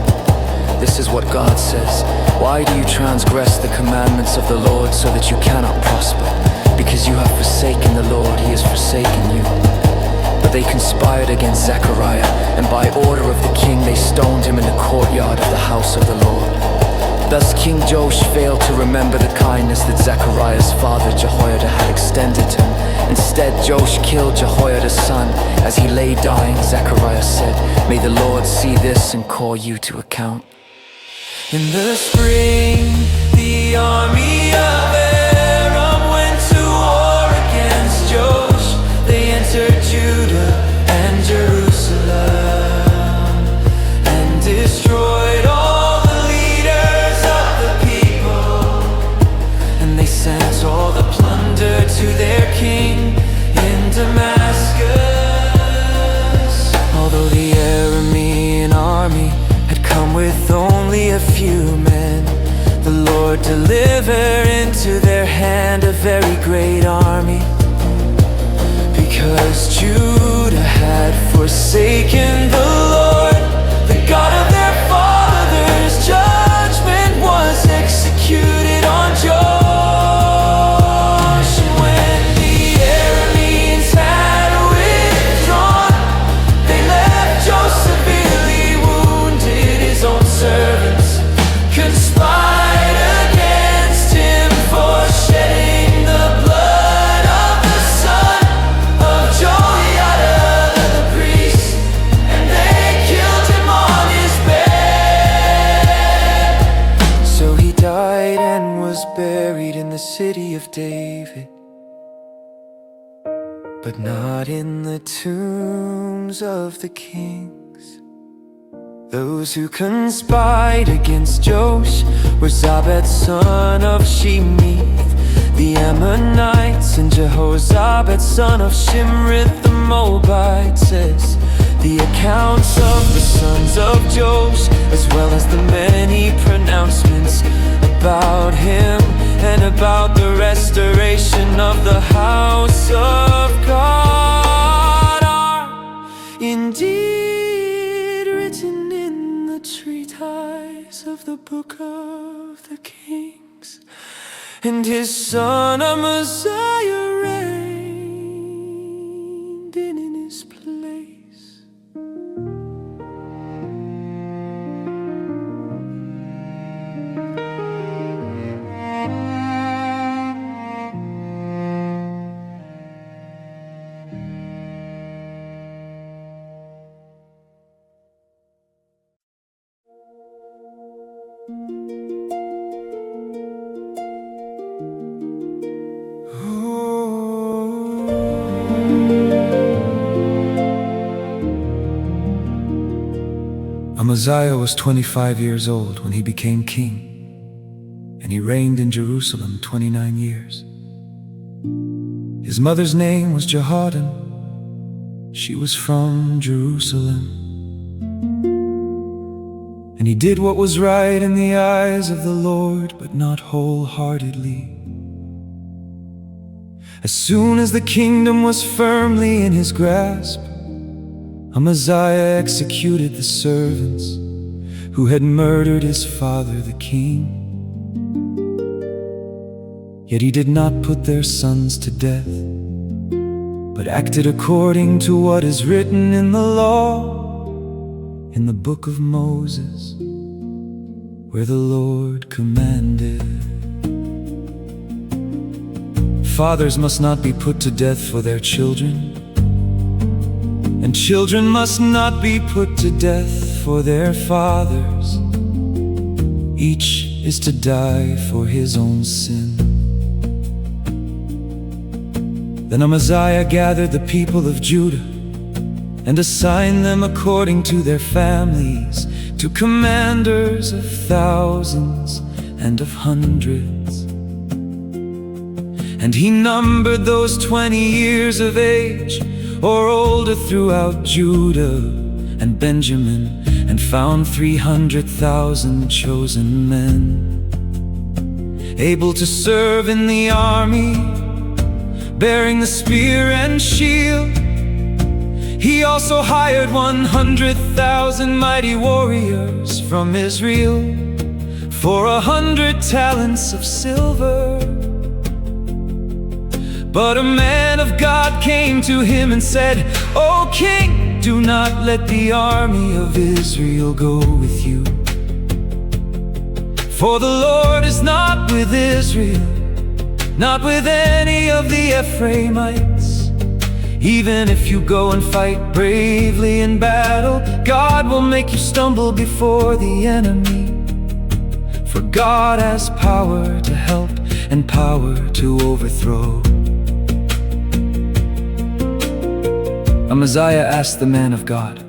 "This is what God says. Why do you transgress the commandments of the Lord so that you cannot prosper? Because you have forsaken the Lord, he has forsaken you." But they conspired against Zechariah, and by order of the king they stoned him in the courtyard of the house of the Lord. Thus King Joash failed to remember the kindness that Zechariah's father Jehoiada had extended to him. Instead, Joash killed Jehoiada's son. As he lay dying, Zechariah said, "May the Lord see this and call you to account." In the spring, the army of Aram went to war against Joash. They entered Judah and Jerusalem and destroyed all the leaders of the people. And they sent all the plunder to their king in Damascus. Although the Aramean army had come with only a few men, the Lord delivered into their hand a very great army. Because Judah had forsaken the Lord, the God of their fathers, judgment was executed on Joash. And when the Arameans had withdrawn, they left Joash severely wounded. His own servants conspired against him for shedding the blood of the son of Jehoiada the priest, and they killed him on his bed. So he died and was buried in the city of David, but not in the tombs of the kings. Those who conspired against Joash were Zabad son of Shemith, the Ammonites, and Jehozabad son of Shimrith the Moabite. Says the accounts of the sons of Joash, as well as the many pronouncements about him and about the restoration of the house of God, are indeed written in the treatise of the book of the Kings. And his son Amaziah reigned in his place. Amaziah was 25 years old when he became king, and he reigned in Jerusalem 29 years. His mother's name was Jehoadan. She was from Jerusalem. And he did what was right in the eyes of the Lord, but not wholeheartedly. As soon as the kingdom was firmly in his grasp, Amaziah executed the servants who had murdered his father the king. Yet he did not put their sons to death, but acted according to what is written in the law, in the book of Moses, where the Lord commanded. Fathers must not be put to death for their children, and children must not be put to death for their fathers. Each is to die for his own sin. Then Amaziah gathered the people of Judah and assigned them according to their families to commanders of thousands and of hundreds. And he numbered those 20 years of age or older throughout Judah and Benjamin, and found 300,000 chosen men, able to serve in the army bearing the spear and shield. He also hired 100,000 mighty warriors from Israel for 100 talents of silver. But a man of God came to him and said, "O king, do not let the army of Israel go with you. For the Lord is not with Israel, not with any of the Ephraimites. Even if you go and fight bravely in battle, God will make you stumble before the enemy. For God has power to help and power to overthrow." Amaziah asked the man of God,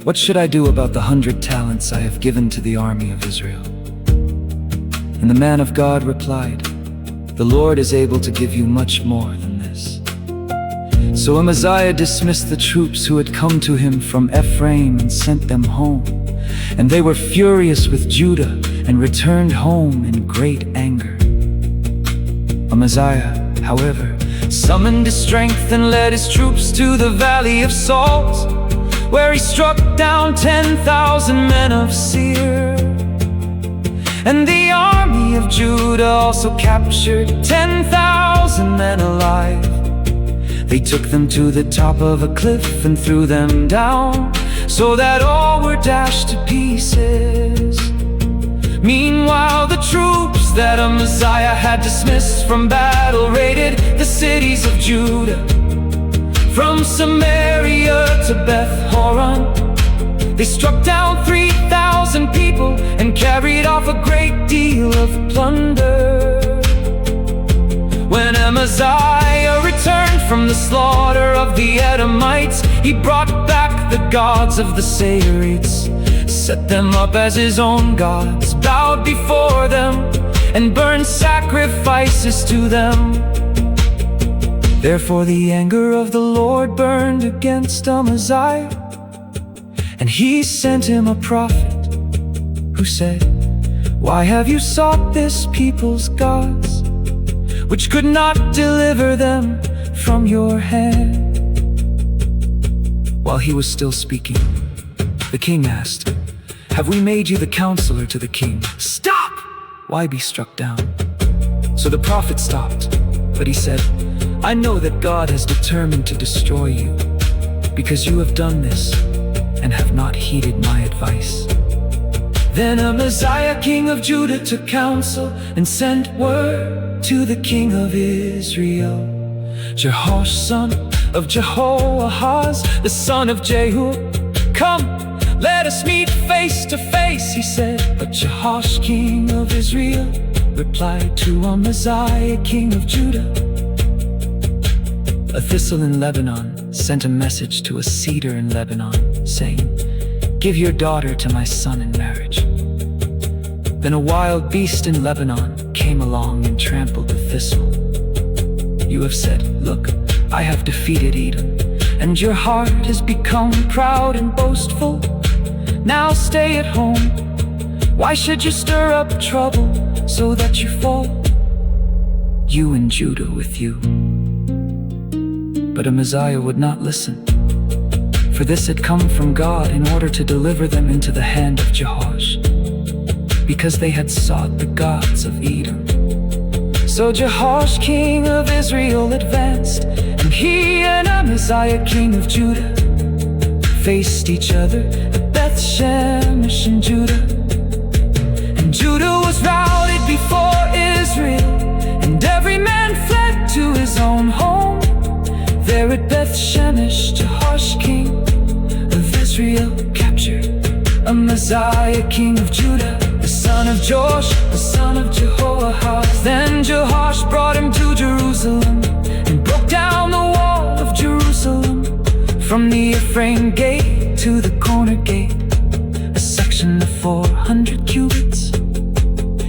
"What should I do about the 100 talents I have given to the army of Israel?" And the man of God replied, "The Lord is able to give you much more than this." So Amaziah dismissed the troops who had come to him from Ephraim and sent them home. And they were furious with Judah and returned home in great anger. Amaziah, however, summoned his strength and led his troops to the valley of Salt, where he struck down 10,000 men of Seir. And the army of Judah also captured 10,000 men alive. They took them to the top of a cliff and threw them down, so that all were dashed to pieces. Meanwhile, the troops that Amaziah had dismissed from battle raided the cities of Judah, from Samaria to Beth-horon. They struck down 3,000 people and carried off a great deal of plunder. When Amaziah returned from the slaughter of the Edomites, he brought back the gods of the Seirites, set them up as his own gods, bowed before them, and burned sacrifices to them. Therefore the anger of the Lord burned against Amaziah, and he sent him a prophet who said, "Why have you sought this people's gods, which could not deliver them from your hand?" While he was still speaking, the king asked, "Have we made you the counselor to the king?" "Stop! Why be struck down?" So the prophet stopped, but he said, "I know that God has determined to destroy you, because you have done this and have not heeded my advice." Then Amaziah, king of Judah, took counsel and sent word to the king of Israel. Jehoash, son of Jehoahaz, the son of Jehu, "Come, let us meet face to face," he said. But Jehoash, king of Israel, replied to Amaziah, king of Judah, "A thistle in Lebanon sent a message to a cedar in Lebanon, saying, 'Give your daughter to my son in marriage.' Then a wild beast in Lebanon came along and trampled the thistle. You have said, 'Look, I have defeated Edom,' and your heart has become proud and boastful. Now stay at home. Why should you stir up trouble so that you fall? You and Judah with you." But Amaziah would not listen, for this had come from God in order to deliver them into the hand of Jehoash, because they had sought the gods of Edom. So Jehoash, king of Israel, advanced, and he and Amaziah, king of Judah, faced each other at Beth-shemesh in Judah. And Judah was routed before Israel, and every man fled to his own home. There at Beth-shemesh, Jehoash, king of Israel, captured Amaziah, king of Judah, the son of Joash, the son of Jehoahaz. Then Jehoash brought him to Jerusalem and broke down the wall of Jerusalem, from the Ephraim gate to the corner gate, a section of 400 cubits.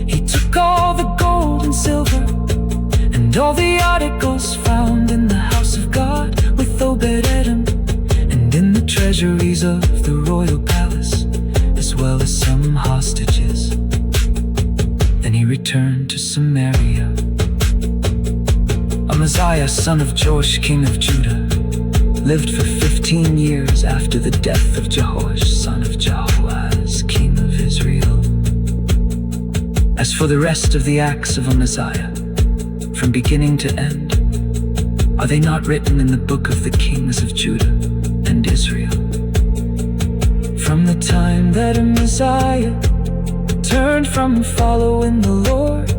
He took all the gold and silver and all the articles found in the house of God with Obed-Edom, and in the treasuries of the royal palace, as well as some hostages. Then he returned to Samaria. Amaziah, son of Joash, king of Judah, lived for 15 years after the death of Jehoash, son of Jehoahaz, king of Israel. As for the rest of the acts of Amaziah, from beginning to end, are they not written in the book of the kings of Judah and Israel? From the time that Amaziah turned from following the Lord,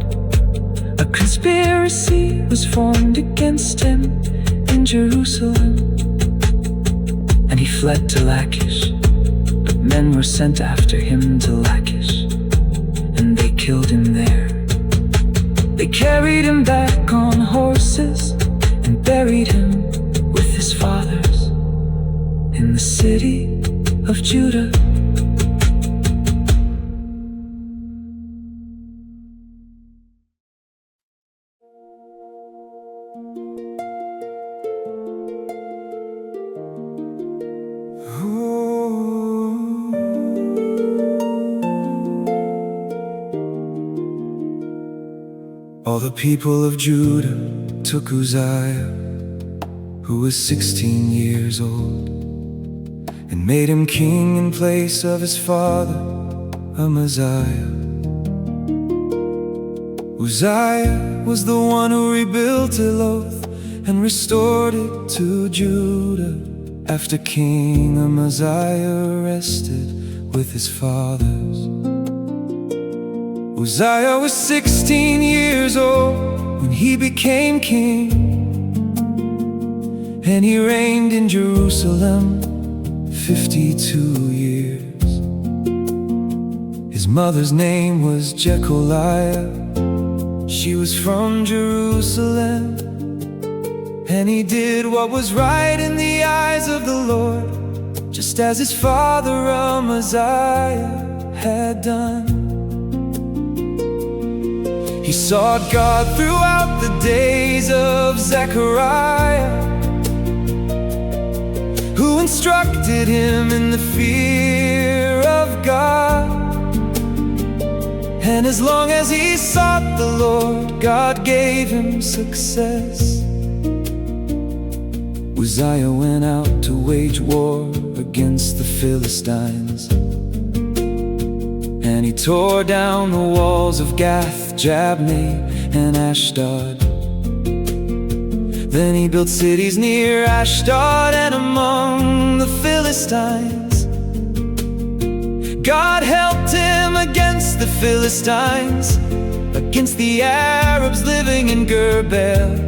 a conspiracy was formed against him in Jerusalem, and he fled to Lachish. But men were sent after him to Lachish, and they killed him there. They carried him back on horses and buried him with his fathers in the city of Judah. All the people of Judah took Uzziah, who was 16 years old, and made him king in place of his father Amaziah. Uzziah was the one who rebuilt Eloth and restored it to Judah after King Amaziah rested with his fathers. Uzziah was 16 years old when he became king, and he reigned in Jerusalem 52 years. His mother's name was Jecholiah. She was from Jerusalem, and he did what was right in the eyes of the Lord, just as his father Amaziah had done. He sought God throughout the days of Zechariah, who instructed him in the fear of God. And as long as he sought the Lord, God gave him success. Uzziah went out to wage war against the Philistines, and he tore down the walls of Gath, Jabneh, and Ashdod. Then he built cities near Ashdod and among the Philistines. God helped him against the Philistines, against the Arabs living in Gerbel,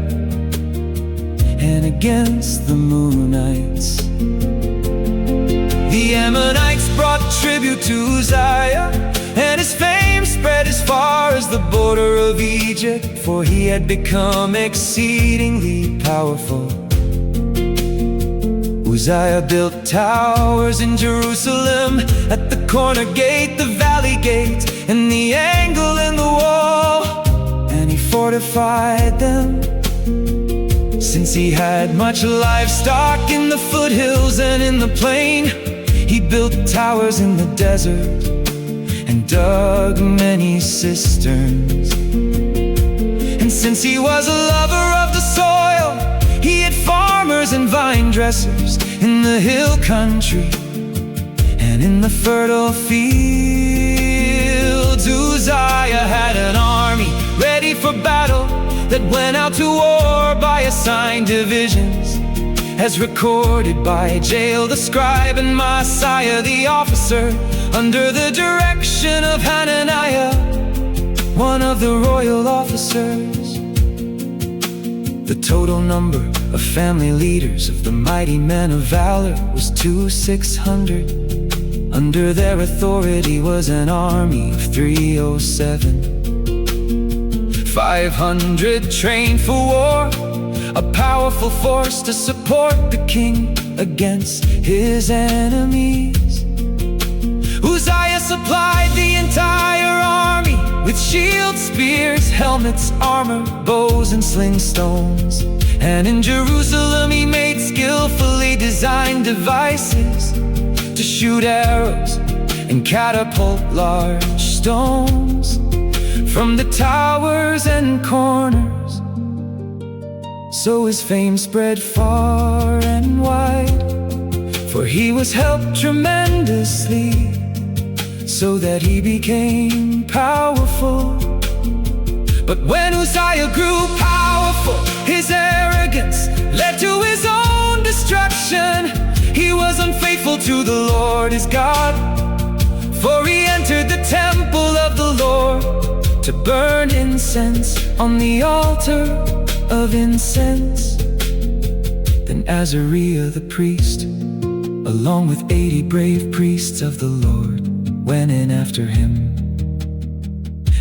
and against the Moonites. The Ammonites brought tribute to Uzziah, and his fame spread as far as the border of Egypt, for he had become exceedingly powerful. Uzziah built towers in Jerusalem, at the corner gate, the valley gate, and the angle in the wall, and he fortified them. Since he had much livestock in the foothills and in the plain, he built towers in the desert and dug many cisterns. And since he was a lover of the soil, he had farmers and vine dressers in the hill country and in the fertile fields. Uzziah had an army ready for battle that went out to war by assigned divisions, as recorded by Jael the scribe and Messiah the officer, under the direction of Hananiah, one of the royal officers. The total number of family leaders of the mighty men of valor was 600. Under their authority was an army of 307. 500 trained for war, a powerful force to support the king against his enemies. Uzziah supplied the entire army with shields, spears, helmets, armor, bows, and sling stones. And in Jerusalem he made skillfully designed devices to shoot arrows and catapult large stones from the towers and corners. So his fame spread far and wide, for he was helped tremendously, so that he became powerful. But when Uzziah grew powerful, his arrogance led to his own destruction. He was unfaithful to the Lord his God, for he entered the temple of the Lord to burn incense on the altar of incense. Then Azariah the priest, along with 80 brave priests of the Lord, went in after him.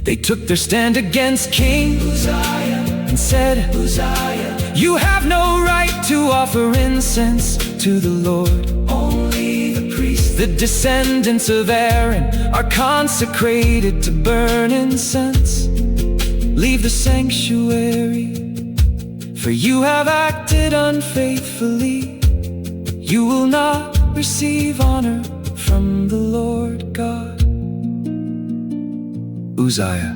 They took their stand against King Uzziah and said, Uzziah, you have no right to offer incense to the Lord. Only the priests, the descendants of Aaron, are consecrated to burn incense. Leave the sanctuary, for you have acted unfaithfully. You will not receive honor from the Lord God. Uzziah,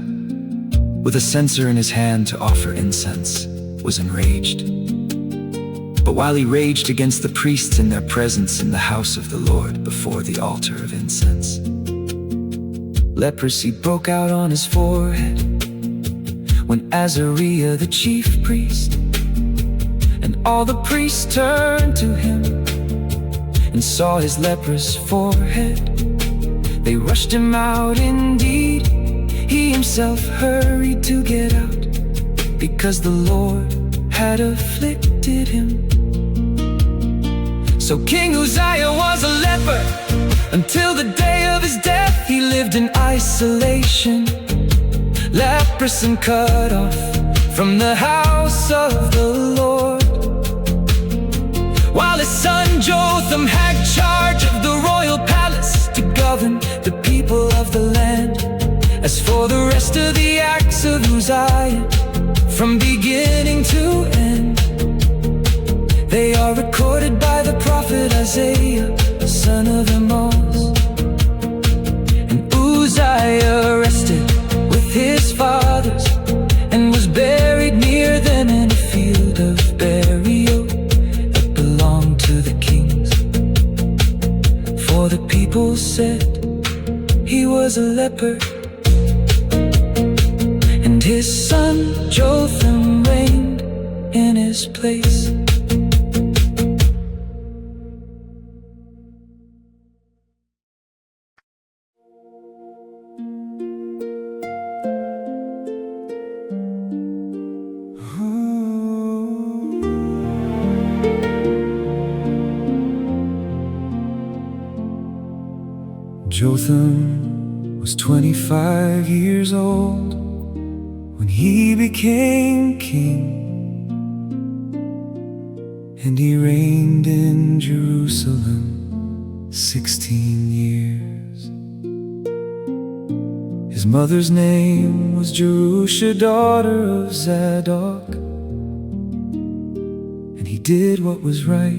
with a censer in his hand to offer incense, was enraged. But while he raged against the priests in their presence in the house of the Lord before the altar of incense, leprosy broke out on his forehead. When Azariah the chief priest and all the priests turned to him and saw his leprous forehead, they rushed him out indeed. He himself hurried to get out, because the Lord had afflicted him. So King Uzziah was a leper until the day of his death. He lived in isolation, leprous and cut off from the house of the Lord. While his son Jotham had charge of the royal palace to govern the people of the land. As for the rest of the acts of Uzziah, from beginning to end, they are recorded by the prophet Isaiah, son of Amoz. And Uzziah rested with his fathers and was buried near them in a field of burial that belonged to the kings. For the people said he was a leper, and his son Jotham reigned in his place. Jotham was 25 years old when he became king, and he reigned in Jerusalem 16 years. His mother's name was Jerusha, daughter of Zadok, and he did what was right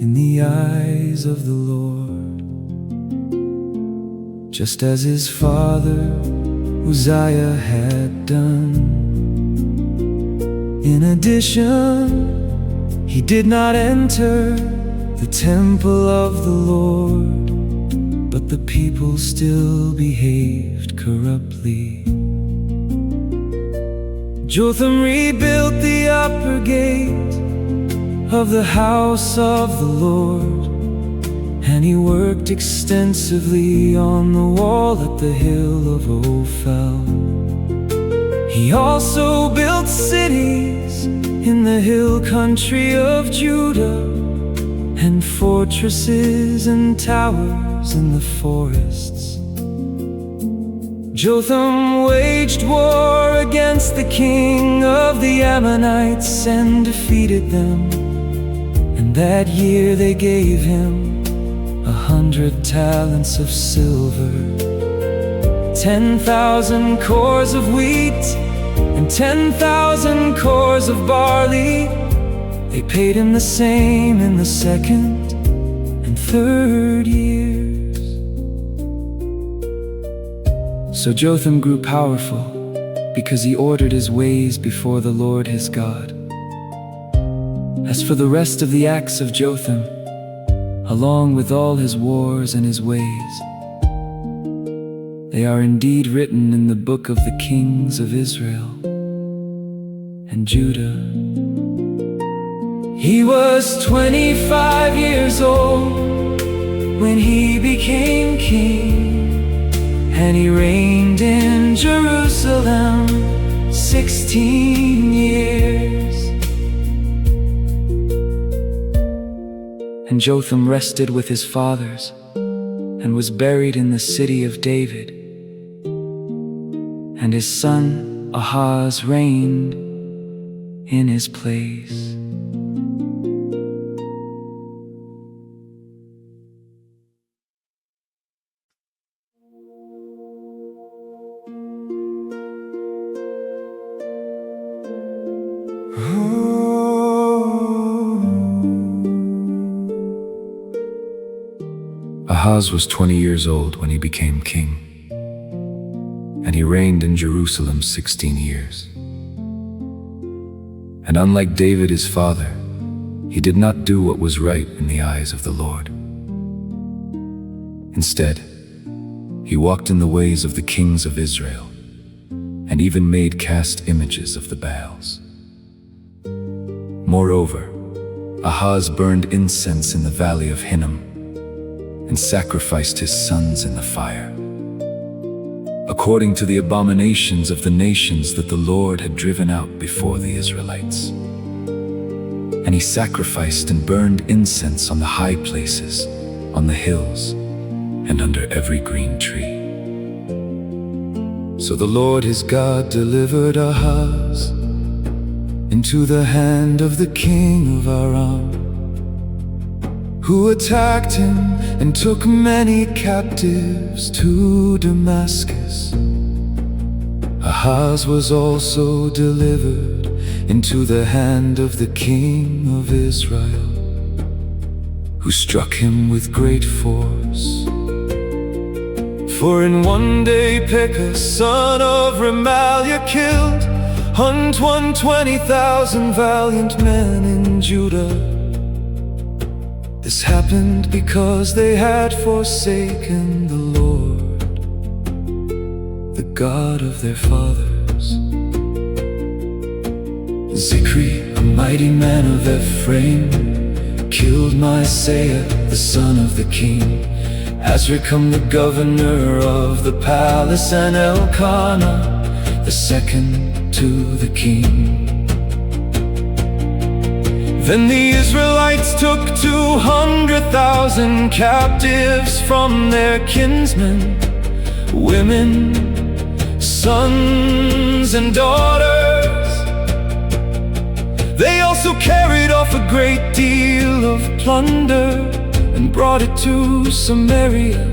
in the eyes of the Lord, just as his father Uzziah had done. In addition, he did not enter the temple of the Lord, but the people still behaved corruptly. Jotham rebuilt the upper gate of the house of the Lord, and he worked extensively on the wall at the hill of Ophel. He also built cities in the hill country of Judah, and fortresses and towers in the forests. Jotham waged war against the king of the Ammonites and defeated them, and that year they gave him 100 talents of silver, 10,000 cores of wheat, and 10,000 cores of barley. They paid him the same in the second and third years. So Jotham grew powerful because he ordered his ways before the Lord his God. As for the rest of the acts of Jotham, along with all his wars and his ways, they are indeed written in the book of the kings of Israel and Judah. He was 25 years old when he became king, and he reigned in Jerusalem 16 years. And Jotham rested with his fathers and was buried in the city of David. And his son Ahaz reigned in his place. Ahaz was 20 years old when he became king, and he reigned in Jerusalem 16 years. And unlike David his father, he did not do what was right in the eyes of the Lord. Instead, he walked in the ways of the kings of Israel, and even made cast images of the Baals. Moreover, Ahaz burned incense in the valley of Hinnom, and sacrificed his sons in the fire, according to the abominations of the nations that the Lord had driven out before the Israelites. And he sacrificed and burned incense on the high places, on the hills, and under every green tree. So the Lord his God delivered Ahaz into the hand of the king of Aram, who attacked him and took many captives to Damascus. Ahaz was also delivered into the hand of the king of Israel, who struck him with great force. For in one day Pekah, son of Remaliah, killed 120,000 valiant men in Judah. This happened because they had forsaken the Lord, the God of their fathers. Zikri, a mighty man of Ephraim, killed Maaseiah, the son of the king, Azrikam, the governor of the palace, and Elkanah, the second to the king. Then the Israelites took 200,000 captives from their kinsmen, women, sons, and daughters. They also carried off a great deal of plunder and brought it to Samaria.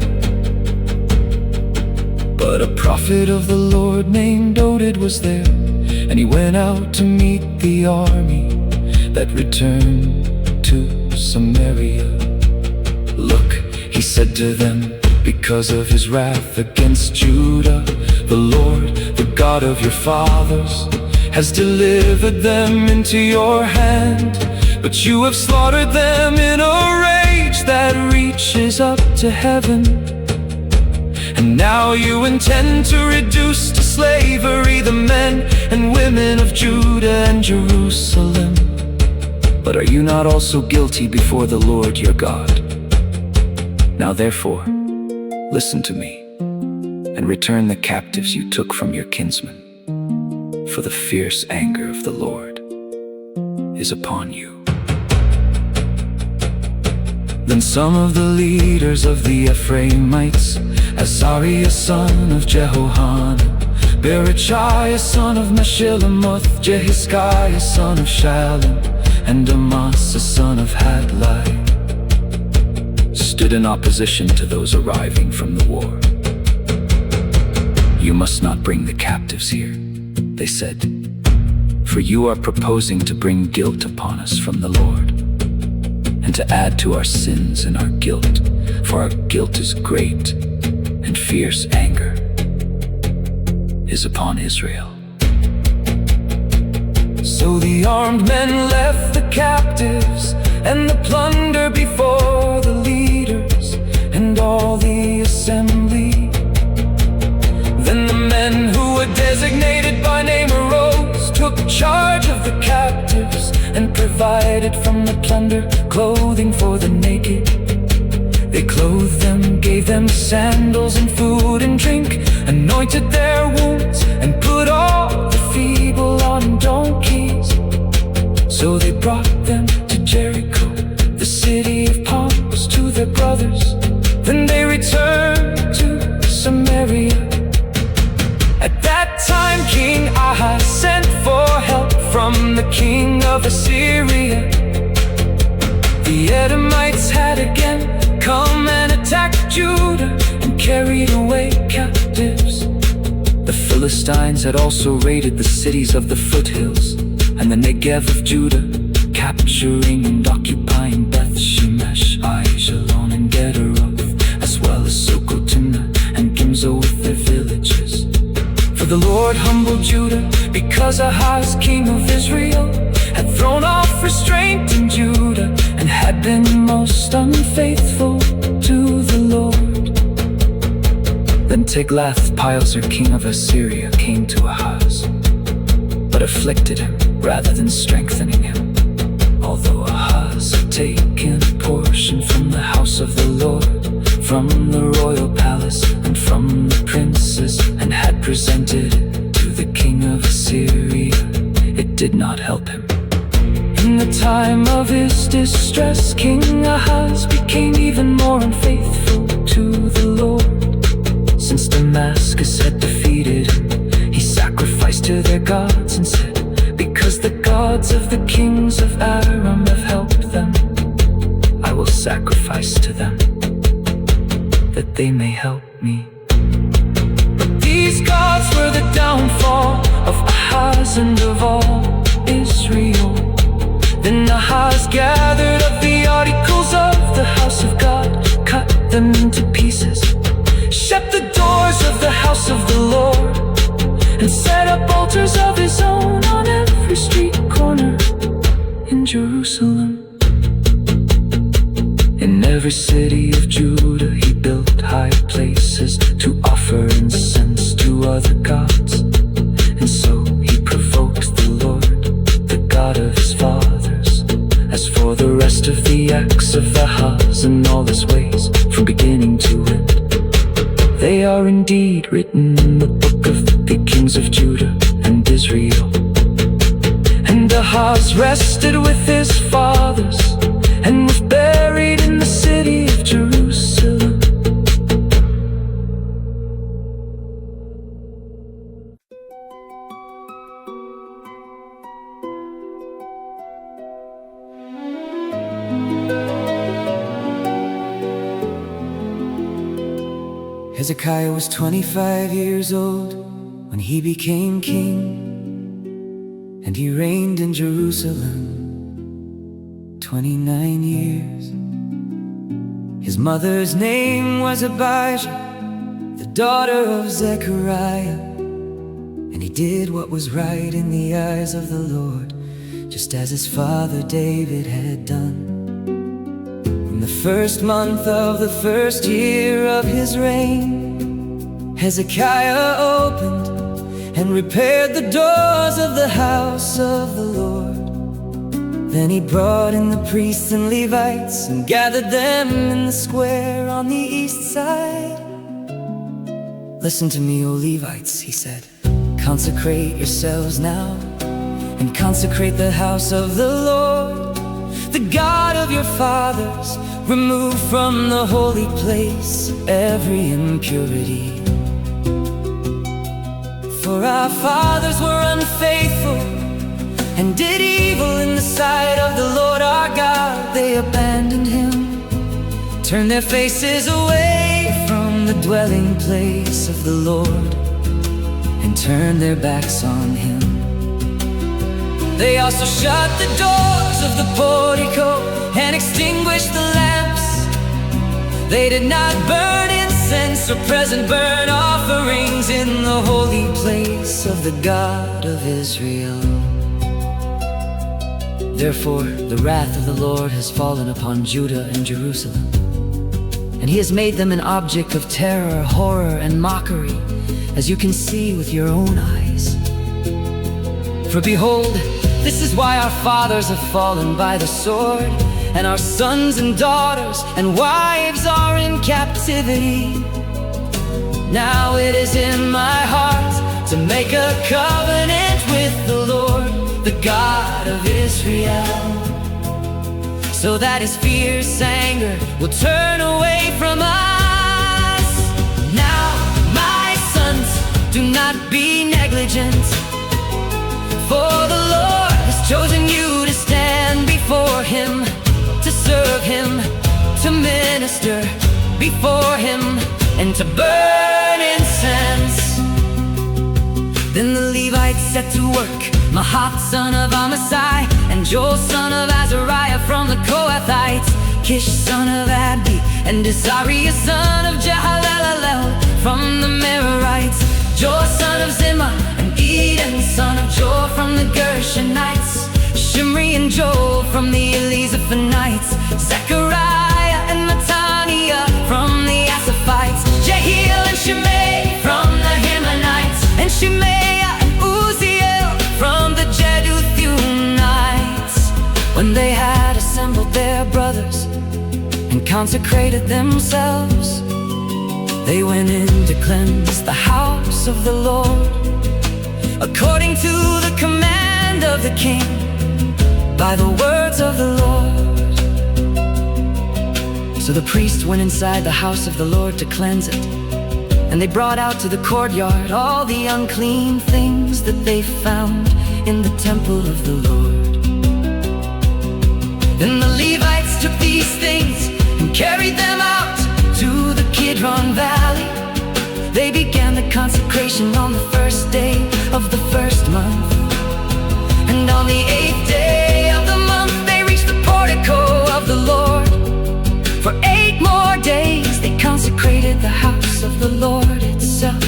But a prophet of the Lord named Oded was there, and he went out to meet the army that returned to Samaria. Look, he said to them, because of his wrath against Judah, the Lord, the God of your fathers, has delivered them into your hand. But you have slaughtered them in a rage that reaches up to heaven. And now you intend to reduce to slavery the men and women of Judah and Jerusalem. But are you not also guilty before the Lord your God? Now therefore, listen to me, and return the captives you took from your kinsmen, for the fierce anger of the Lord is upon you. Then some of the leaders of the Ephraimites, Azariah son of Jehohanan, Berechiah son of Meshillemoth, Hezekiah son of Shallum, and Amasa son of Hadlai, stood in opposition to those arriving from the war. You must not bring the captives here, they said, for you are proposing to bring guilt upon us from the Lord, and to add to our sins and our guilt, for our guilt is great, and fierce anger is upon Israel. So the armed men left the captives and the plunder before the leaders and all the assembly. Then the men who were designated by name arose, took charge of the captives, and provided from the plunder clothing for the naked. They clothed them, gave them sandals and food and drink, anointed their wounds, and put all the feeble on donkeys. So they brought them to Jericho, the city of palms, to their brothers. Then they returned to Samaria. At that time King Ahaz sent for help from the king of Assyria. The Edomites had again come and attacked Judah and carried away captives. The Philistines had also raided the cities of the foothills and the Negev of Judah, capturing and occupying Beth Shemesh, Aijalon and Gederoth, as well as Sokotimna and Gimzo with their villages. For the Lord humbled Judah, because Ahaz, king of Israel, had thrown off restraint in Judah and had been most unfaithful to the Lord. Then Tiglath-Pileser, king of Assyria, came to Ahaz, but afflicted him rather than strengthening him. Although Ahaz had taken a portion from the house of the Lord, from the royal palace and from the princes, and had presented it to the king of Assyria, it did not help him. In the time of his distress, King Ahaz became even more unfaithful to the Lord. Since Damascus had defeated him, he sacrificed to their gods and said, because the gods of the kings of Aram have helped them, I will sacrifice to them, that they may help me. But these gods were the downfall of Ahaz and of all Israel. Then Ahaz gathered up the articles of the house of God, cut them into pieces, shut the doors of the house of the Lord, and set up altars of his own on every street corner in Jerusalem. In every city of Judah he built high places to offer incense to other gods. And so he provoked the Lord, the God of his fathers. As for the rest of the acts of Ahaz and all his ways, from beginning to end, they are indeed written in the book of the kings of Judah and Israel. And Ahaz rested with his fathers and was buried in the city of Jerusalem. Hezekiah was 25 years old when he became king, and he reigned in Jerusalem 29 years. His mother's name was Abijah, the daughter of Zechariah, and he did what was right in the eyes of the Lord, just as his father David had done. In the first month of the first year of his reign, Hezekiah opened and repaired the doors of the house of the Lord. Then he brought in the priests and Levites and gathered them in the square on the east side. Listen to me, O Levites, he said. Consecrate yourselves now and consecrate the house of the Lord, the God of your fathers. Remove from the holy place every impurity. For our fathers were unfaithful and did evil in the sight of the Lord our God. They abandoned him, turned their faces away from the dwelling place of the Lord, and turned their backs on him. They also shut the doors of the portico and extinguished the lamps. They did not burn incense or present burnt offerings in the holy place of the God of Israel. Therefore, the wrath of the Lord has fallen upon Judah and Jerusalem, and he has made them an object of terror, horror, and mockery, as you can see with your own eyes. For behold, this is why our fathers have fallen by the sword, and our sons and daughters and wives are in captivity. Now it is in my heart to make a covenant with the Lord, the God of Israel, so that his fierce anger will turn away from us. Now, my sons, do not be negligent, for the Lord has chosen you to stand before him, to serve him, to minister before him, and to burn incense. Then the Levites set to work, Mahath son of Amasai, and Joel son of Azariah from the Kohathites, Kish son of Abdi, and Desariah son of Jehalelel from the Merarites, Joel son of Zimmah, and Eden son of Joel from the Gershonites, Shimri and Joel from the Elizaphanites, Zechariah and Mattaniah from the Asaphites, Jehiel and Shimei from the Himanites, and Shemaiah and Uzziel from the Jeduthunites. When they had assembled their brothers and consecrated themselves, they went in to cleanse the house of the Lord, according to the command of the king, by the words of the Lord. So the priest went inside the house of the Lord to cleanse it, and they brought out to the courtyard all the unclean things that they found in the temple of the Lord. Then the Levites took these things and carried them out to the Kidron Valley. They began the consecration on the first day of the first month, and on the 8th day of the month they reached the portico of the Lord. For 8 more days they consecrated the house of the Lord itself,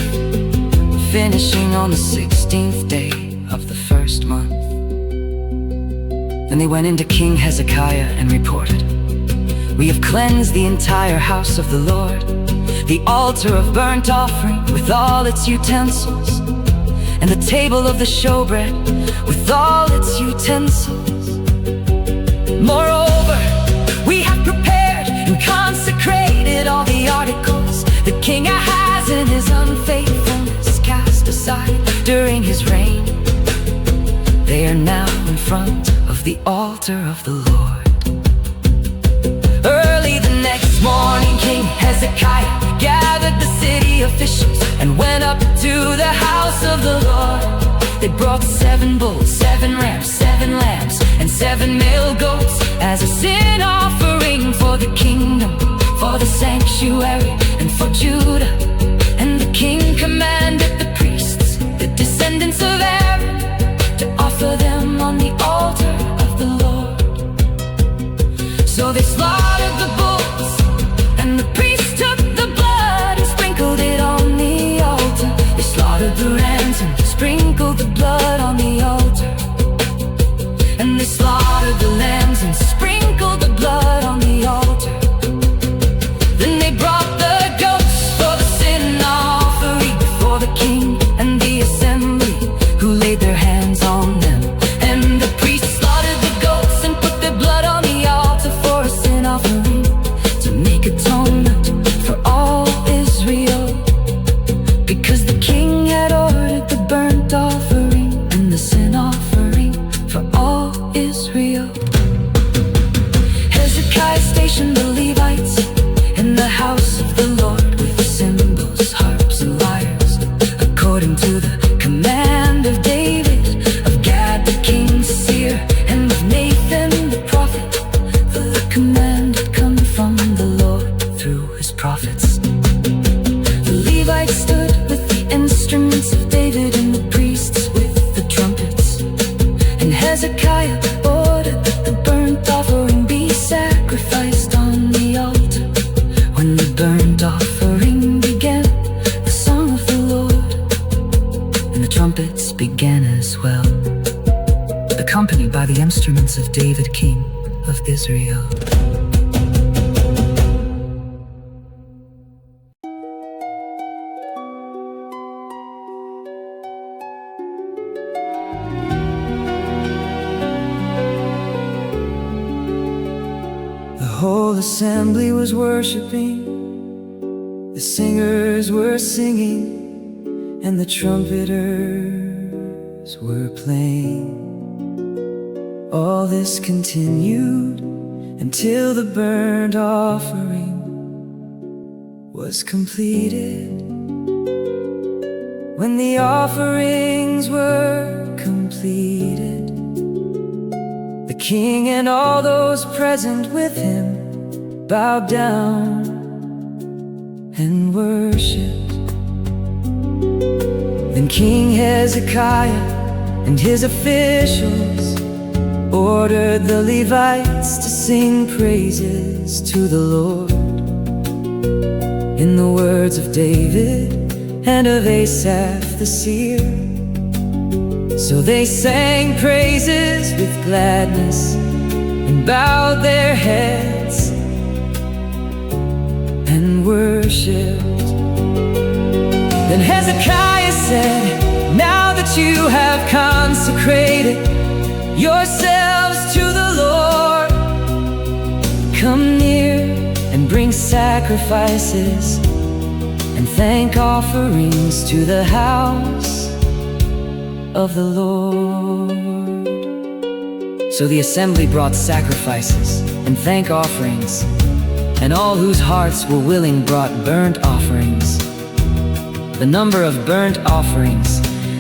finishing on the 16th day of the first month. Then they went into King Hezekiah and reported, "We have cleansed the entire house of the Lord, the altar of burnt offering with all its utensils, and the table of the showbread with all its utensils. Moreover, we have prepared and consecrated all the articles that King Ahaz in his unfaithfulness cast aside during his reign. They are now in front of the altar of the Lord." Early the next morning, King Hezekiah gathered the city officials and went up to the house of the Lord. They brought 7 bulls, 7 rams, 7 lambs, and 7 male goats as a sin offering for the kingdom, for the sanctuary, and for Judah. And the king commanded the priests, the descendants of Aaron, to offer them on the altar of the Lord. So they slaughtered the bulls, and the priests took the blood and sprinkled it on the altar. They slaughtered the rams and sprinkled the blood on the altar. And they slaughtered the lambs and sprinkled the blood on the altar. Then they brought the goats for the sin offering before the king and the assembly, who laid their hands on them. And the priests slaughtered the goats and put their blood on the altar for a sin offering, to make atonement for all Israel, because the king had ordered the burnt offering and the sin offering for all Israel. Hezekiah stationed the Levites in the house of the Lord with cymbals, harps, and lyres, according to the command of David, of Gad the king's seer, and of Nathan the prophet, for the command had come from the Lord through his prophets. The Levites stood with the instruments of David, and the priests with the trumpets. And Hezekiah ordered that the burnt offering be sacrificed on the by the instruments of David, king of Israel. The whole assembly was worshiping, the singers were singing, and the trumpeters were playing. All this continued until the burnt offering was completed. When the offerings were completed, the king and all those present with him bowed down and worshipped. Then King Hezekiah and his officials ordered the Levites to sing praises to the Lord in the words of David and of Asaph the seer. So they sang praises with gladness and bowed their heads and worshipped. Then Hezekiah said, "Now that you have consecrated yourselves to the Lord, come near and bring sacrifices and thank offerings to the house of the Lord." So the assembly brought sacrifices and thank offerings, and all whose hearts were willing brought burnt offerings. The number of burnt offerings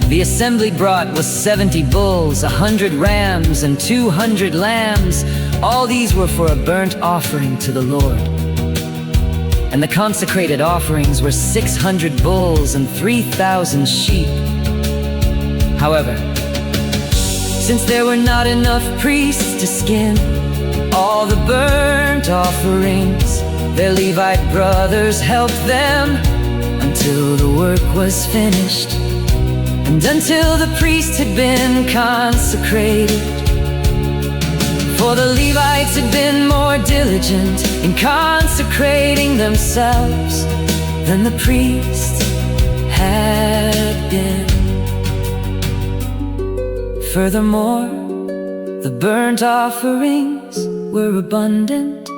the assembly brought was 70 bulls, 100 rams, and 200 lambs. All these were for a burnt offering to the Lord. And the consecrated offerings were 600 bulls and 3,000 sheep. However, since there were not enough priests to skin all the burnt offerings, their Levite brothers helped them until the work was finished, and until the priest had been consecrated. For the Levites had been more diligent in consecrating themselves than the priests had been. Furthermore, the burnt offerings were abundant,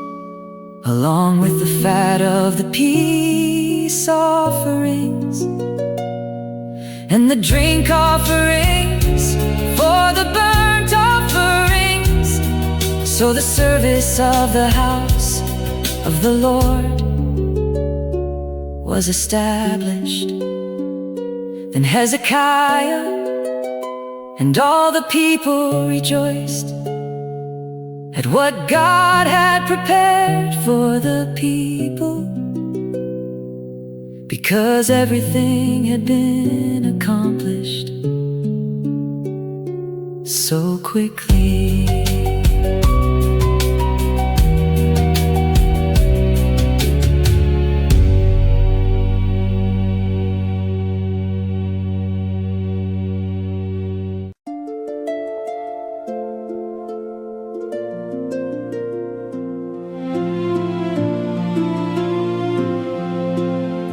along with the fat of the peace offerings and the drink offerings for the burnt offerings. So the service of the house of the Lord was established. Then Hezekiah and all the people rejoiced at what God had prepared for the people, because everything had been accomplished so quickly.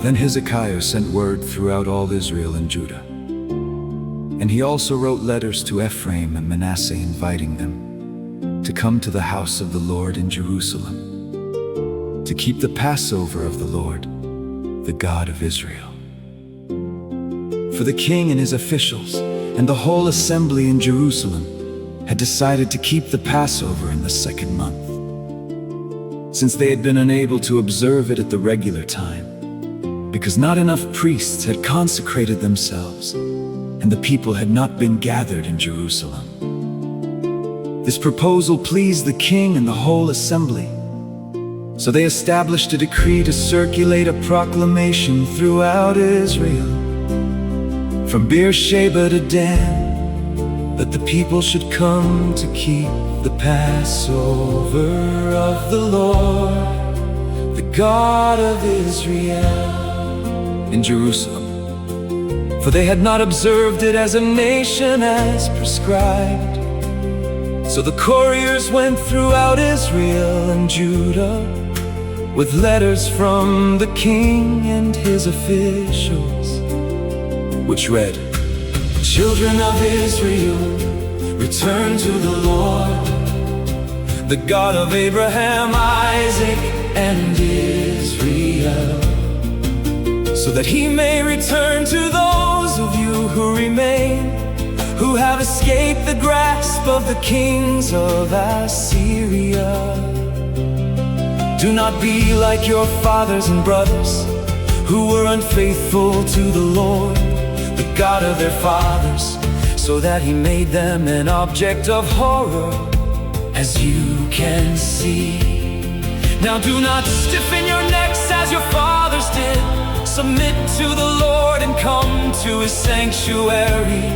Then Hezekiah sent word throughout all Israel and Judah. And he also wrote letters to Ephraim and Manasseh, inviting them to come to the house of the Lord in Jerusalem, to keep the Passover of the Lord, the God of Israel. For the king and his officials and the whole assembly in Jerusalem had decided to keep the Passover in the second month, since they had been unable to observe it at the regular time, because not enough priests had consecrated themselves, and the people had not been gathered in Jerusalem. This proposal pleased the king and the whole assembly, so they established a decree to circulate a proclamation throughout Israel, from Beersheba to Dan, that the people should come to keep the Passover of the Lord, the God of Israel, in Jerusalem. For they had not observed it as a nation as prescribed, So the couriers went throughout Israel and Judah with letters from the king and his officials, which read, "Children of Israel, return to the Lord, the God of Abraham, Isaac, and Israel, so that he may return to those of you who remain, who have escaped the grasp of the kings of Assyria. Do not be like your fathers and brothers, who were unfaithful to the Lord, the God of their fathers, so that he made them an object of horror, as you can see. Now do not stiffen your necks as your fathers did. Submit to the Lord and come to his sanctuary,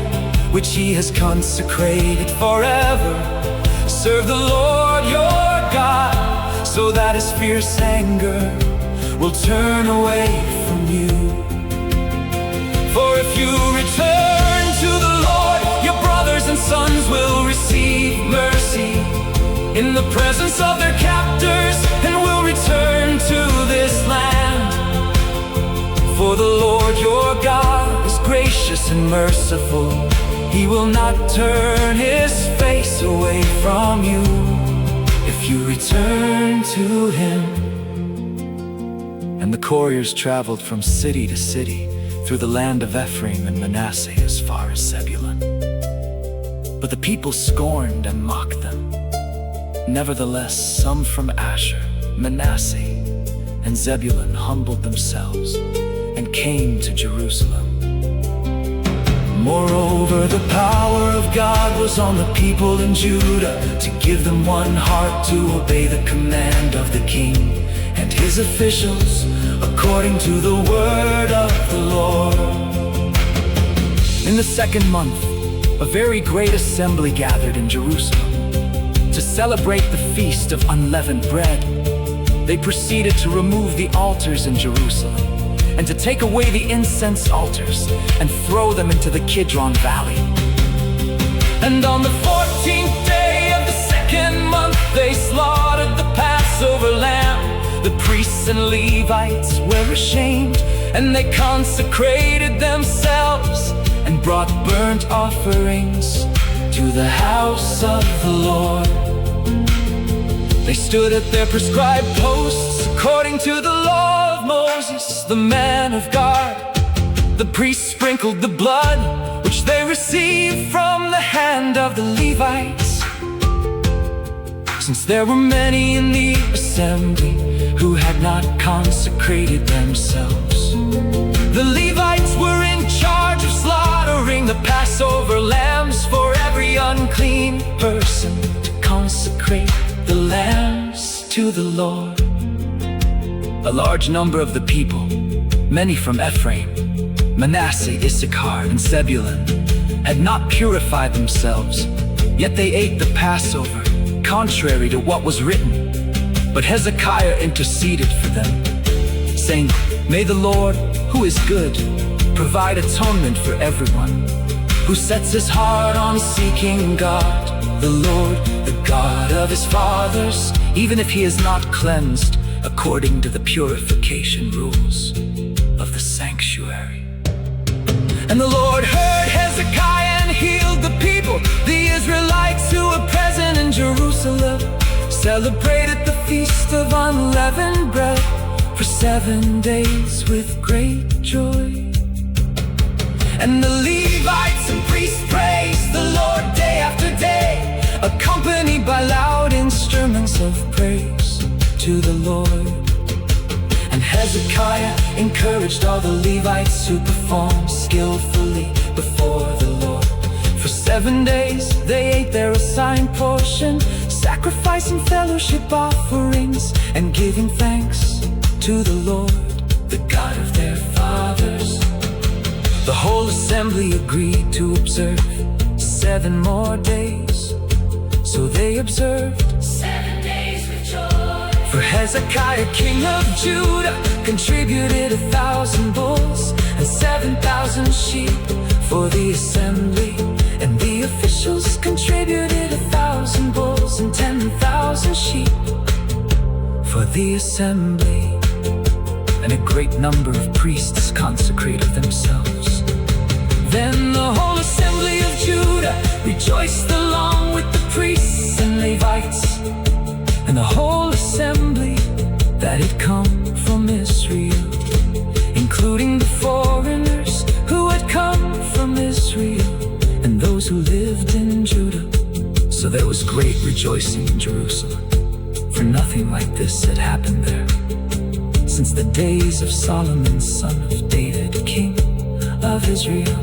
which he has consecrated forever. Serve the Lord your God, so that his fierce anger will turn away from you. For if you return to the Lord, your brothers and sons will receive mercy in the presence of their captors, and will return to this land. For the Lord your God is gracious and merciful. He will not turn his face away from you if you return to him." And the couriers traveled from city to city through the land of Ephraim and Manasseh as far as Zebulun. But the people scorned and mocked them. Nevertheless, some from Asher, Manasseh, and Zebulun humbled themselves and came to Jerusalem. Moreover, the power of God was on the people in Judah to give them one heart to obey the command of the king and his officials, according to the word of the Lord. In the second month, a very great assembly gathered in Jerusalem to celebrate the feast of unleavened bread. They proceeded to remove the altars in Jerusalem and to take away the incense altars and throw them into the Kidron Valley. And on the 14th day of the second month, they slaughtered the Passover lamb. The priests and Levites were ashamed, and they consecrated themselves and brought burnt offerings to the house of the Lord. They stood at their prescribed posts according to the law of Moses, the man of God. The priests sprinkled the blood which they received from the hand of the Levites, since there were many in the assembly who had not consecrated themselves. The Levites were in charge of slaughtering the Passover lambs for every unclean person, to consecrate the lambs to the Lord. A large number of the people, many from Ephraim, Manasseh, Issachar, and Zebulun, had not purified themselves, yet they ate the Passover, contrary to what was written. But Hezekiah interceded for them, saying, "May the Lord, who is good, provide atonement for everyone who sets his heart on seeking God, the Lord, the God of his fathers, even if he is not cleansed according to the purification rules of the sanctuary." And the Lord heard Hezekiah and healed the people. The Israelites who were present in Jerusalem celebrated the feast of unleavened bread for 7 days with great joy. And the Levites and priests praised the Lord day after day, accompanied by loud instruments of praise to the Lord. And Hezekiah encouraged all the Levites who performed skillfully before the Lord. For 7 days they ate their assigned portion, sacrificing fellowship offerings and giving thanks to the Lord, the God of their fathers. The whole assembly agreed to observe 7 more days. So they observed 7 days with joy. For Hezekiah, king of Judah, contributed 1,000 bulls and 7,000 sheep for the assembly And the officials contributed 1,000 bulls and 10,000 sheep for the assembly. And a great number of priests consecrated themselves. Then the whole assembly of Judah rejoiced along with the priests and Levites, and the whole assembly that had come from Israel, including the foreigners who had come from Israel, and those who lived in Judah. So there was great rejoicing in Jerusalem, for nothing like this had happened there since the days of Solomon, son of David, king of Israel.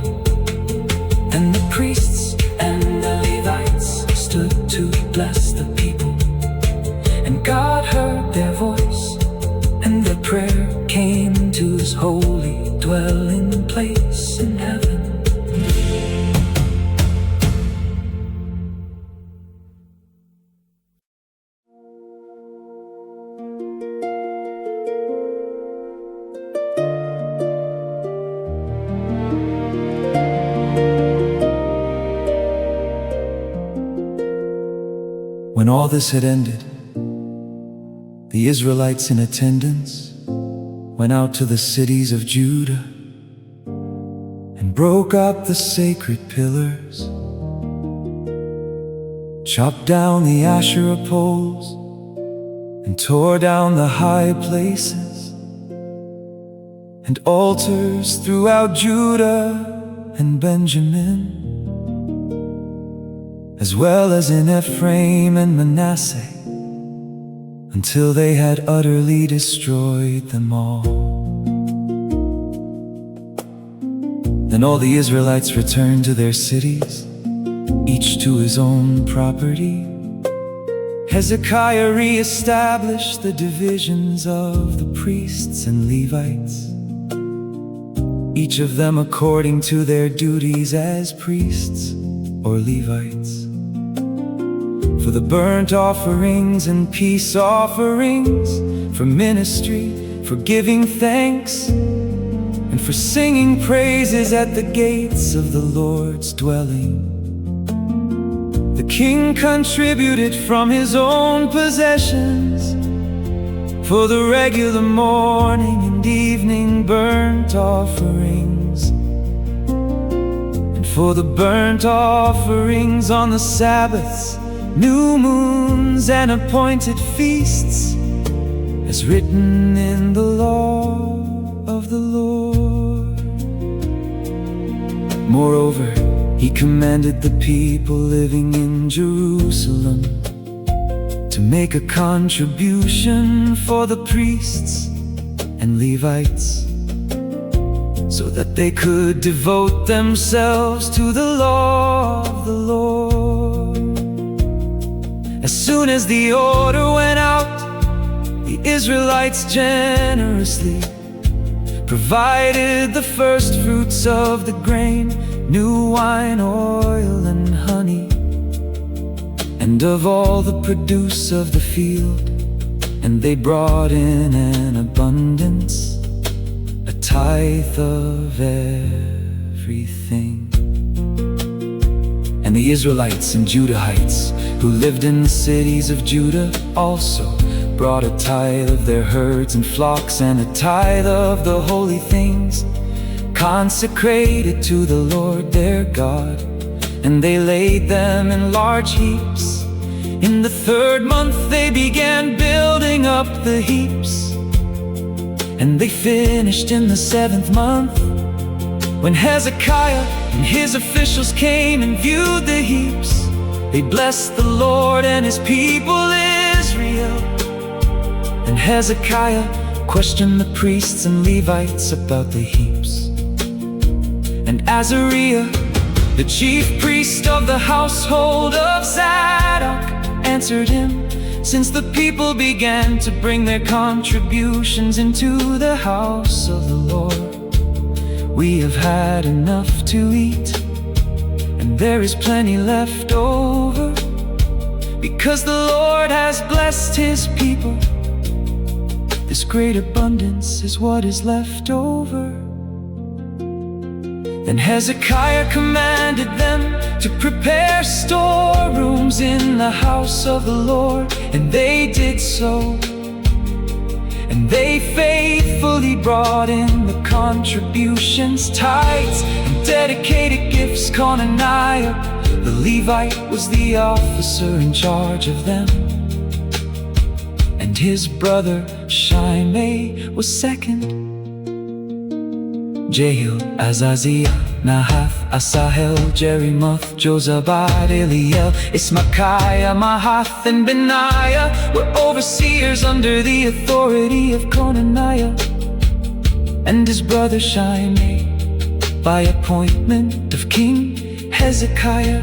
And the priests and the Levites stood to bless the people, and God heard their voice, and their prayer came to his holy dwelling place in heaven. When all this had ended, the Israelites in attendance went out to the cities of Judah and broke up the sacred pillars, chopped down the Asherah poles, and tore down the high places and altars throughout Judah and Benjamin, as well as in Ephraim and Manasseh, until they had utterly destroyed them all. Then all the Israelites returned to their cities, each to his own property. Hezekiah re-established the divisions of the priests and Levites, each of them according to their duties as priests or Levites, for the burnt offerings and peace offerings, for ministry, for giving thanks, and for singing praises at the gates of the Lord's dwelling. The king contributed from his own possessions for the regular morning and evening burnt offerings, and for the burnt offerings on the Sabbaths, new moons, and appointed feasts, as written in the law of the Lord. Moreover, he commanded the people living in Jerusalem to make a contribution for the priests and Levites, so that they could devote themselves to the law of the Lord. As soon as the order went out, the Israelites generously provided the first fruits of the grain, new wine, oil, and honey, and of all the produce of the field. And they brought in an abundance, a tithe of everything. And the Israelites and Judahites who lived in the cities of Judah also brought a tithe of their herds and flocks, and a tithe of the holy things consecrated to the Lord their God. And they laid them in large heaps. In the 3rd month they began building up the heaps, and they finished in the 7th month. When Hezekiah and his officials came and viewed the heaps, they blessed the Lord and his people Israel. And Hezekiah questioned the priests and Levites about the heaps. And Azariah, the chief priest of the household of Zadok, answered him, "Since the people began to bring their contributions into the house of the Lord, we have had enough to eat, and there is plenty left over, because the Lord has blessed his people. This great abundance is what is left over." Then Hezekiah commanded them to prepare storerooms in the house of the Lord, and they did so. And they faithfully brought in the contributions, tithes, and dedicated gifts. Conaniah, the Levite, was the officer in charge of them, and his brother Shimei was second. Jehiel, Azaziah, Nahath, Asahel, Jerimoth, Jozabad, Eliel, Ismachiah, Mahath, and Benaiah were overseers under the authority of Conaniah and his brother Shimei, by appointment of King Hezekiah.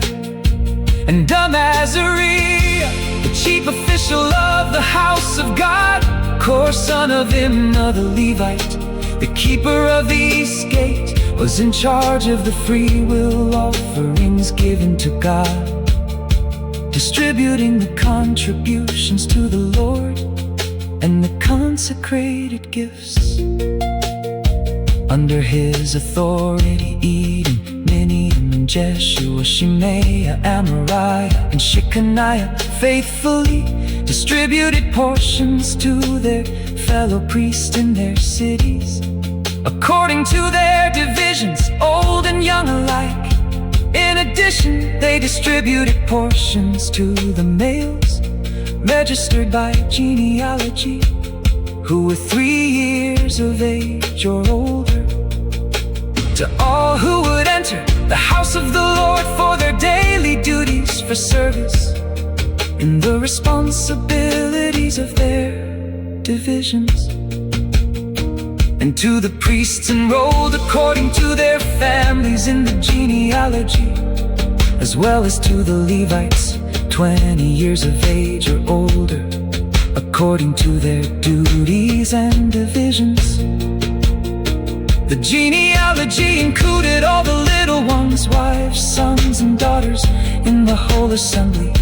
And Amazariah, the chief official of the house of God, Kor, son of Imnah the Levite, the keeper of the east gate, was in charge of the free will offerings given to God, distributing the contributions to the Lord and the consecrated gifts. Under his authority, Eden, Miniam, and Jeshua, Shemaiah, Amariah, and Shechaniah faithfully distributed portions to their fellow priests in their cities, according to their divisions, old and young alike. In addition, they distributed portions to the males registered by genealogy, who were 3 years of age or older, to all who would enter the house of the Lord for their daily duties for service in the responsibilities of their divisions. And to the priests enrolled according to their families in the genealogy, as well as to the Levites 20 years of age or older, according to their duties and divisions. The genealogy included all the little ones, wives, sons, and daughters in the whole assembly,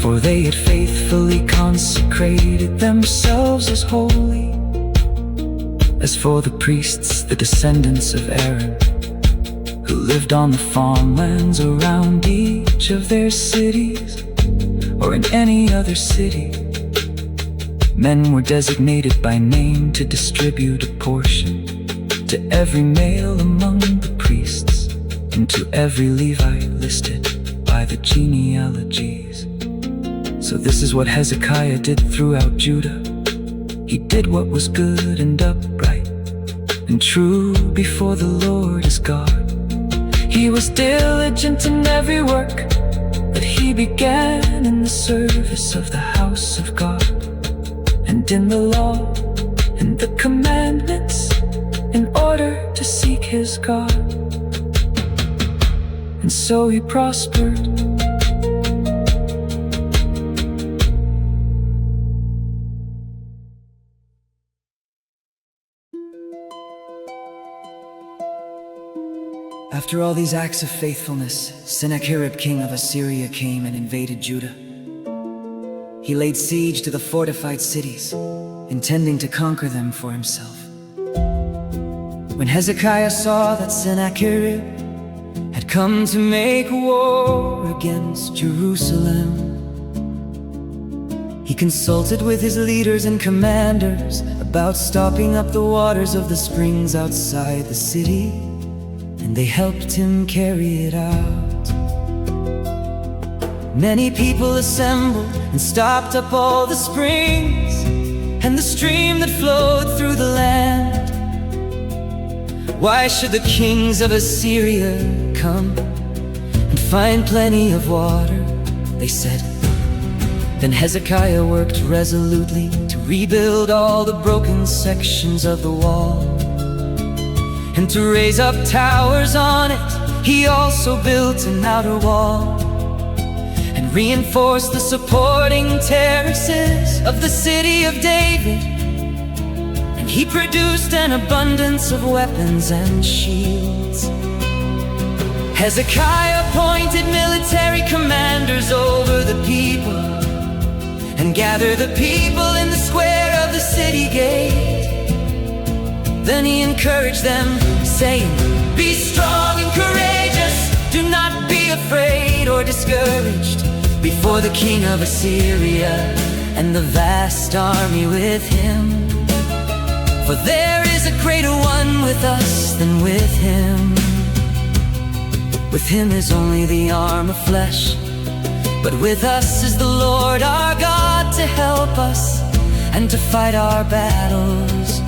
for they had faithfully consecrated themselves as holy. As for the priests, the descendants of Aaron, who lived on the farmlands around each of their cities, or in any other city, men were designated by name to distribute a portion to every male among the priests, and to every Levite listed by the genealogies. So this is what Hezekiah did throughout Judah. He did what was good and upright and true before the Lord his God. He was diligent in every work that he began in the service of the house of God, and in the law and the commandments, in order to seek his God. And so he prospered. After all these acts of faithfulness, Sennacherib, king of Assyria, came and invaded Judah. He laid siege to the fortified cities, intending to conquer them for himself. When Hezekiah saw that Sennacherib had come to make war against Jerusalem, he consulted with his leaders and commanders about stopping up the waters of the springs outside the city, and they helped him carry it out. Many people assembled and stopped up all the springs and the stream that flowed through the land. Why should the kings of Assyria come and find plenty of water? They said. Then Hezekiah worked resolutely to rebuild all the broken sections of the wall, and to raise up towers on it. He also built an outer wall and reinforced the supporting terraces of the city of David. And he produced an abundance of weapons and shields. Hezekiah appointed military commanders over the people, and gathered the people in the square of the city gate. Then he encouraged them, saying, Be strong and courageous, do not be afraid or discouraged before the king of Assyria and the vast army with him. For there is a greater one with us than with him. With him is only the arm of flesh, but with us is the Lord our God to help us and to fight our battles.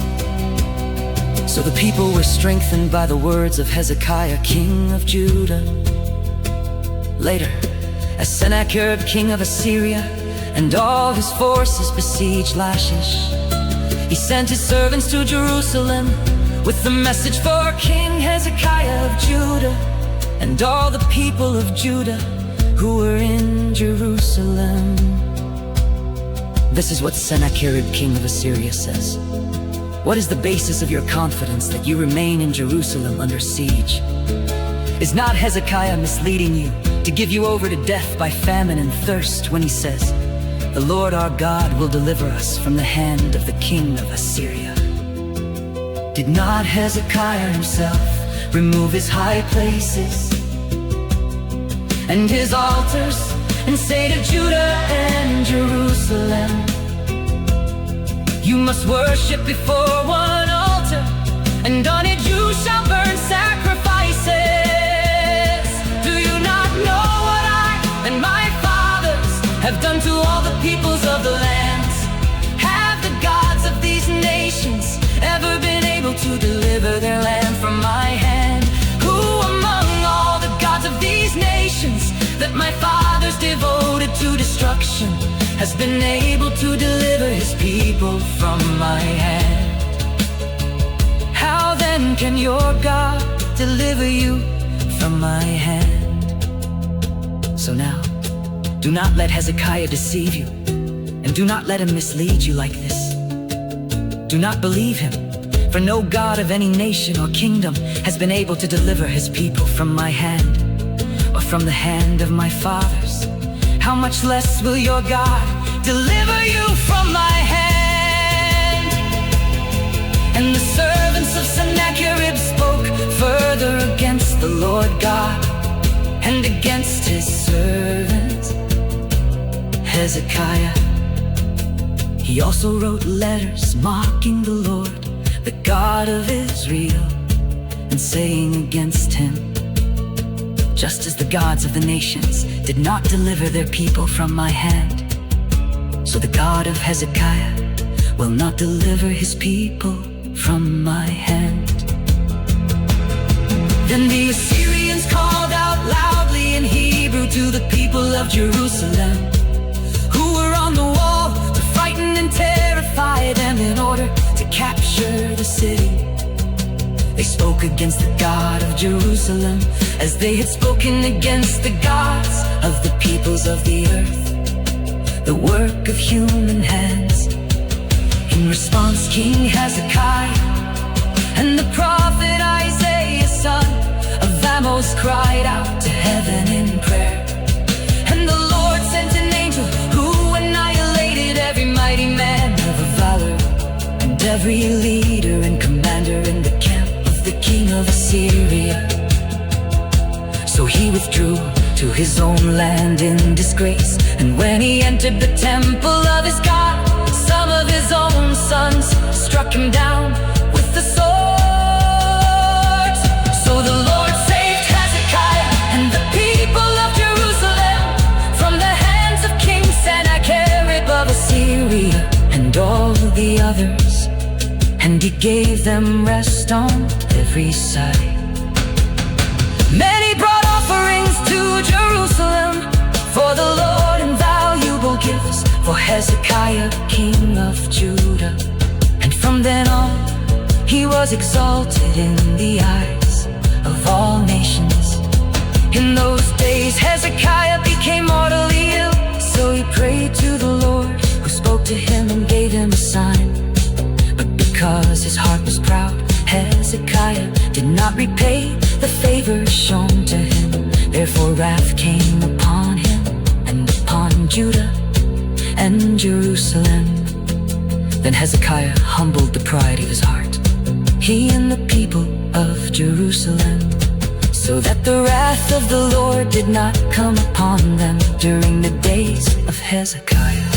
So the people were strengthened by the words of Hezekiah, king of Judah. Later, as Sennacherib, king of Assyria, and all his forces besieged Lachish, he sent his servants to Jerusalem with the message for King Hezekiah of Judah and all the people of Judah who were in Jerusalem. This is what Sennacherib, king of Assyria, says. What is the basis of your confidence that you remain in Jerusalem under siege? Is not Hezekiah misleading you to give you over to death by famine and thirst when he says, the Lord our God will deliver us from the hand of the king of Assyria? Did not Hezekiah himself remove his high places and his altars and say to Judah and Jerusalem, you must worship before one altar, and on it you shall burn sacrifices? Do you not know what I and my fathers have done to all the peoples of the lands? Have the gods of these nations ever been able to deliver their land from my hand? Who among all the gods of these nations that my fathers devoted to destruction has been able to deliver his people from my hand? How then can your God deliver you from my hand? So now, do not let Hezekiah deceive you, and do not let him mislead you like this. Do not believe him, for no God of any nation or kingdom has been able to deliver his people from my hand, or from the hand of my fathers. How much less will your God deliver you from my hand? And the servants of Sennacherib spoke further against the Lord God and against his servant Hezekiah. He also wrote letters mocking the Lord, the God of Israel, and saying against him, just as the gods of the nations did not deliver their people from my hand, so the God of Hezekiah will not deliver his people from my hand. Then the Assyrians called out loudly in Hebrew to the people of Jerusalem, who were on the wall, to frighten and terrify them in order to capture the city. They spoke against the God of Jerusalem as they had spoken against the gods of the peoples of the earth, the work of human hands. In response, King Hezekiah and the prophet Isaiah, son of Amos, cried out to heaven in prayer. And the Lord sent an angel who annihilated every mighty man of valor and every leader and commander in the camp of the king of Assyria. So he withdrew to his own land in disgrace, and when he entered the temple of his God, some of his own sons struck him down with the swords. So the Lord saved Hezekiah and the people of Jerusalem from the hands of King Sennacherib of Assyria and all the others, and he gave them rest on every side. Many brought offerings to Jerusalem for the Lord and valuable gifts for Hezekiah, king of Judah. And from then on, he was exalted in the eyes of all nations. In those days, Hezekiah became mortally ill, so he prayed to the Lord, who spoke to him and gave him a sign. But because his heart was proud, Hezekiah did not repay the favor shown to him. Therefore wrath came upon him and upon Judah and Jerusalem. Then Hezekiah humbled the pride of his heart he and the people of Jerusalem, so that the wrath of the Lord did not come upon them during the days of Hezekiah.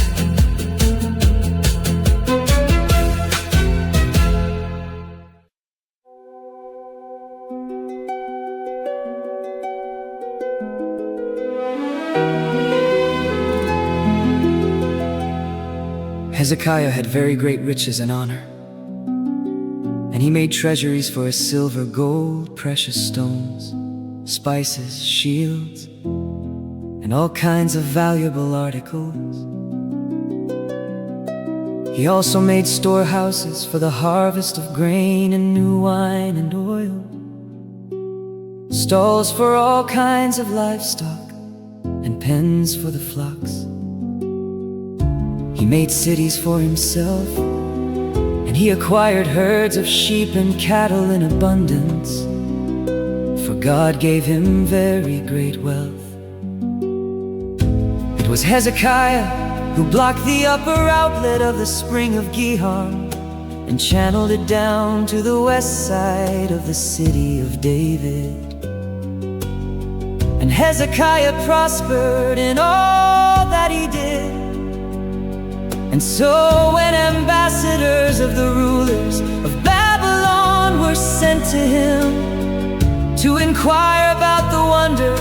Hezekiah had very great riches and honor, and he made treasuries for his silver, gold, precious stones, spices, shields, and all kinds of valuable articles. He also made storehouses for the harvest of grain and new wine and oil, stalls for all kinds of livestock, and pens for the flocks. He made cities for himself, and he acquired herds of sheep and cattle in abundance, for God gave him very great wealth. It was Hezekiah who blocked the upper outlet of the spring of Gihon and channeled it down to the west side of the city of David. And Hezekiah prospered in all that he did. And so when ambassadors of the rulers of Babylon were sent to him to inquire about the wonder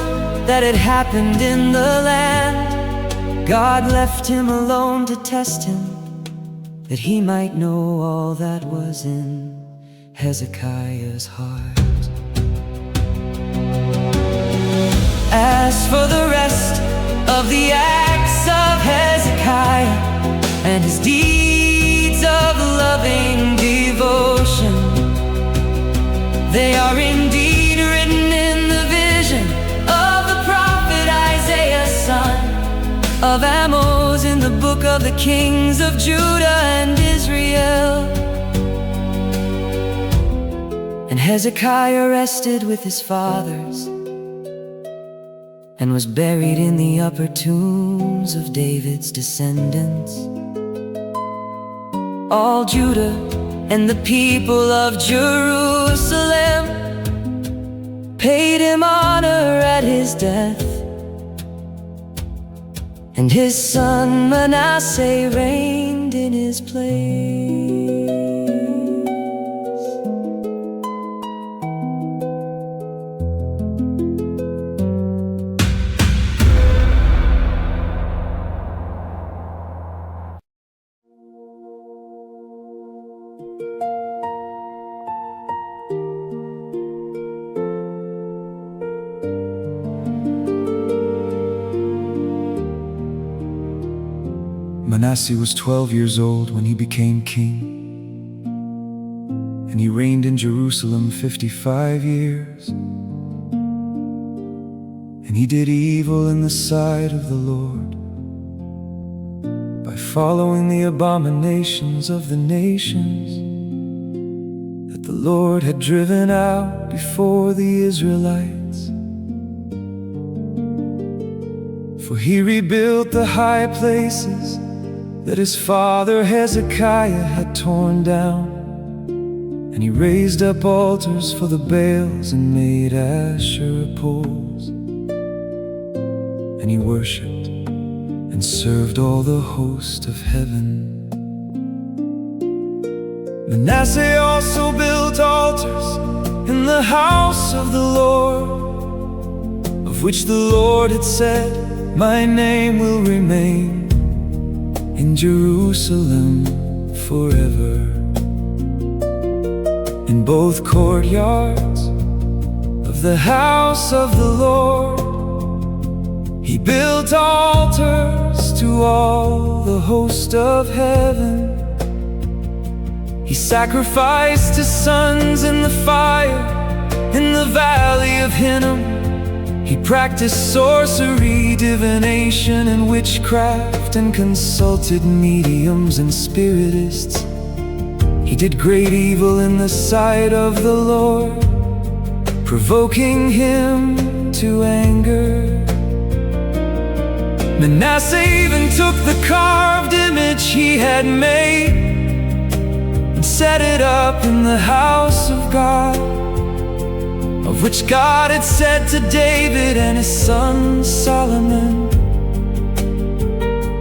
that had happened in the land, God left him alone to test him, that he might know all that was in Hezekiah's heart. As for the rest of the acts of Hezekiah and his deeds of loving devotion, they are indeed written in the vision of the prophet Isaiah, son of Amoz, in the book of the kings of Judah and Israel. And Hezekiah rested with his fathers and was buried in the upper tombs of David's descendants. All Judah and the people of Jerusalem paid him honor at his death, and his son Manasseh reigned in his place. Manasseh was 12 years old when he became king, and he reigned in Jerusalem 55 years. And he did evil in the sight of the Lord by following the abominations of the nations that the Lord had driven out before the Israelites. For he rebuilt the high places that his father Hezekiah had torn down, and he raised up altars for the Baals and made Asherah poles. And he worshipped and served all the host of heaven. Manasseh also built altars in the house of the Lord, of which the Lord had said, "My name will remain in Jerusalem forever." In both courtyards of the house of the Lord, he built altars to all the host of heaven. He sacrificed his sons in the fire in the valley of Hinnom. He practiced sorcery, divination, and witchcraft, and consulted mediums and spiritists. He did great evil in the sight of the Lord, provoking him to anger. Manasseh even took the carved image he had made and set it up in the house of God, of which God had said to David and his son Solomon,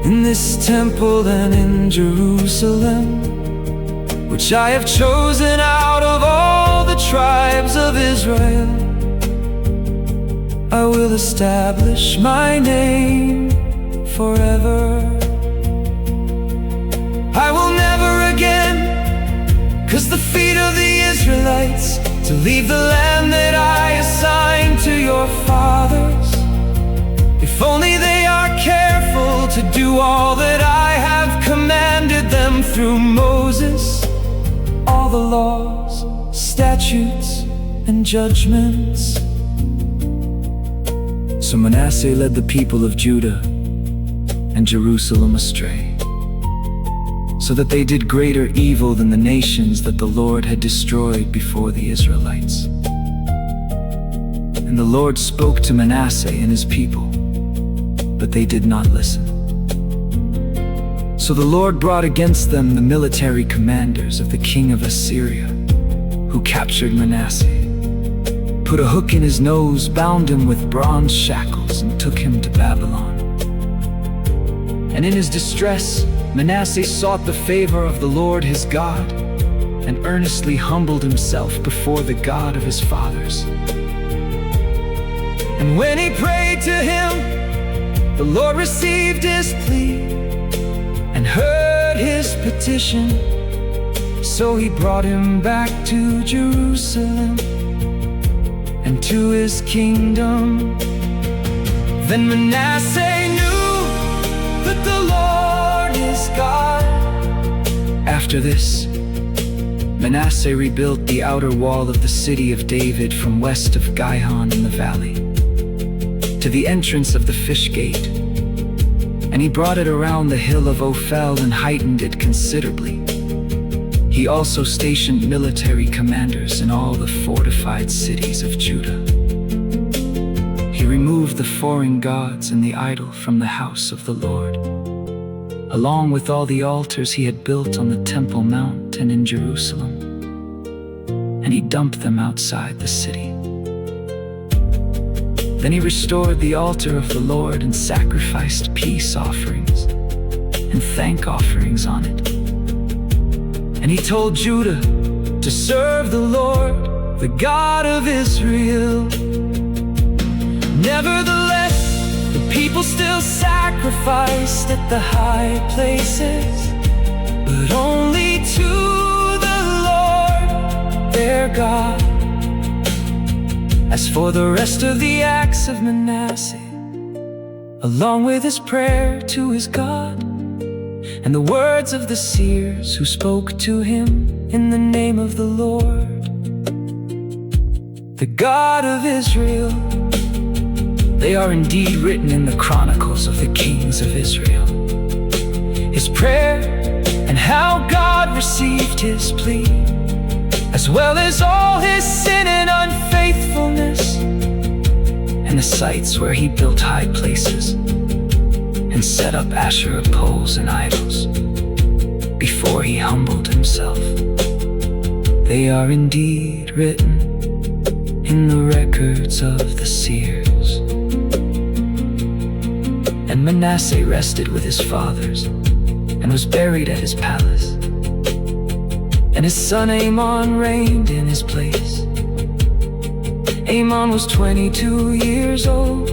in this temple and in Jerusalem, which I have chosen out of all the tribes of Israel, I will establish my name forever. I will never again cause the feet of the Israelites to leave the land that I assigned to your fathers. If only they are careful to do all that I have commanded them through Moses, all the laws, statutes, and judgments. So Manasseh led the people of Judah and Jerusalem astray, so that they did greater evil than the nations that the Lord had destroyed before the Israelites. And the Lord spoke to Manasseh and his people, but they did not listen. So the Lord brought against them the military commanders of the king of Assyria, who captured Manasseh, put a hook in his nose, bound him with bronze shackles, and took him to Babylon. And in his distress, Manasseh sought the favor of the Lord his God, and earnestly humbled himself before the God of his fathers. And when he prayed to him, the Lord received his plea and heard his petition. So he brought him back to Jerusalem and to his kingdom. Then Manasseh knew that the Lord is God. After this, Manasseh rebuilt the outer wall of the city of David from west of Gihon in the valley to the entrance of the fish gate, and he brought it around the hill of Ophel and heightened it considerably. He also stationed military commanders in all the fortified cities of Judah. He removed the foreign gods and the idol from the house of the Lord, along with all the altars he had built on the Temple Mount and in Jerusalem, and he dumped them outside the city. Then he restored the altar of the Lord and sacrificed peace offerings and thank offerings on it. And he told Judah to serve the Lord, the God of Israel. Nevertheless, the people still sacrificed at the high places, but only to the Lord their God. As for the rest of the acts of Manasseh, along with his prayer to his God, and the words of the seers who spoke to him in the name of the Lord, the God of Israel, they are indeed written in the Chronicles of the kings of Israel. His prayer and how God received his plea, as well as all his sin and unfaithfulness, and the sites where he built high places and set up Asherah poles and idols before he humbled himself. They are indeed written in the records of the seers. And Manasseh rested with his fathers and was buried at his palace. And his son Amon reigned in his place. Amon was 22 years old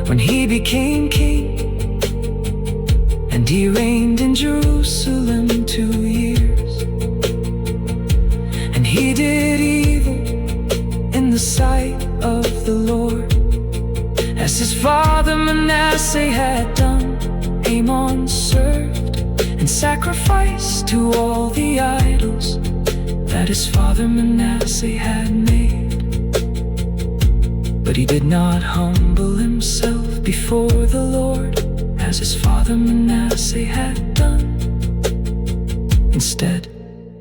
when he became king, and he reigned in Jerusalem 2 years. And he did evil in the sight of the Lord, as his father Manasseh had done. Amon served and sacrificed to all the idols that his father Manasseh had made. But he did not humble himself before the Lord as his father Manasseh had done. Instead,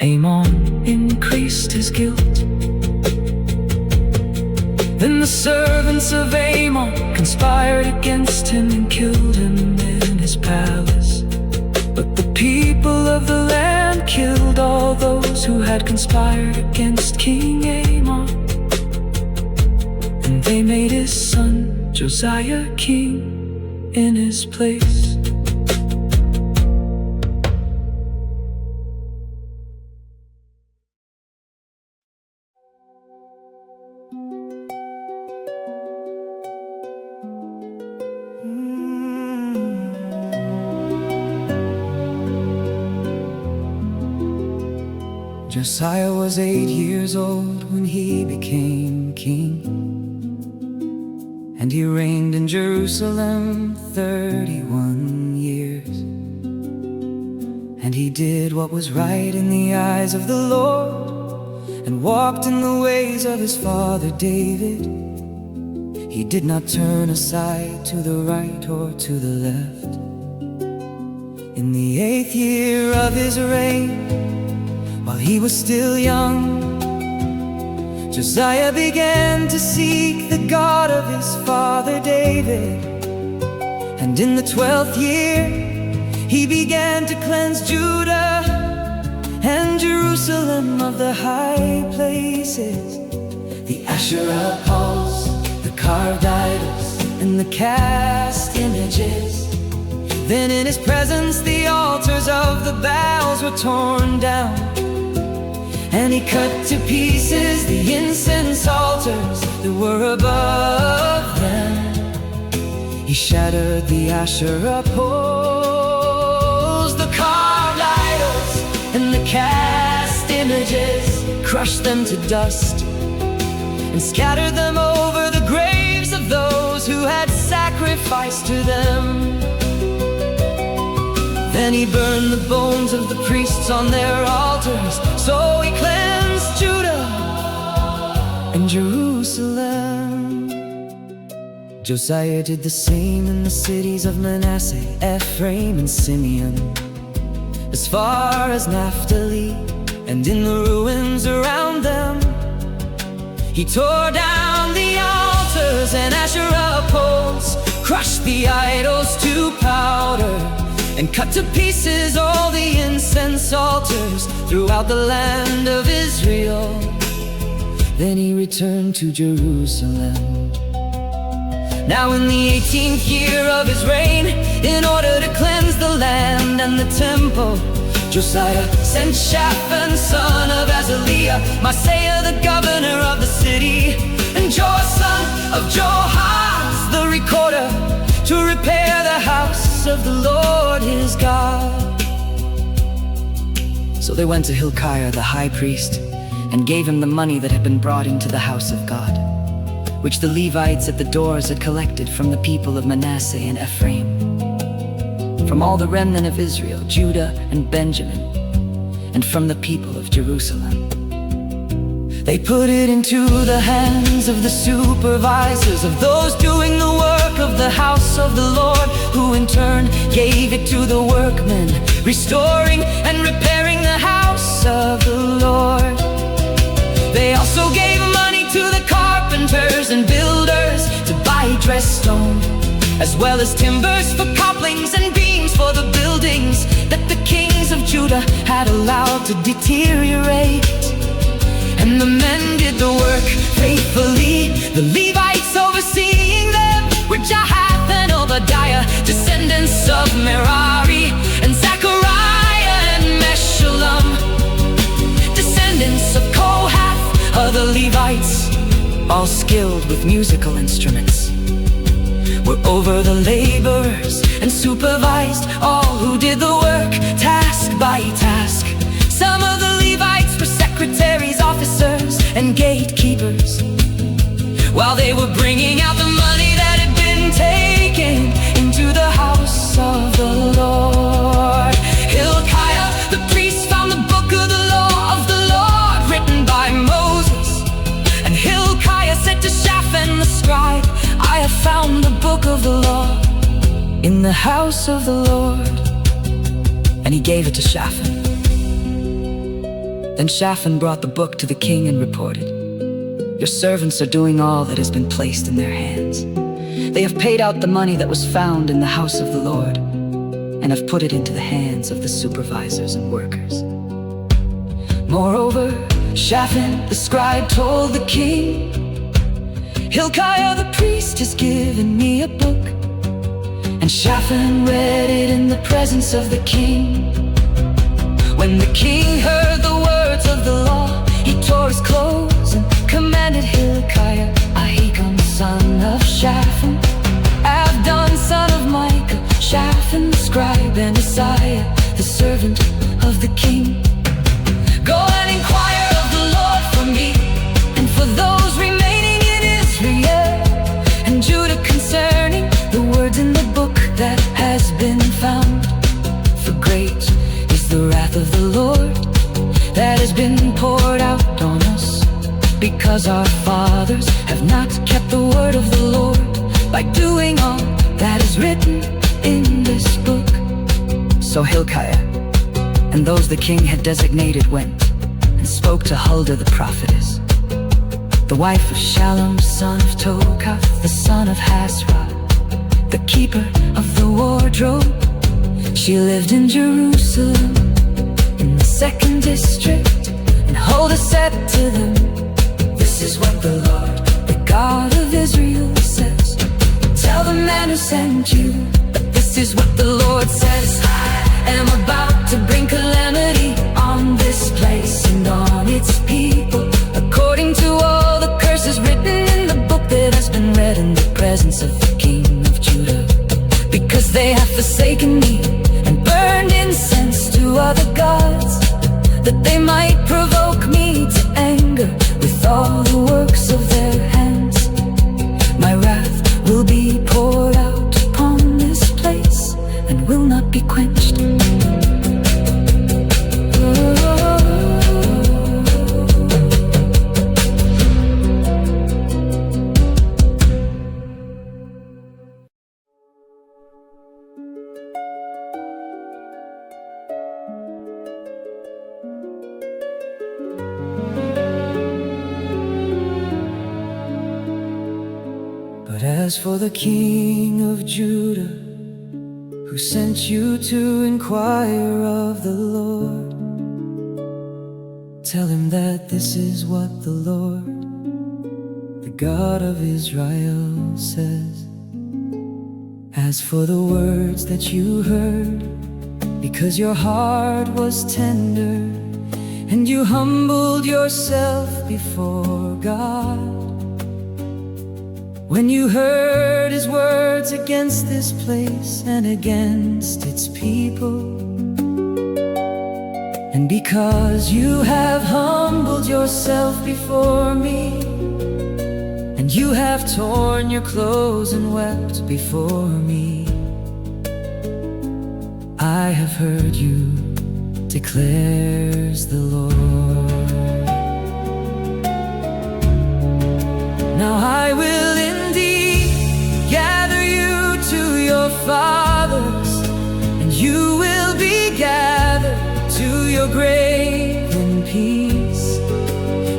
Amon increased his guilt. Then the servants of Amon conspired against him and killed him in his palace. But the people of the land killed all those who had conspired against King Amon, and they made his son Josiah king in his place. Josiah was 8 years old when he became king, and he reigned in Jerusalem 31 years. And he did what was right in the eyes of the Lord, and walked in the ways of his father David. He did not turn aside to the right or to the left. In the 8th year of his reign, while he was still young, Josiah began to seek the God of his father David. And in the 12th year, he began to cleanse Judah and Jerusalem of the high places, the Asherah poles, the carved idols, and the cast images. Then in his presence the altars of the Baals were torn down, and he cut to pieces the incense altars that were above them. He shattered the Asherah poles, the carved idols, and the cast images, crushed them to dust, and scattered them over the graves of those who had sacrificed to them. Then he burned the bones of the priests on their altars. So he cleansed Judah and Jerusalem. Josiah did the same in the cities of Manasseh, Ephraim, and Simeon, as far as Naphtali, and in the ruins around them. He tore down the altars and Asherah poles, crushed the idols to powder, and cut to pieces all the incense altars throughout the land of Israel. Then he returned to Jerusalem. Now in the 18th year of his reign, in order to cleanse the land and the temple, Josiah sent Shaphan, son of Azaliah, Maaseiah, the governor of the city, and Joah, son of Joahaz, the recorder, to repair the house of the Lord his God. So they went to Hezekiah the high priest, and gave him the money that had been brought into the house of God, which the Levites at the doors had collected from the people of Manasseh and Ephraim, from all the remnant of Israel, Judah and Benjamin, and from the people of Jerusalem. They put it into the hands of the supervisors of those doing the work of the house of the Lord, who in turn gave it to the workmen, restoring and repairing the house of the Lord. They also gave money to the carpenters and builders to buy dressed stone, as well as timbers for couplings and beams for the buildings that the kings of Judah had allowed to deteriorate. And the men did the work faithfully, the Levites overseeing them were Jahath and Obadiah, descendants of Merari, and Zechariah and Meshullam, descendants of Kohath. Other Levites, all skilled with musical instruments, were over the laborers and supervised all who did the work, task by task. Some of the Levites were secretaries, officers, and gatekeepers, while they were bringing out the money that had been taken into the house of the Lord. Hezekiah the priest found the book of the law of the Lord, written by Moses. And Hezekiah said to Shaphan the scribe, I have found the book of the law in the house of the Lord. And he gave it to Shaphan. Then Shaphan brought the book to the king and reported, Your servants are doing all that has been placed in their hands. They have paid out the money that was found in the house of the Lord, and have put it into the hands of the supervisors and workers. Moreover, Shaphan the scribe told the king, Hezekiah the priest has given me a book. And Shaphan read it in the presence of the king. When the king heard the words of the law, he tore his clothes and commanded Hezekiah, Ahikam son of Shaphan, Abdon son of Micah, Shaphan the scribe, and Isaiah the servant of the king, go and inquire of the Lord for me and for those remaining in Israel and Judah concerning the words in the book that has been found. For great is the wrath of the Lord that has been poured out on us, because our fathers have not kept the word of the Lord by doing all that is written in this book. So Hezekiah and those the king had designated went and spoke to Huldah the prophetess, the wife of Shallum son of Tokath, the son of Hasrah, the keeper of the wardrobe. She lived in Jerusalem in the 2nd district. And Huldah said to them, this is what the Lord, the God of Israel, says. Tell the man who sent you that this is what the Lord says. I am about to bring calamity on this place and on its people, according to all the curses written in the book that has been read in the presence of the king of Judah, because they have forsaken me and burned incense to other gods, that they might provoke me to anger with all the works of their hands. My wrath will be poured out upon this place and will not be quenched. But as for the king of Judah, who sent you to inquire of the Lord, tell him that this is what the Lord, the God of Israel, says. As for the words that you heard, because your heart was tender and you humbled yourself before God, when you heard his words against this place and against its people, and because you have humbled yourself before me, and you have torn your clothes and wept before me, I have heard you, declares the Lord. Now I will indeed gather you to your fathers, and you will be gathered to your grave in peace.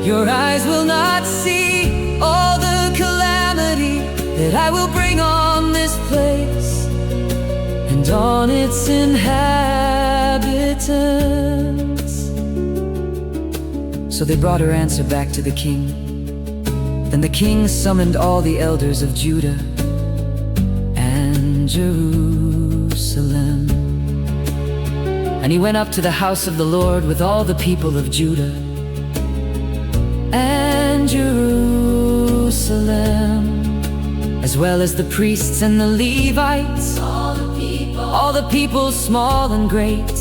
Your eyes will not see all the calamity that I will bring on this place and on its inhabitants. So they brought her answer back to the king. Then the king summoned all the elders of Judah and Jerusalem, and he went up to the house of the Lord with all the people of Judah and Jerusalem, as well as the priests and the Levites, all the people small and great.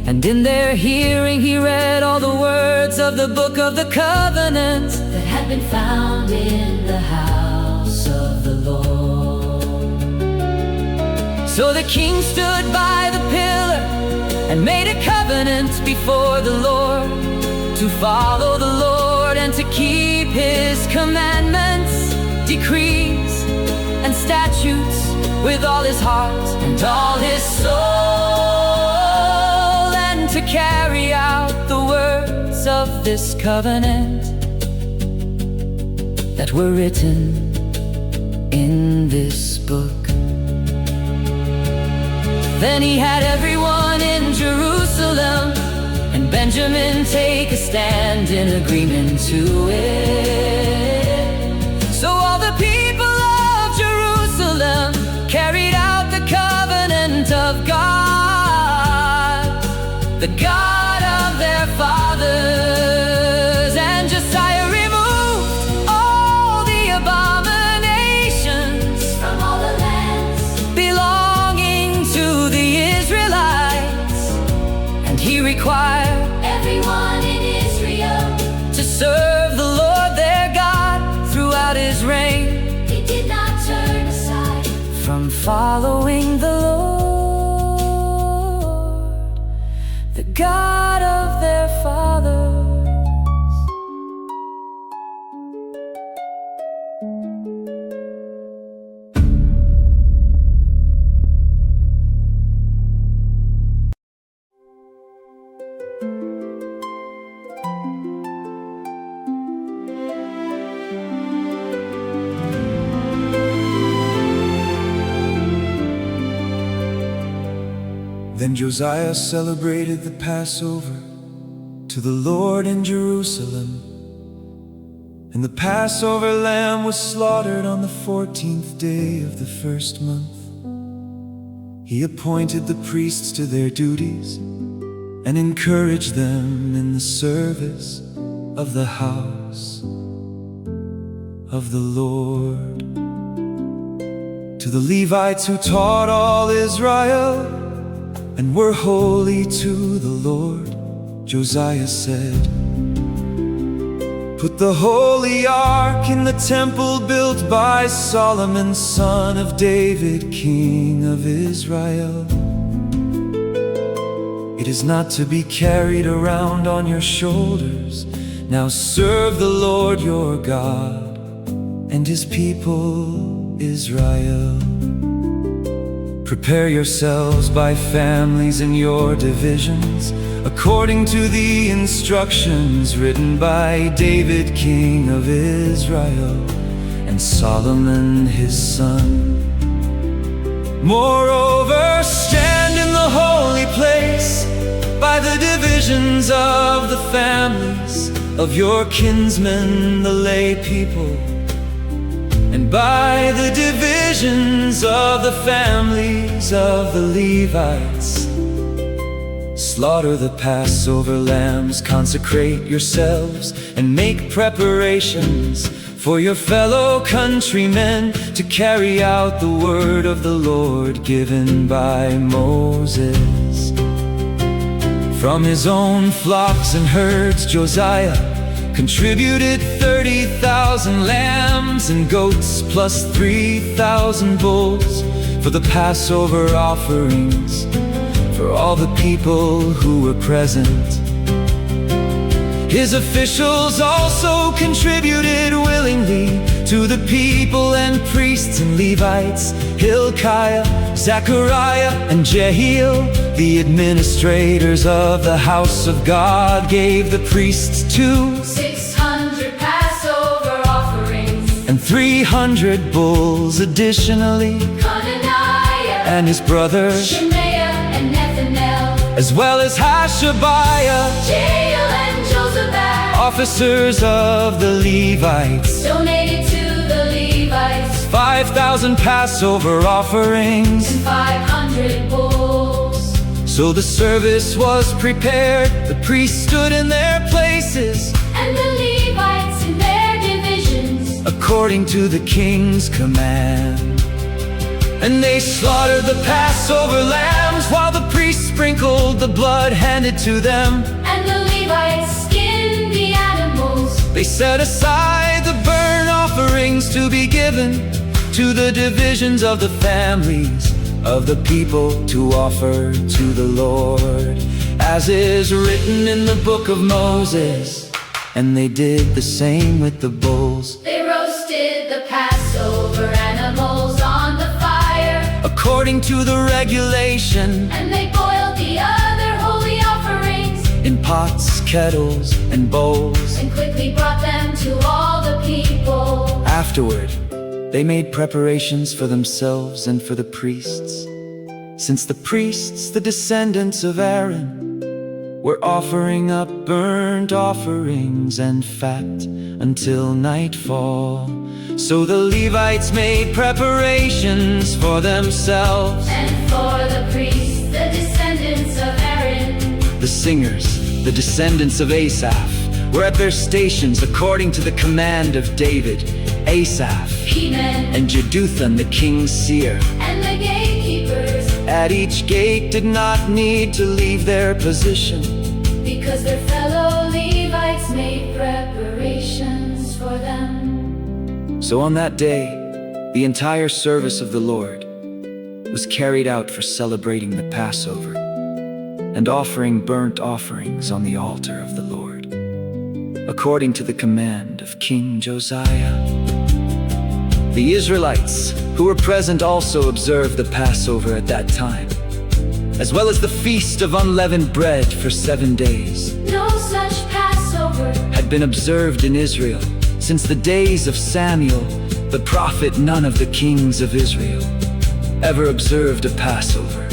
And in their hearing he read all the words of the book of the covenant that had been found in the house of the Lord. So the king stood by the pillar and made a covenant before the Lord, to follow the Lord and to keep his commandments, decrees, and statutes with all his heart and all his soul, and to carry out the words of this covenant that were written in this book. Then he had everyone in Jerusalem and Benjamin take a stand in agreement to it. So all the people of Jerusalem carried out the covenant of God, the God of their fathers. And Josiah removed all the abominations from all the lands belonging to the Israelites, and he required everyone in Israel to serve the Lord their God throughout his reign. he did not turn aside From following the Lord, the God of their fathers. Then Josiah celebrated the Passover to the Lord in Jerusalem. And the Passover lamb was slaughtered on the 14th day of the first month. He appointed the priests to their duties and encouraged them in the service of the house of the Lord. To the Levites who taught all Israel and were holy to the Lord, Josiah said, "Put the holy ark in the temple built by Solomon, son of David, king of Israel. It is not to be carried around on your shoulders. Now serve the Lord your God and his people Israel. Prepare yourselves by families in your divisions, according to the instructions written by David, king of Israel, and Solomon his son. Moreover, stand in the holy place by the divisions of the families of your kinsmen, the lay people, and by the divisions of the families of the Levites. Slaughter the Passover lambs, consecrate yourselves, and make preparations for your fellow countrymen to carry out the word of the Lord given by Moses. From his own flocks and herds, Josiah contributed 30,000 lambs and goats plus 3,000 bulls for the Passover offerings for all the people who were present. His officials also contributed willingly to the people and priests and Levites. Hezekiah, Zechariah, and Jehiel, the administrators of the house of God, gave the priests 600 Passover offerings and 300 bulls additionally. Conaniah And his brother Shemaiah and Nethanel, as well as Hashabiah, Jael and Josabad, officers of the Levites, donated to the Levites 5,000 Passover offerings. and 500 bulls. So the service was prepared, the priests stood in their places, And the Levites in their divisions, according to the king's command. And they slaughtered the Passover lambs, while the priests sprinkled the blood handed to them. and the Levites skinned the animals. They set aside the burnt offerings to be given to the divisions of the families of the people to offer to the Lord, as is written in the book of Moses. And they did the same with the bulls, They roasted the Passover animals on the fire, according to the regulation, and they boiled the other holy offerings, in pots, kettles, and bowls. and quickly brought them to all the people. Afterward, they made preparations for themselves and for the priests, since the priests, the descendants of Aaron, were offering up burnt offerings and fat until nightfall. So the Levites made preparations for themselves and for the priests, the descendants of Aaron. The singers, the descendants of Asaph, were at their stations according to the command of David, Asaph, Heman, and Jeduthun the king's seer. and the gatekeepers, at each gate did not need to leave their position, because their fellow Levites made preparations for them. So on that day, the entire service of the Lord was carried out for celebrating the Passover and offering burnt offerings on the altar of the Lord, according to the command of King Josiah. The Israelites who were present also observed the Passover at that time, as well as the Feast of Unleavened Bread for 7 days. No such Passover Had been observed in Israel since the days of Samuel the prophet. None of the kings of Israel ever observed a Passover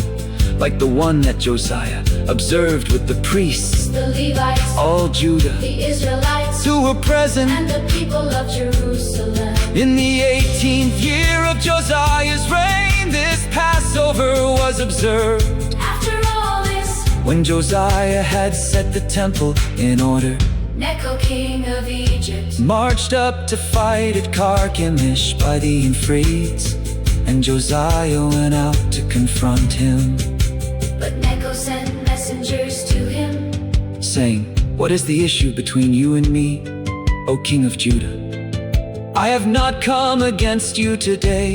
like the one that Josiah observed with the priests, the Levites, all Judah, the Israelites, who were present and the people of Jerusalem. in the 18th year of Josiah's reign. This Passover was observed After all this, when Josiah had set the temple in order, Necho, king of Egypt, marched up to fight at Carchemish by the Euphrates, and Josiah went out to confront him, but Necho sent messengers to him, saying, "What is the issue between you and me, O king of Judah? I have not come against you today,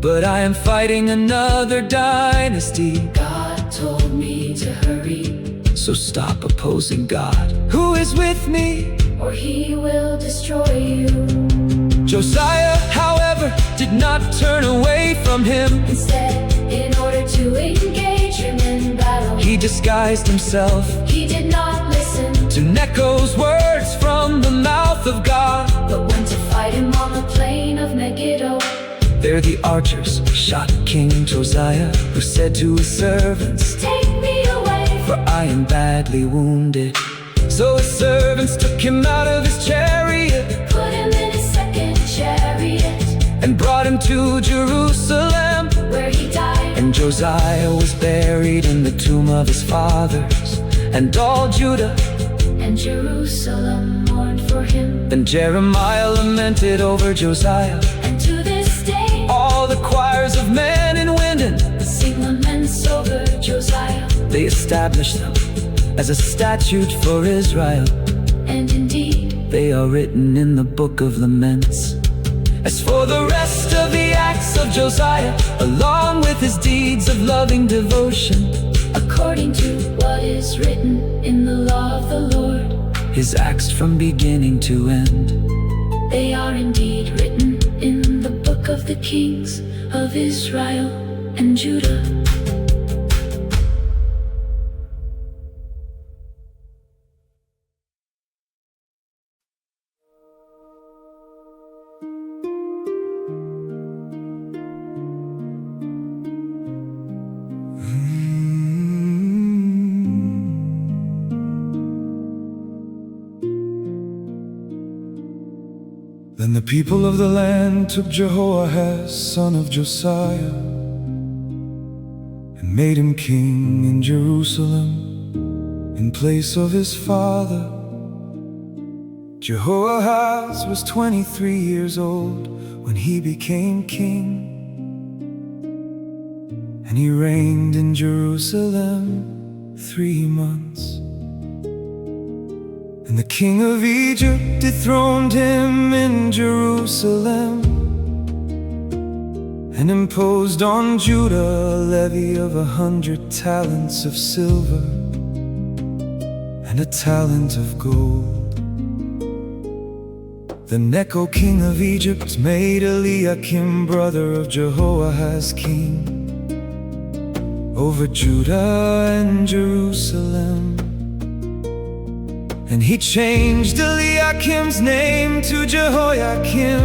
but I am fighting another dynasty. God told me to hurry, So stop opposing God." Who is with me? or he will destroy you. Josiah, however, did not turn away from him. Instead, in order to engage him in battle, He disguised himself he did not listen, to Necho's words from the mouth of God. but went to fight him on the plain of Megiddo. There the archers shot King Josiah, who said to his servants, Take me away, "For I am badly wounded." So his servants took him out of his chariot put him in his second chariot, and brought him to Jerusalem. where he died. And Josiah was buried in the tomb of his fathers, and all Judah. And Jerusalem mourned for him. Then Jeremiah lamented over Josiah. And to this day, All the choirs of men and women, sing laments over Josiah. they established them as a statute for Israel. And indeed, They are written in the book of laments. As for the rest of the acts of Josiah, along with his deeds of loving devotion, according to what is written in the law of the Lord, his acts from beginning to end, they are indeed written in the book of the kings of Israel and Judah. Then the people of the land took Jehoahaz, son of Josiah, and made him king in Jerusalem in place of his father. Jehoahaz was 23 years old when he became king, and he reigned in Jerusalem 3 months. And the king of Egypt dethroned him in Jerusalem, and imposed on Judah a levy of 100 talents of silver and a talent of gold. Then Necho, king of Egypt, made Eliakim, brother of Jehoahaz, king over Judah and Jerusalem. And he changed Eliakim's name to Jehoiakim.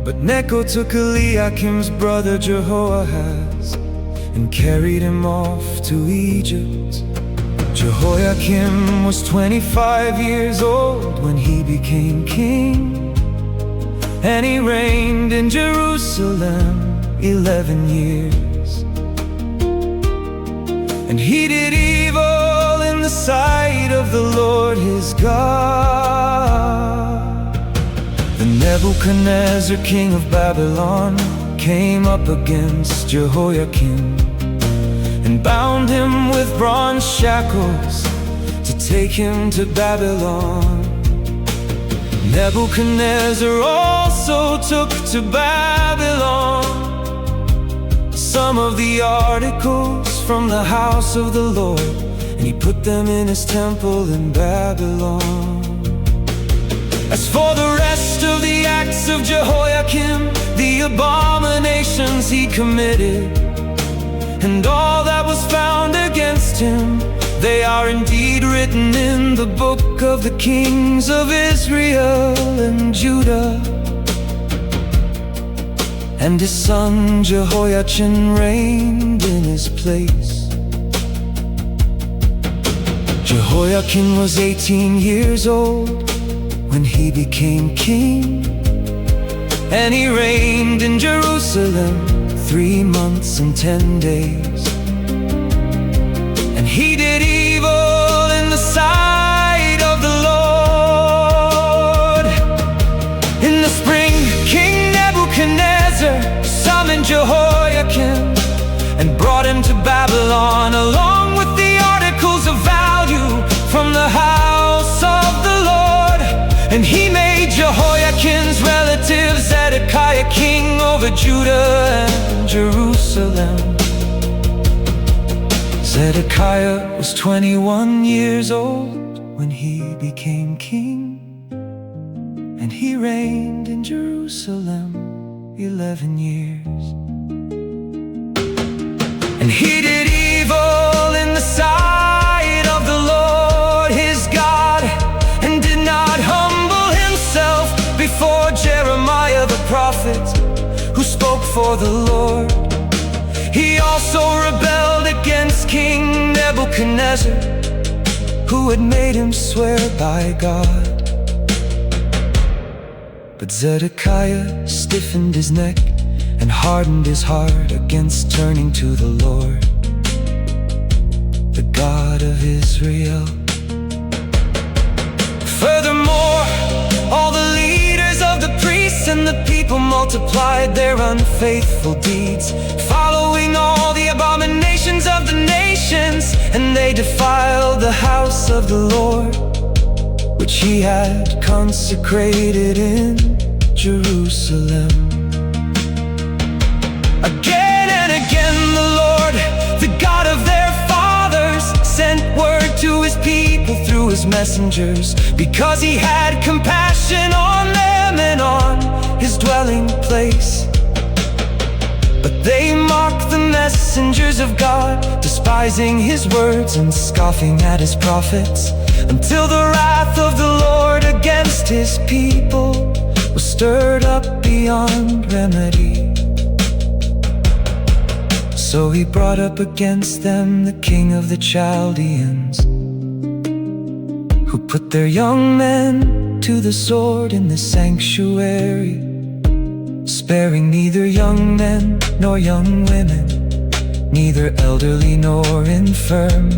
But Necho took Eliakim's brother Jehoahaz and carried him off to Egypt. Jehoiakim was 25 years old when he became king, and he reigned in Jerusalem 11 years. And he did evil in the sight of the Lord his God. Then Nebuchadnezzar, king of Babylon, came up against Jehoiakim and bound him with bronze shackles to take him to Babylon. Nebuchadnezzar also took to Babylon some of the articles from the house of the Lord, and he put them in his temple in Babylon. As for the rest of the acts of Jehoiakim, the abominations he committed, and all that was found against him, they are indeed written in the book of the kings of Israel and Judah. And his son Jehoiachin reigned in his place. Jehoiakim was 18 years old when he became king, and he reigned in Jerusalem 3 months and 10 days. And he did evil in the sight of the Lord. In the spring, King Nebuchadnezzar summoned Jehoiakim and brought him to Babylon, along with the articles of value from the house of the Lord. And he made Jehoiakim's relative Hezekiah king over Judah and Jerusalem. Zedekiah was 21 years old when he became king, and he reigned in Jerusalem 11 years. And he did evil in the sight of the Lord his God, and did not humble himself before Jeremiah the prophet, who spoke for the Lord. He also rebelled against King Nebuchadnezzar, who had made him swear by God. But Zedekiah stiffened his neck and hardened his heart against turning to the Lord, the God of Israel. Furthermore, all the leaders of the priests and the people multiplied their unfaithful deeds, following all the abominations of the nations, and they defiled the house of the Lord, which he had consecrated in Jerusalem. Again and again the Lord, the God of their fathers, sent word to his people through his messengers, because he had compassion on them and on his dwelling place. But they mocked the messengers of God, despising his words and scoffing at his prophets, until the wrath of the Lord against his people was stirred up beyond remedy. So he brought up against them the king of the Chaldeans, who put their young men to the sword in the sanctuary, sparing neither young men nor young women, neither elderly nor infirm.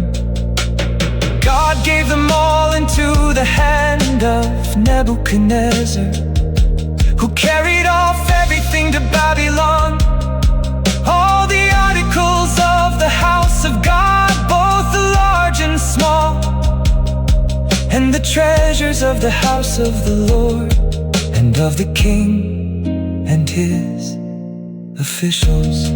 God gave them all into the hand of Nebuchadnezzar, who carried off everything to Babylon, all the articles of the house of God, both the large and small, and the treasures of the house of the Lord, and of the king and his officials.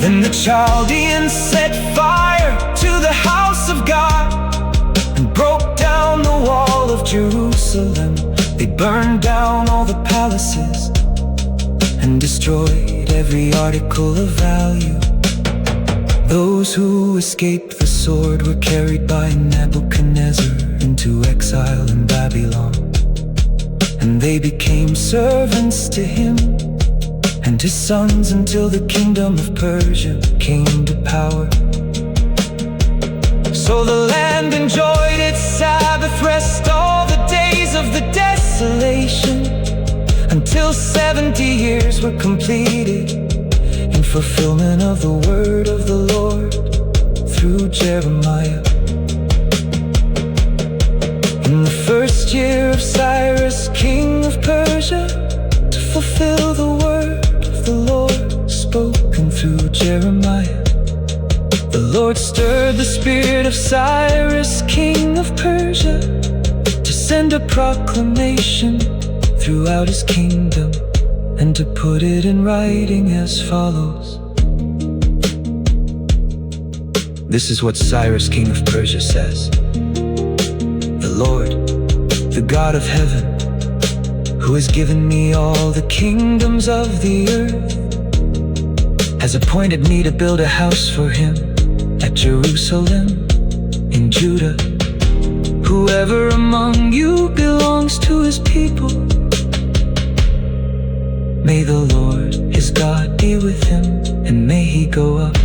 Then the Chaldeans set fire to the house of God and broke down the wall of Jerusalem. They burned down all the palaces and destroyed every article of value. Those who escaped the sword were carried by Nebuchadnezzar into exile in Babylon, and they became servants to him and his sons until the kingdom of Persia came to power. So the land enjoyed its Sabbath rest all the days of the desolation, until 70 years were completed in fulfillment of the word of the Lord through Jeremiah. In the first year of Cyrus, king of Persia, to fulfill the word of the Lord spoken through Jeremiah, the Lord stirred the spirit of Cyrus, king of Persia, to send a proclamation throughout his kingdom, and to put it in writing as follows. This is what Cyrus, king of Persia, says. The Lord, the God of heaven, who has given me all the kingdoms of the earth, has appointed me to build a house for him at Jerusalem in Judah. Whoever among you belongs to his people, may the Lord his God be with him, and may he go up